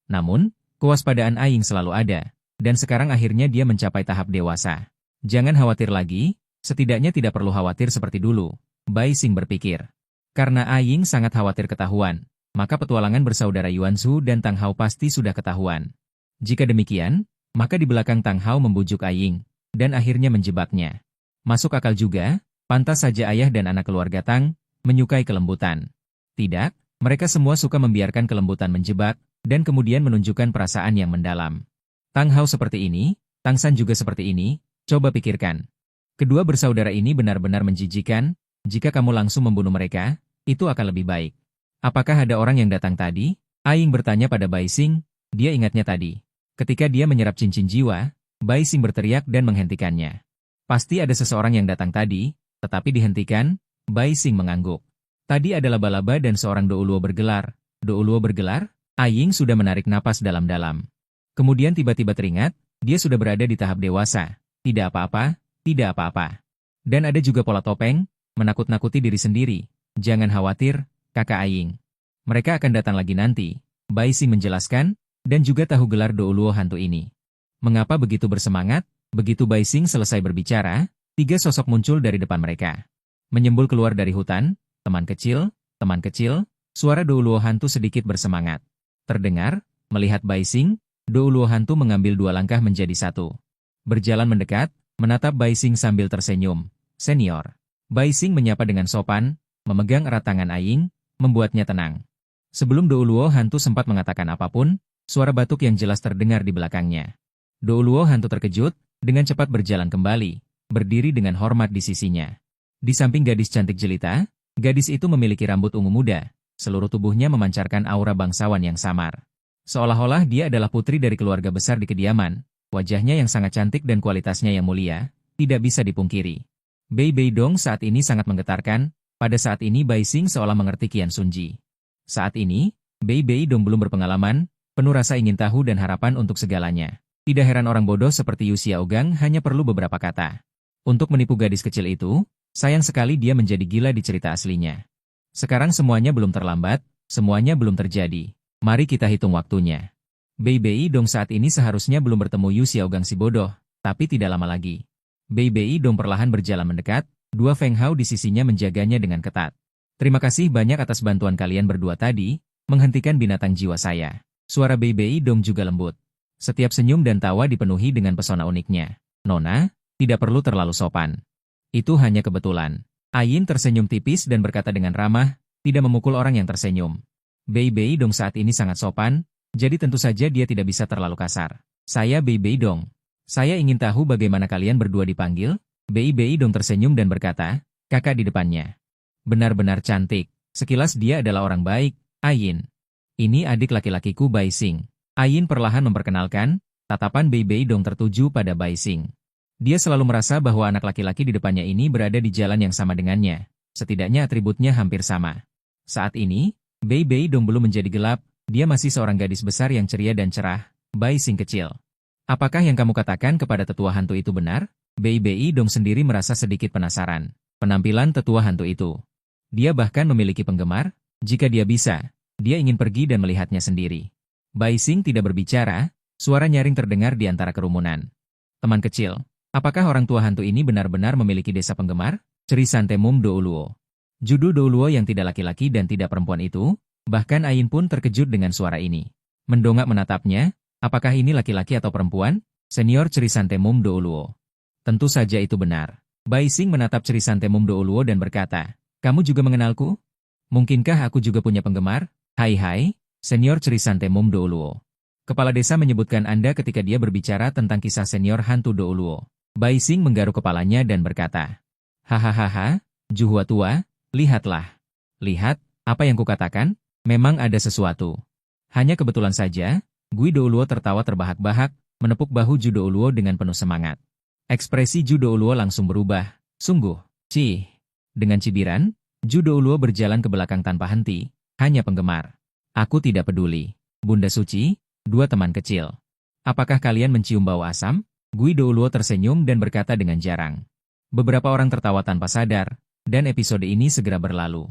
Namun, kewaspadaan Aying selalu ada, dan sekarang akhirnya dia mencapai tahap dewasa. Jangan khawatir lagi, setidaknya tidak perlu khawatir seperti dulu, Bai Xing berpikir. Karena Aying sangat khawatir ketahuan, maka petualangan bersaudara Yuan Zhu dan Tang Hao pasti sudah ketahuan. Jika demikian, maka di belakang Tang Hao membujuk Aying, dan akhirnya menjebaknya. Masuk akal juga, pantas saja ayah dan anak keluarga Tang menyukai kelembutan. Tidak, mereka semua suka membiarkan kelembutan menjebak, dan kemudian menunjukkan perasaan yang mendalam. Tang Hao seperti ini, Tang San juga seperti ini, coba pikirkan. Kedua bersaudara ini benar-benar menjijikan, jika kamu langsung membunuh mereka, itu akan lebih baik. Apakah ada orang yang datang tadi? Aying bertanya pada Bai Xing, dia ingatnya tadi. Ketika dia menyerap cincin jiwa, Bai Xing berteriak dan menghentikannya. Pasti ada seseorang yang datang tadi, tetapi dihentikan, Bai Xing mengangguk. Tadi ada laba-laba dan seorang Douluo bergelar. Douluo bergelar? Aying sudah menarik napas dalam-dalam. Kemudian tiba-tiba teringat, dia sudah berada di tahap dewasa. Tidak apa-apa, tidak apa-apa. Dan ada juga pola topeng, menakut-nakuti diri sendiri. Jangan khawatir, kakak Aying. Mereka akan datang lagi nanti, Bai Xing menjelaskan, dan juga tahu gelar Douluo hantu ini. Mengapa begitu bersemangat? Begitu Bai Xing selesai berbicara, tiga sosok muncul dari depan mereka. Menyembul keluar dari hutan, teman kecil, suara Douluo hantu sedikit bersemangat. Terdengar, melihat Bai Xing, Douluo hantu mengambil dua langkah menjadi satu. Berjalan mendekat, menatap Bai Xing sambil tersenyum. Senior. Bai Xing menyapa dengan sopan, memegang erat tangan Aying, membuatnya tenang. Sebelum Douluo hantu sempat mengatakan apapun, suara batuk yang jelas terdengar di belakangnya. Douluo hantu terkejut, dengan cepat berjalan kembali, berdiri dengan hormat di sisinya. Di samping gadis cantik jelita, gadis itu memiliki rambut ungu muda, seluruh tubuhnya memancarkan aura bangsawan yang samar. Seolah-olah dia adalah putri dari keluarga besar di kediaman, wajahnya yang sangat cantik dan kualitasnya yang mulia, tidak bisa dipungkiri. Bei Beidong saat ini sangat menggetarkan, pada saat ini Bai Xing seolah mengerti Qian Sunji. Saat ini, Bei Beidong belum berpengalaman, penuh rasa ingin tahu dan harapan untuk segalanya. Tidak heran orang bodoh seperti Yu Xiaogang hanya perlu beberapa kata. Untuk menipu gadis kecil itu, sayang sekali dia menjadi gila di cerita aslinya. Sekarang semuanya belum terlambat, semuanya belum terjadi. Mari kita hitung waktunya. Bei Beidong saat ini seharusnya belum bertemu Yu Xiaogang si bodoh, tapi tidak lama lagi. Bei Beidong perlahan berjalan mendekat, dua Feng Hao di sisinya menjaganya dengan ketat. Terima kasih banyak atas bantuan kalian berdua tadi, menghentikan binatang jiwa saya. Suara Bei Beidong juga lembut. Setiap senyum dan tawa dipenuhi dengan pesona uniknya. Nona, tidak perlu terlalu sopan. Itu hanya kebetulan. Ayin tersenyum tipis dan berkata dengan ramah, tidak memukul orang yang tersenyum. Bei Beidong saat ini sangat sopan, jadi tentu saja dia tidak bisa terlalu kasar. Saya Bei Beidong. Saya ingin tahu bagaimana kalian berdua dipanggil? Bei Beidong tersenyum dan berkata, kakak di depannya. Benar-benar cantik. Sekilas dia adalah orang baik, Ayin. Ini adik laki-lakiku Bai Xing. Ayin perlahan memperkenalkan, tatapan Bei Beidong tertuju pada Bai Xing. Dia selalu merasa bahwa anak laki-laki di depannya ini berada di jalan yang sama dengannya. Setidaknya atributnya hampir sama. Saat ini, Bei Beidong belum menjadi gelap, dia masih seorang gadis besar yang ceria dan cerah, Bai Xing kecil. Apakah yang kamu katakan kepada tetua hantu itu benar? Bei Beidong sendiri merasa sedikit penasaran. Penampilan tetua hantu itu. Dia bahkan memiliki penggemar, jika dia bisa, dia ingin pergi dan melihatnya sendiri. Bai Xing tidak berbicara, suara nyaring terdengar di antara kerumunan. Teman kecil, apakah orang tua hantu ini benar-benar memiliki desa penggemar? Ceri Santemum Douluo. Judul Douluo yang tidak laki-laki dan tidak perempuan itu, bahkan Ain pun terkejut dengan suara ini. Mendongak menatapnya, apakah ini laki-laki atau perempuan? Senior Ceri Santemum Douluo. Tentu saja itu benar. Bai Xing menatap Ceri Santemum Douluo dan berkata, kamu juga mengenalku? Mungkinkah aku juga punya penggemar? Hai, Senior Ceri Santemum Douluo. Kepala desa menyebutkan Anda ketika dia berbicara tentang kisah senior hantu Douluo. Bai Xing menggaruk kepalanya dan berkata, hahaha, Juhua tua, lihatlah. Lihat, apa yang kukatakan? Memang ada sesuatu. Hanya kebetulan saja, Gui Douluo tertawa terbahak-bahak, menepuk bahu Ju Douluo dengan penuh semangat. Ekspresi Ju Douluo langsung berubah. Sungguh, cih. Dengan cibiran, Ju Douluo berjalan ke belakang tanpa henti, hanya penggemar. Aku tidak peduli. Bunda Suci, dua teman kecil. Apakah kalian mencium bau asam? Gui Douluo tersenyum dan berkata dengan jarang. Beberapa orang tertawa tanpa sadar, dan episode ini segera berlalu.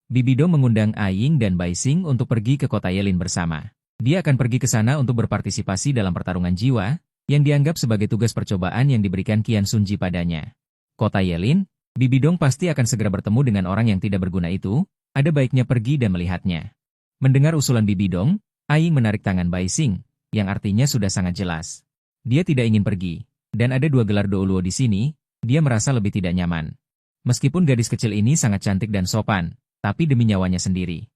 Bibidong mengundang Aing dan Bai Xing untuk pergi ke kota Yelin bersama. Dia akan pergi ke sana untuk berpartisipasi dalam pertarungan jiwa, yang dianggap sebagai tugas percobaan yang diberikan Qian Sunji padanya. Kota Yelin, Bibidong pasti akan segera bertemu dengan orang yang tidak berguna itu, ada baiknya pergi dan melihatnya. Mendengar usulan Bibidong, Aing menarik tangan Bai Xing, yang artinya sudah sangat jelas. Dia tidak ingin pergi, dan ada dua gelar Douluo di sini, dia merasa lebih tidak nyaman. Meskipun gadis kecil ini sangat cantik dan sopan, tapi demi nyawanya sendiri.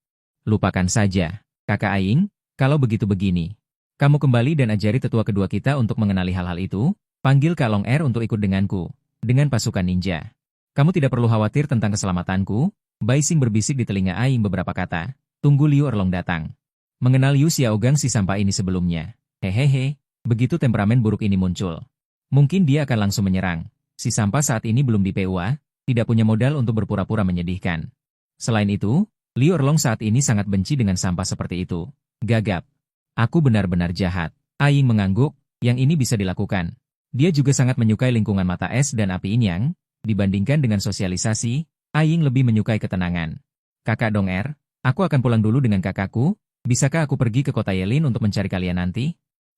Lupakan saja, kakak Aing, kalau begitu begini. Kamu kembali dan ajari tetua kedua kita untuk mengenali hal-hal itu, panggil Kak Long Er untuk ikut denganku, dengan pasukan ninja. Kamu tidak perlu khawatir tentang keselamatanku, Bai Xing berbisik di telinga Aing beberapa kata, tunggu Liu Erlong datang. Mengenal Yu Xiaogang si sampah ini sebelumnya. Hehehe, begitu temperamen buruk ini muncul. Mungkin dia akan langsung menyerang. Si sampah saat ini belum di PUA, tidak punya modal untuk berpura-pura menyedihkan. Selain itu, Liu Erlong saat ini sangat benci dengan sampah seperti itu. Gagap. Aku benar-benar jahat. Aing mengangguk, yang ini bisa dilakukan. Dia juga sangat menyukai lingkungan mata es dan api Inyang, dibandingkan dengan sosialisasi, Aing lebih menyukai ketenangan. Kakak Dong Er, aku akan pulang dulu dengan kakakku, bisakah aku pergi ke kota Yelin untuk mencari kalian nanti?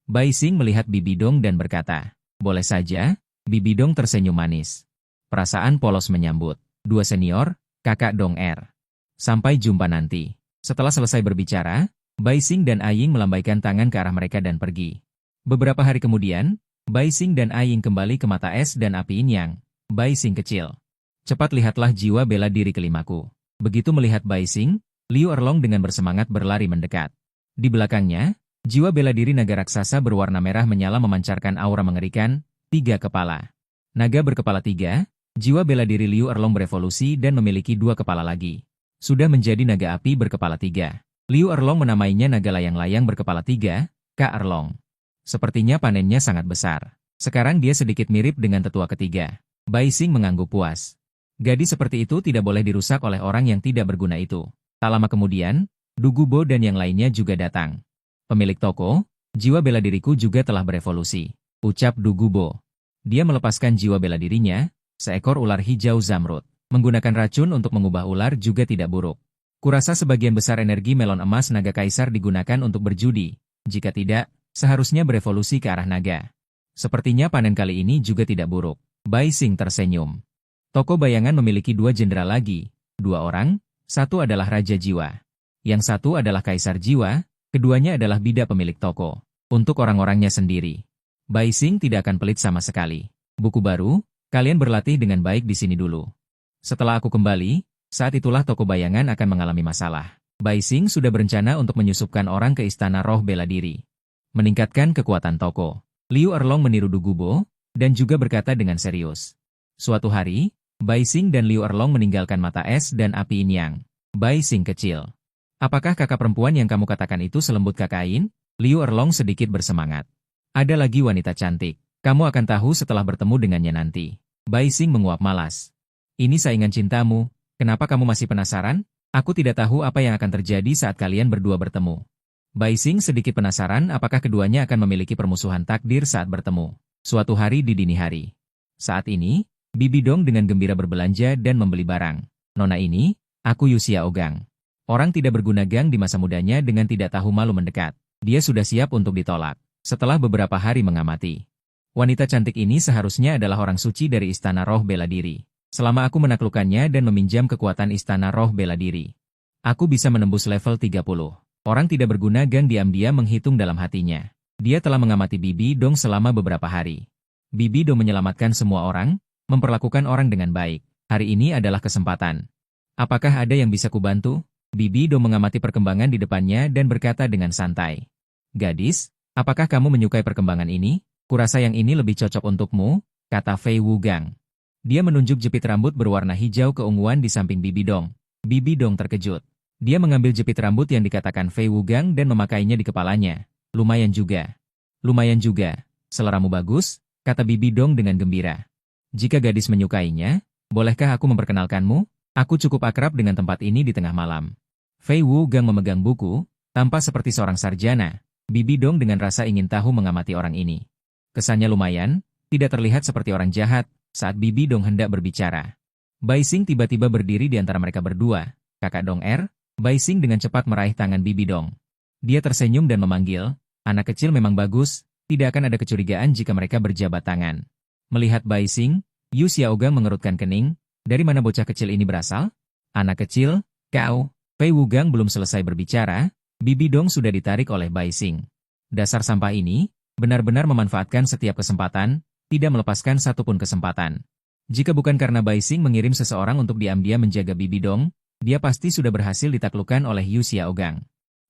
Bai Xing melihat Bibidong dan berkata, boleh saja. Bibidong tersenyum manis. Perasaan polos menyambut. Dua senior, kakak Dong Er. Sampai jumpa nanti. Setelah selesai berbicara, Bai Xing dan Aing melambaikan tangan ke arah mereka dan pergi. Beberapa hari kemudian, Bai Xing dan Aing kembali ke mata es dan api Inyang. Bai Xing kecil. Cepat lihatlah jiwa bela diri kelimaku. Begitu melihat Bai Xing, Liu Erlong dengan bersemangat berlari mendekat. Di belakangnya, jiwa bela diri naga raksasa berwarna merah menyala memancarkan aura mengerikan, 3 kepala. Naga berkepala 3, jiwa bela diri Liu Erlong berevolusi dan memiliki 2 kepala lagi. Sudah menjadi naga api berkepala 3. Liu Erlong menamainya naga layang-layang berkepala 3, Kak Erlong. Sepertinya panennya sangat besar. Sekarang dia sedikit mirip dengan tetua ketiga. Bai Xing mengangguk puas. Gadis seperti itu tidak boleh dirusak oleh orang yang tidak berguna itu. Tak lama kemudian, Du Gubo dan yang lainnya juga datang. Pemilik toko, jiwa bela diriku juga telah berevolusi, ucap Du Gubo. Dia melepaskan jiwa bela dirinya, seekor ular hijau zamrud. Menggunakan racun untuk mengubah ular juga tidak buruk. Kurasa sebagian besar energi melon emas naga kaisar digunakan untuk berjudi. Jika tidak, seharusnya berevolusi ke arah naga. Sepertinya panen kali ini juga tidak buruk. Bai Xing tersenyum. Toko bayangan memiliki 2 jenderal lagi. 2 orang, satu adalah Raja Jiwa. Yang satu adalah Kaisar Jiwa, keduanya adalah bidak pemilik toko. Untuk orang-orangnya sendiri. Bai Xing tidak akan pelit sama sekali. Buku baru, kalian berlatih dengan baik di sini dulu. Setelah aku kembali, saat itulah toko bayangan akan mengalami masalah. Bai Xing sudah berencana untuk menyusupkan orang ke istana roh bela diri. Meningkatkan kekuatan toko. Liu Erlong meniru Du Gubo, dan juga berkata dengan serius. Suatu hari, Bai Xing dan Liu Erlong meninggalkan mata es dan api Inyang. Bai Xing kecil. Apakah kakak perempuan yang kamu katakan itu selembut kakak Ain? Liu Erlong sedikit bersemangat. Ada lagi wanita cantik. Kamu akan tahu setelah bertemu dengannya nanti. Bai Xing menguap malas. Ini saingan cintamu, kenapa kamu masih penasaran? Aku tidak tahu apa yang akan terjadi saat kalian berdua bertemu. Bai Xing sedikit penasaran apakah keduanya akan memiliki permusuhan takdir saat bertemu. Suatu hari di dini hari. Saat ini, Bibidong dengan gembira berbelanja dan membeli barang. Nona ini, aku Yu Xiaogang. Orang tidak berguna gang di masa mudanya dengan tidak tahu malu mendekat. Dia sudah siap untuk ditolak. Setelah beberapa hari mengamati, wanita cantik ini seharusnya adalah orang suci dari Istana Roh Bela Diri. Selama aku menaklukkannya dan meminjam kekuatan Istana Roh Bela Diri, aku bisa menembus level 30. Orang tidak berguna Gang diam-diam menghitung dalam hatinya. Dia telah mengamati Bibi Dong selama beberapa hari. Bibi Dong menyelamatkan semua orang, memperlakukan orang dengan baik. Hari ini adalah kesempatan. Apakah ada yang bisa kubantu? Bibi Dong mengamati perkembangan di depannya dan berkata dengan santai. Gadis, apakah kamu menyukai perkembangan ini? Kurasa yang ini lebih cocok untukmu, kata Fei Wugang. Dia menunjuk jepit rambut berwarna hijau keunguan di samping Bibi Dong. Bibi Dong terkejut. Dia mengambil jepit rambut yang dikatakan Fei Wugang dan memakainya di kepalanya. Lumayan juga. Lumayan juga. Seleramu bagus, kata Bibi Dong dengan gembira. Jika gadis menyukainya, bolehkah aku memperkenalkanmu? Aku cukup akrab dengan tempat ini di tengah malam. Fei Wugang memegang buku, tampak seperti seorang sarjana. Bibi Dong dengan rasa ingin tahu mengamati orang ini. Kesannya lumayan, tidak terlihat seperti orang jahat, saat Bibi Dong hendak berbicara. Bai Xing tiba-tiba berdiri di antara mereka berdua. Kakak Dong Er, Bai Xing dengan cepat meraih tangan Bibi Dong. Dia tersenyum dan memanggil, anak kecil memang bagus, tidak akan ada kecurigaan jika mereka berjabat tangan. Melihat Bai Xing, Yu Xiaogang mengerutkan kening, dari mana bocah kecil ini berasal? Anak kecil, kau. Fei Wugang belum selesai berbicara, Bibi Dong sudah ditarik oleh Bai Xing. Dasar sampah ini, benar-benar memanfaatkan setiap kesempatan, tidak melepaskan satupun kesempatan. Jika bukan karena Bai Xing mengirim seseorang untuk diam-diam menjaga Bibi Dong, dia pasti sudah berhasil ditaklukkan oleh Yu Xiaogang.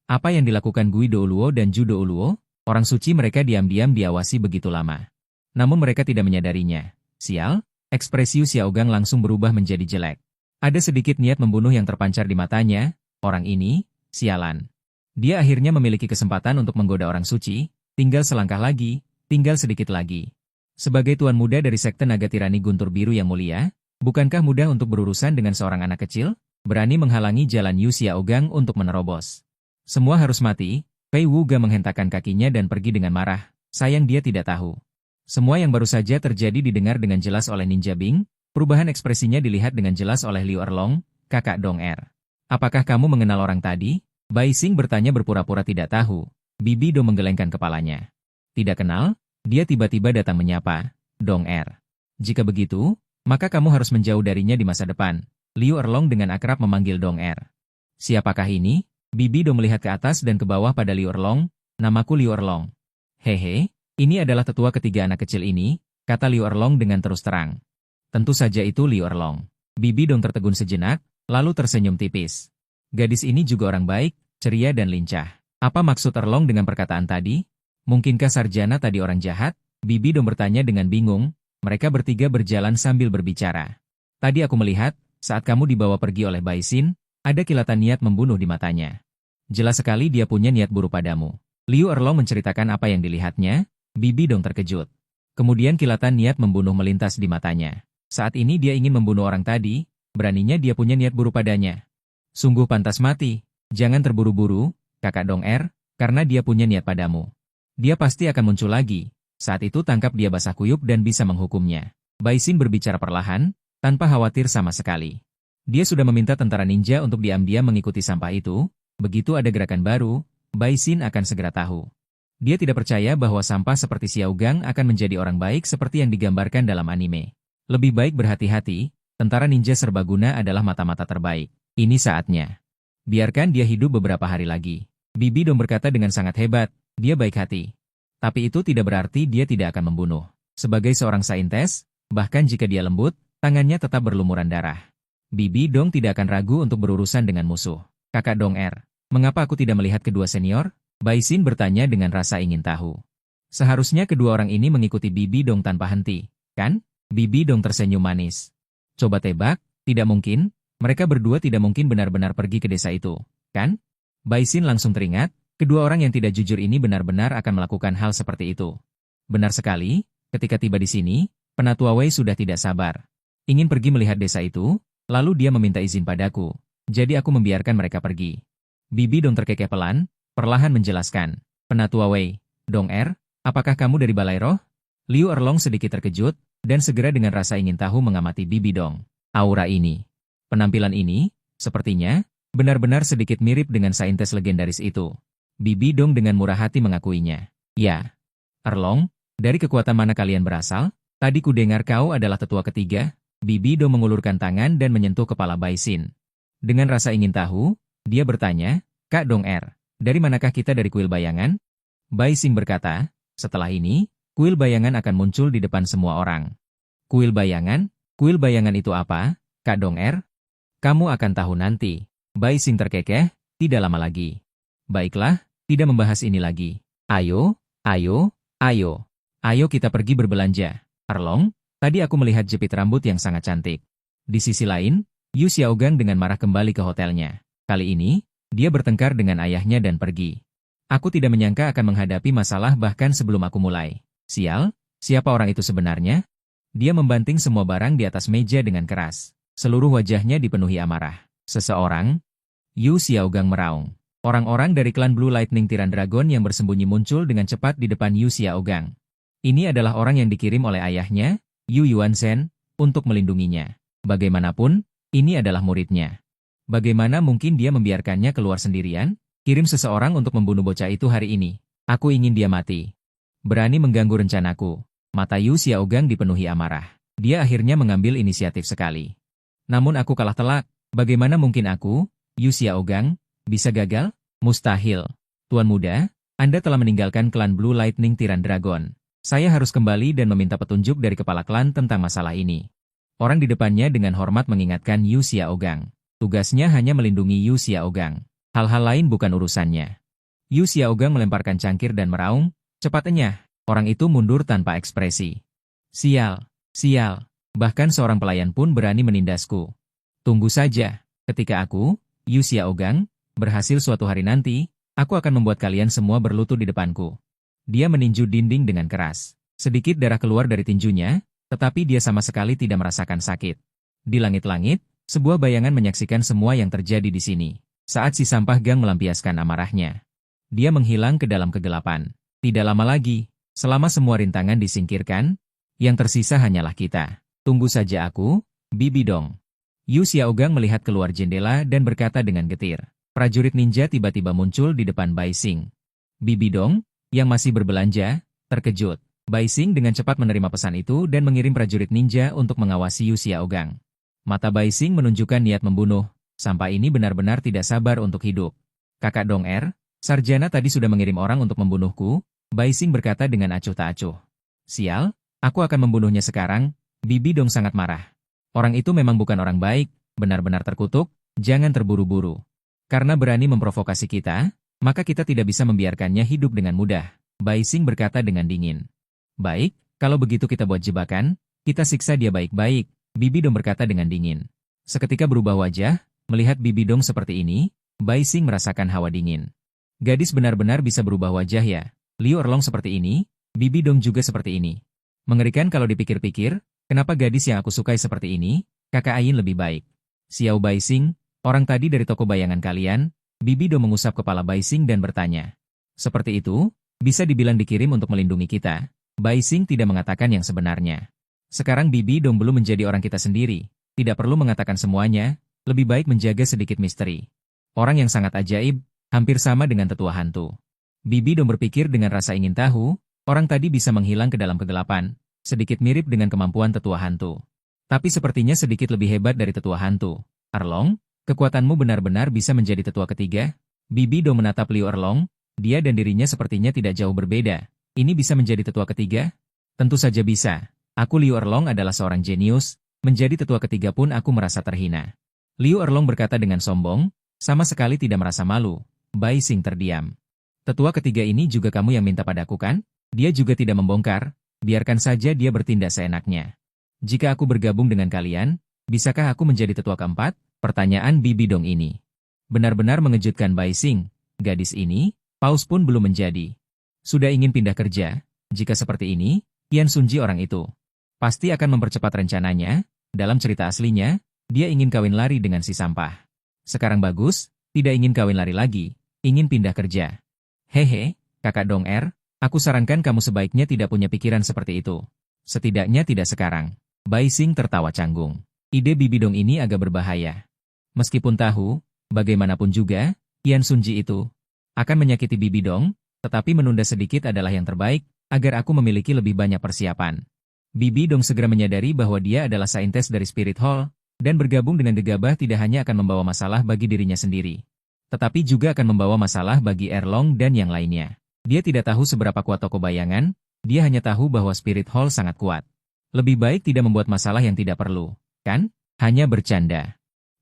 Apa yang dilakukan Gui Douluo dan Ju Douluo, orang suci mereka diam-diam diawasi begitu lama. Namun mereka tidak menyadarinya. Sial, ekspresi Yu Xiaogang langsung berubah menjadi jelek. Ada sedikit niat membunuh yang terpancar di matanya, orang ini, sialan. Dia akhirnya memiliki kesempatan untuk menggoda orang suci, tinggal selangkah lagi, tinggal sedikit lagi. Sebagai tuan muda dari Sekte Naga Tirani Guntur Biru yang mulia, bukankah mudah untuk berurusan dengan seorang anak kecil? Berani menghalangi jalan Yu Xiaogang untuk menerobos. Semua harus mati. Fei Wugang menghentakkan kakinya dan pergi dengan marah. Sayang dia tidak tahu. Semua yang baru saja terjadi didengar dengan jelas oleh Ninja Bing, perubahan ekspresinya dilihat dengan jelas oleh Liu Erlong, kakak Dong Er. Apakah kamu mengenal orang tadi? Bai Xing bertanya berpura-pura tidak tahu. Bibi Dong menggelengkan kepalanya. Tidak kenal? Dia tiba-tiba datang menyapa. Dong Er. Jika begitu, maka kamu harus menjauh darinya di masa depan. Liu Erlong dengan akrab memanggil Dong Er. Siapakah ini? Bibi Dong melihat ke atas dan ke bawah pada Liu Erlong. Namaku Liu Erlong. Hehe, ini adalah tetua ketiga anak kecil ini, kata Liu Erlong dengan terus terang. Tentu saja itu Liu Erlong. Bibi Dong tertegun sejenak, lalu tersenyum tipis. Gadis ini juga orang baik, ceria dan lincah. Apa maksud Erlong dengan perkataan tadi? Mungkinkah sarjana tadi orang jahat? Bibi Dong bertanya dengan bingung. Mereka bertiga berjalan sambil berbicara. Tadi aku melihat, saat kamu dibawa pergi oleh Bai Xin, ada kilatan niat membunuh di matanya. Jelas sekali dia punya niat buruk padamu. Liu Erlong menceritakan apa yang dilihatnya. Bibi Dong terkejut. Kemudian kilatan niat membunuh melintas di matanya. Saat ini dia ingin membunuh orang tadi, beraninya dia punya niat buruk padanya. Sungguh pantas mati. Jangan terburu-buru, kakak Dong Er, karena dia punya niat padamu. Dia pasti akan muncul lagi. Saat itu tangkap dia basah kuyup dan bisa menghukumnya. Bai Xin berbicara perlahan, tanpa khawatir sama sekali. Dia sudah meminta tentara ninja untuk diam-diam mengikuti sampah itu. Begitu ada gerakan baru, Bai Xin akan segera tahu. Dia tidak percaya bahwa sampah seperti Xiao Gang akan menjadi orang baik seperti yang digambarkan dalam anime. Lebih baik berhati-hati, tentara ninja serbaguna adalah mata-mata terbaik. Ini saatnya. Biarkan dia hidup beberapa hari lagi. Bibi Dong berkata dengan sangat hebat, dia baik hati. Tapi itu tidak berarti dia tidak akan membunuh. Sebagai seorang saintes, bahkan jika dia lembut, tangannya tetap berlumuran darah. Bibi Dong tidak akan ragu untuk berurusan dengan musuh. Kakak Dong Er, mengapa aku tidak melihat kedua senior? Bai Xin bertanya dengan rasa ingin tahu. Seharusnya kedua orang ini mengikuti Bibi Dong tanpa henti, kan? Bibi Dong tersenyum manis. Coba tebak, tidak mungkin. Mereka berdua tidak mungkin benar-benar pergi ke desa itu, kan? Bai Xin langsung teringat, kedua orang yang tidak jujur ini benar-benar akan melakukan hal seperti itu. Benar sekali, ketika tiba di sini, Penatua Wei sudah tidak sabar. Ingin pergi melihat desa itu, lalu dia meminta izin padaku. Jadi aku membiarkan mereka pergi. Bibi Dong terkekeh perlahan menjelaskan. Penatua Wei, Dong Er, apakah kamu dari Balai Roh? Liu Erlong sedikit terkejut, dan segera dengan rasa ingin tahu mengamati Bibi Dong. Aura ini. Penampilan ini, sepertinya, benar-benar sedikit mirip dengan saintes legendaris itu. Bibi Dong dengan murah hati mengakuinya. Ya. Erlong, dari kekuatan mana kalian berasal? Tadi ku dengar kau adalah tetua ketiga. Bibi Dong mengulurkan tangan dan menyentuh kepala Bai Xin. Dengan rasa ingin tahu, dia bertanya, Kak Dong Er, dari manakah kita dari kuil bayangan? Bai Xin berkata, setelah ini, kuil bayangan akan muncul di depan semua orang. Kuil bayangan? Kuil bayangan itu apa, Kak Dong Er? Kamu akan tahu nanti. Bai Xin terkekeh, tidak lama lagi. Baiklah, tidak membahas ini lagi. Ayo, ayo, ayo. Ayo kita pergi berbelanja. Erlong, tadi aku melihat jepit rambut yang sangat cantik. Di sisi lain, Yu Xiaogang dengan marah kembali ke hotelnya. Kali ini, dia bertengkar dengan ayahnya dan pergi. Aku tidak menyangka akan menghadapi masalah bahkan sebelum aku mulai. Sial, siapa orang itu sebenarnya? Dia membanting semua barang di atas meja dengan keras. Seluruh wajahnya dipenuhi amarah. Seseorang? Yu Xiaogang meraung. Orang-orang dari klan Blue Lightning Tiran Dragon yang bersembunyi muncul dengan cepat di depan Yu Xiaogang. Ini adalah orang yang dikirim oleh ayahnya, Yu Yuanzhen, untuk melindunginya. Bagaimanapun, ini adalah muridnya. Bagaimana mungkin dia membiarkannya keluar sendirian? Kirim seseorang untuk membunuh bocah itu hari ini. Aku ingin dia mati. Berani mengganggu rencanaku. Mata Yu Xiaogang dipenuhi amarah. Dia akhirnya mengambil inisiatif sekali. Namun aku kalah telak. Bagaimana mungkin aku, Yu Xiaogang, bisa gagal? Mustahil. Tuan muda, Anda telah meninggalkan klan Blue Lightning Tiran Dragon. Saya harus kembali dan meminta petunjuk dari kepala klan tentang masalah ini. Orang di depannya dengan hormat mengingatkan Yu Xiaogang. Tugasnya hanya melindungi Yu Xiaogang. Hal-hal lain bukan urusannya. Yu Xiaogang melemparkan cangkir dan meraung, cepatnya. Orang itu mundur tanpa ekspresi. Sial, sial. Bahkan seorang pelayan pun berani menindasku. Tunggu saja. Ketika aku, Yu Xiaogang, berhasil suatu hari nanti, aku akan membuat kalian semua berlutut di depanku. Dia meninju dinding dengan keras. Sedikit darah keluar dari tinjunya, tetapi dia sama sekali tidak merasakan sakit. Di langit-langit, sebuah bayangan menyaksikan semua yang terjadi di sini. Saat si sampah gang melampiaskan amarahnya, dia menghilang ke dalam kegelapan. Tidak lama lagi, selama semua rintangan disingkirkan, yang tersisa hanyalah kita. Tunggu saja aku, Bibi Dong. Yu Xiaogang melihat keluar jendela dan berkata dengan getir. Prajurit ninja tiba-tiba muncul di depan Bai Xing. Bibi Dong, yang masih berbelanja, terkejut. Bai Xing dengan cepat menerima pesan itu dan mengirim prajurit ninja untuk mengawasi Yu Xiaogang. Mata Bai Xing menunjukkan niat membunuh. Sampai ini benar-benar tidak sabar untuk hidup. Kakak Dong Er, sarjana tadi sudah mengirim orang untuk membunuhku. Bai Xing berkata dengan acuh tak acuh. Sial, aku akan membunuhnya sekarang. Bibi Dong sangat marah. Orang itu memang bukan orang baik, benar-benar terkutuk, jangan terburu-buru. Karena berani memprovokasi kita, maka kita tidak bisa membiarkannya hidup dengan mudah. Bai Xing berkata dengan dingin. Baik, kalau begitu kita buat jebakan, kita siksa dia baik-baik, Bibi Dong berkata dengan dingin. Seketika berubah wajah, melihat Bibi Dong seperti ini, Bai Xing merasakan hawa dingin. Gadis benar-benar bisa berubah wajah ya. Liu Erlong seperti ini, Bibi Dong juga seperti ini. Mengerikan kalau dipikir-pikir, kenapa gadis yang aku sukai seperti ini, kakak Ayin lebih baik. Xiao Bai Xing, orang tadi dari toko bayangan kalian, Bibi Dong mengusap kepala Bai Xing dan bertanya. Seperti itu, bisa dibilang dikirim untuk melindungi kita. Bai Xing tidak mengatakan yang sebenarnya. Sekarang Bibi Dong belum menjadi orang kita sendiri. Tidak perlu mengatakan semuanya, lebih baik menjaga sedikit misteri. Orang yang sangat ajaib, hampir sama dengan tetua hantu. Bibi Dong berpikir dengan rasa ingin tahu, orang tadi bisa menghilang ke dalam kegelapan, sedikit mirip dengan kemampuan tetua hantu. Tapi sepertinya sedikit lebih hebat dari tetua hantu. Erlong, kekuatanmu benar-benar bisa menjadi tetua ketiga? Bibi Dong menatap Liu Erlong, dia dan dirinya sepertinya tidak jauh berbeda. Ini bisa menjadi tetua ketiga? Tentu saja bisa. Aku Liu Erlong adalah seorang jenius, menjadi tetua ketiga pun aku merasa terhina. Liu Erlong berkata dengan sombong, sama sekali tidak merasa malu. Bai Xing terdiam. Tetua ketiga ini juga kamu yang minta padaku kan? Dia juga tidak membongkar, biarkan saja dia bertindak seenaknya. Jika aku bergabung dengan kalian, bisakah aku menjadi tetua keempat? Pertanyaan Bibi Dong ini benar-benar mengejutkan Bai Xing. Gadis ini, paus pun belum menjadi. Sudah ingin pindah kerja? Jika seperti ini, Yan Sunji orang itu pasti akan mempercepat rencananya. Dalam cerita aslinya, dia ingin kawin lari dengan si sampah. Sekarang bagus, tidak ingin kawin lari lagi, ingin pindah kerja. Hehe, kakak Dong Er, aku sarankan kamu sebaiknya tidak punya pikiran seperti itu. Setidaknya tidak sekarang. Bai Xing tertawa canggung. Ide Bibi Dong ini agak berbahaya. Meskipun tahu, bagaimanapun juga, Yan Sunji itu Akan menyakiti Bibi Dong, tetapi menunda sedikit adalah yang terbaik, agar aku memiliki lebih banyak persiapan. Bibi Dong segera menyadari bahwa dia adalah saintes dari Spirit Hall, dan bergabung dengan gegabah tidak hanya akan membawa masalah bagi dirinya sendiri, tetapi juga akan membawa masalah bagi Erlong dan yang lainnya. Dia tidak tahu seberapa kuat toko bayangan, dia hanya tahu bahwa Spirit Hall sangat kuat. Lebih baik tidak membuat masalah yang tidak perlu, kan? Hanya bercanda.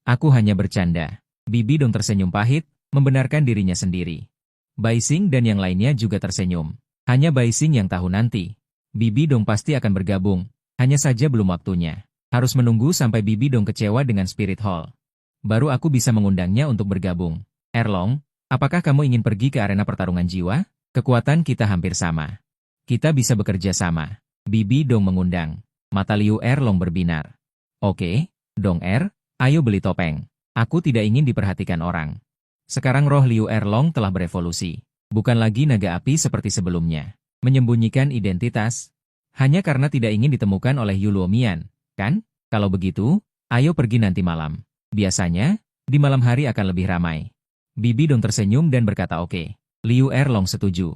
Aku hanya bercanda. Bibi Dong tersenyum pahit, membenarkan dirinya sendiri. Bai Xing dan yang lainnya juga tersenyum. Hanya Bai Xing yang tahu nanti. Bibi Dong pasti akan bergabung, hanya saja belum waktunya. Harus menunggu sampai Bibi Dong kecewa dengan Spirit Hall. Baru aku bisa mengundangnya untuk bergabung. Erlong, apakah kamu ingin pergi ke arena pertarungan jiwa? Kekuatan kita hampir sama. Kita bisa bekerja sama. Bibi Dong mengundang. Mata Liu Erlong berbinar. Oke, Dong ayo beli topeng. Aku tidak ingin diperhatikan orang. Sekarang roh Liu Erlong telah berevolusi. Bukan lagi naga api seperti sebelumnya. Menyembunyikan identitas. Hanya karena tidak ingin ditemukan oleh Yu Luomian, kan? Kalau begitu, ayo pergi nanti malam. Biasanya, di malam hari akan lebih ramai. Bibi Dong tersenyum dan berkata oke. Liu Erlong setuju.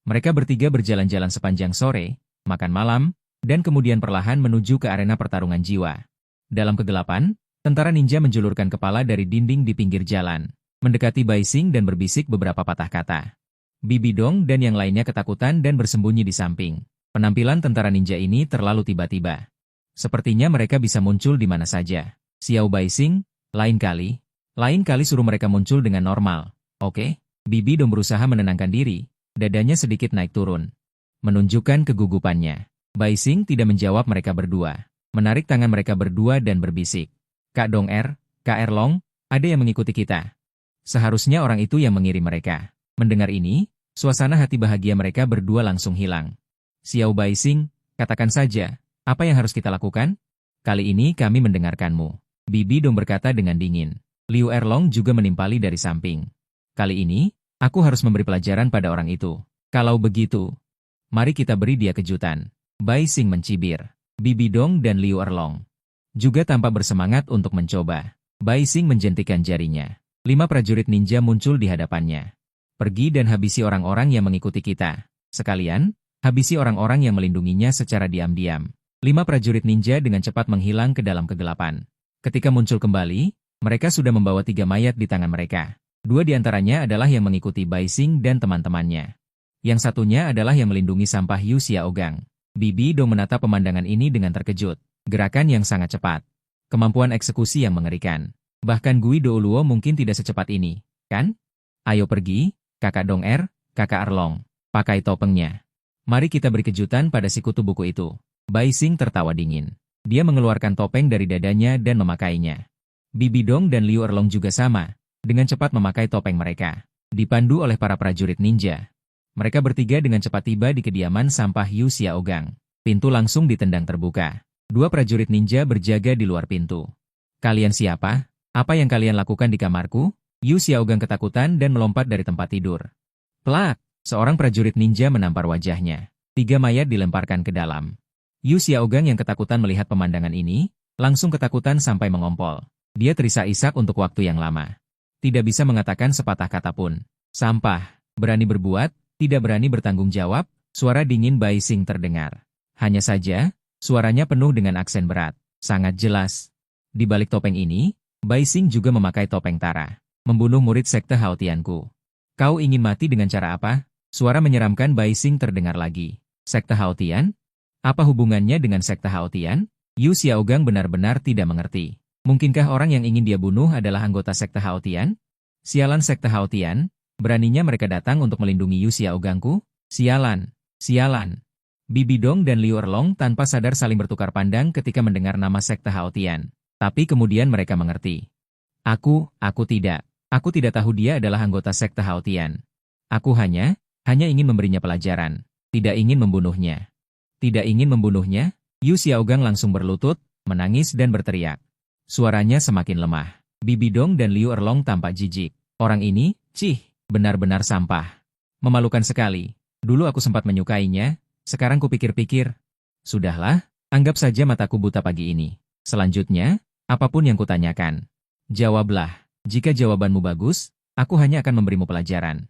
Mereka bertiga berjalan-jalan sepanjang sore, makan malam, dan kemudian perlahan menuju ke arena pertarungan jiwa. Dalam kegelapan, tentara ninja menjulurkan kepala dari dinding di pinggir jalan, mendekati Bai Xing dan berbisik beberapa patah kata. Bibi Dong dan yang lainnya ketakutan dan bersembunyi di samping. Penampilan tentara ninja ini terlalu tiba-tiba. Sepertinya mereka bisa muncul di mana saja. Xiao Bai Xing, lain kali suruh mereka muncul dengan normal. Oke? Bibi Dong berusaha menenangkan diri, dadanya sedikit naik turun. Menunjukkan kegugupannya. Bai Xing tidak menjawab mereka berdua. Menarik tangan mereka berdua dan berbisik. Kak Dong Kak Erlong, ada yang mengikuti kita. Seharusnya orang itu yang mengirim mereka. Mendengar ini, suasana hati bahagia mereka berdua langsung hilang. Xiao Bai Xing, katakan saja, apa yang harus kita lakukan? Kali ini kami mendengarkanmu. Bibi Dong berkata dengan dingin. Liu Erlong juga menimpali dari samping. Kali ini, aku harus memberi pelajaran pada orang itu. Kalau begitu, mari kita beri dia kejutan. Bai Xing mencibir. Bibi Dong dan Liu Erlong juga tampak bersemangat untuk mencoba. Bai Xing menjentikan jarinya. 5 prajurit ninja muncul di hadapannya. Pergi dan habisi orang-orang yang mengikuti kita. Sekalian, habisi orang-orang yang melindunginya secara diam-diam. 5 prajurit ninja dengan cepat menghilang ke dalam kegelapan. Ketika muncul kembali, mereka sudah membawa 3 mayat di tangan mereka. 2 di antaranya adalah yang mengikuti Bai Xing dan teman-temannya. Yang satunya adalah yang melindungi sampah Yu Xiaogang. Bibi Dong menatap pemandangan ini dengan terkejut. Gerakan yang sangat cepat. Kemampuan eksekusi yang mengerikan. Bahkan Gui Douluo mungkin tidak secepat ini, kan? Ayo pergi, kakak Dong kakak Erlong. Pakai topengnya. Mari kita beri kejutan pada si kutu buku itu. Bai Xing tertawa dingin. Dia mengeluarkan topeng dari dadanya dan memakainya. Bibi Dong dan Liu Erlong juga sama. Dengan cepat memakai topeng mereka. Dipandu oleh para prajurit ninja. Mereka bertiga dengan cepat tiba di kediaman sampah Yu Xiaogang. Pintu langsung ditendang terbuka. 2 prajurit ninja berjaga di luar pintu. Kalian siapa? Apa yang kalian lakukan di kamarku? Yu Xiaogang ketakutan dan melompat dari tempat tidur. Plak! Seorang prajurit ninja menampar wajahnya. 3 mayat dilemparkan ke dalam. Yu Xiaogang yang ketakutan melihat pemandangan ini, langsung ketakutan sampai mengompol. Dia terisak-isak untuk waktu yang lama. Tidak bisa mengatakan sepatah kata pun. Sampah. Berani berbuat, tidak berani bertanggung jawab, suara dingin Bai Xing terdengar. Hanya saja, suaranya penuh dengan aksen berat. Sangat jelas. Di balik topeng ini, Bai Xing juga memakai topeng Tara. Membunuh murid sekte Haotianku. Kau ingin mati dengan cara apa? Suara menyeramkan Bai Xing terdengar lagi. Sekte Haotian? Apa hubungannya dengan sekte Haotian? Yu Xiaogang benar-benar tidak mengerti. Mungkinkah orang yang ingin dia bunuh adalah anggota sekte Haotian? Sialan sekte Haotian, beraninya mereka datang untuk melindungi Yu Xiaogangku? Sialan, sialan. Bibi Dong dan Liu Erlong tanpa sadar saling bertukar pandang ketika mendengar nama sekte Haotian. Tapi kemudian mereka mengerti. Aku tidak. Aku tidak tahu dia adalah anggota sekte Haotian. Aku hanya ingin memberinya pelajaran. Tidak ingin membunuhnya. Tidak ingin membunuhnya? Yu Xiaogang langsung berlutut, menangis dan berteriak. Suaranya semakin lemah. Bibi Dong dan Liu Erlong tampak jijik. Orang ini, benar-benar sampah. Memalukan sekali. Dulu aku sempat menyukainya. Sekarang kupikir-pikir, sudahlah, anggap saja mataku buta pagi ini. Selanjutnya, apapun yang kutanyakan, jawablah. Jika jawabanmu bagus, aku hanya akan memberimu pelajaran.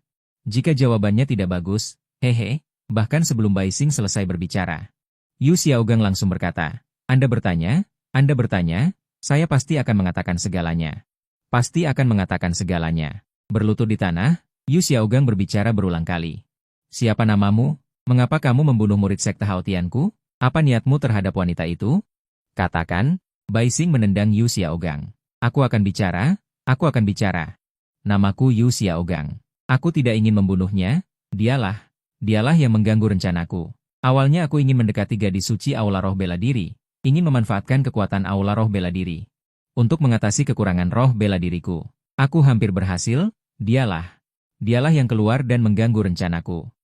Jika jawabannya tidak bagus, hehe, bahkan sebelum Bai Xing selesai berbicara, Yu Xiaogang langsung berkata, Anda bertanya, saya pasti akan mengatakan segalanya. Pasti akan mengatakan segalanya. Berlutut di tanah, Yu Xiaogang berbicara berulang kali. Siapa namamu? Mengapa kamu membunuh murid sekte Haotianku? Apa niatmu terhadap wanita itu? Katakan, Bai Xing menendang Yu Xiaogang. Aku akan bicara. Namaku Yu Xiaogang. Aku tidak ingin membunuhnya, dialah yang mengganggu rencanaku. Awalnya aku ingin mendekati gadis suci Aula Roh Bela Diri, ingin memanfaatkan kekuatan Aula Roh Bela Diri untuk mengatasi kekurangan roh bela diriku. Aku hampir berhasil, dialah yang keluar dan mengganggu rencanaku.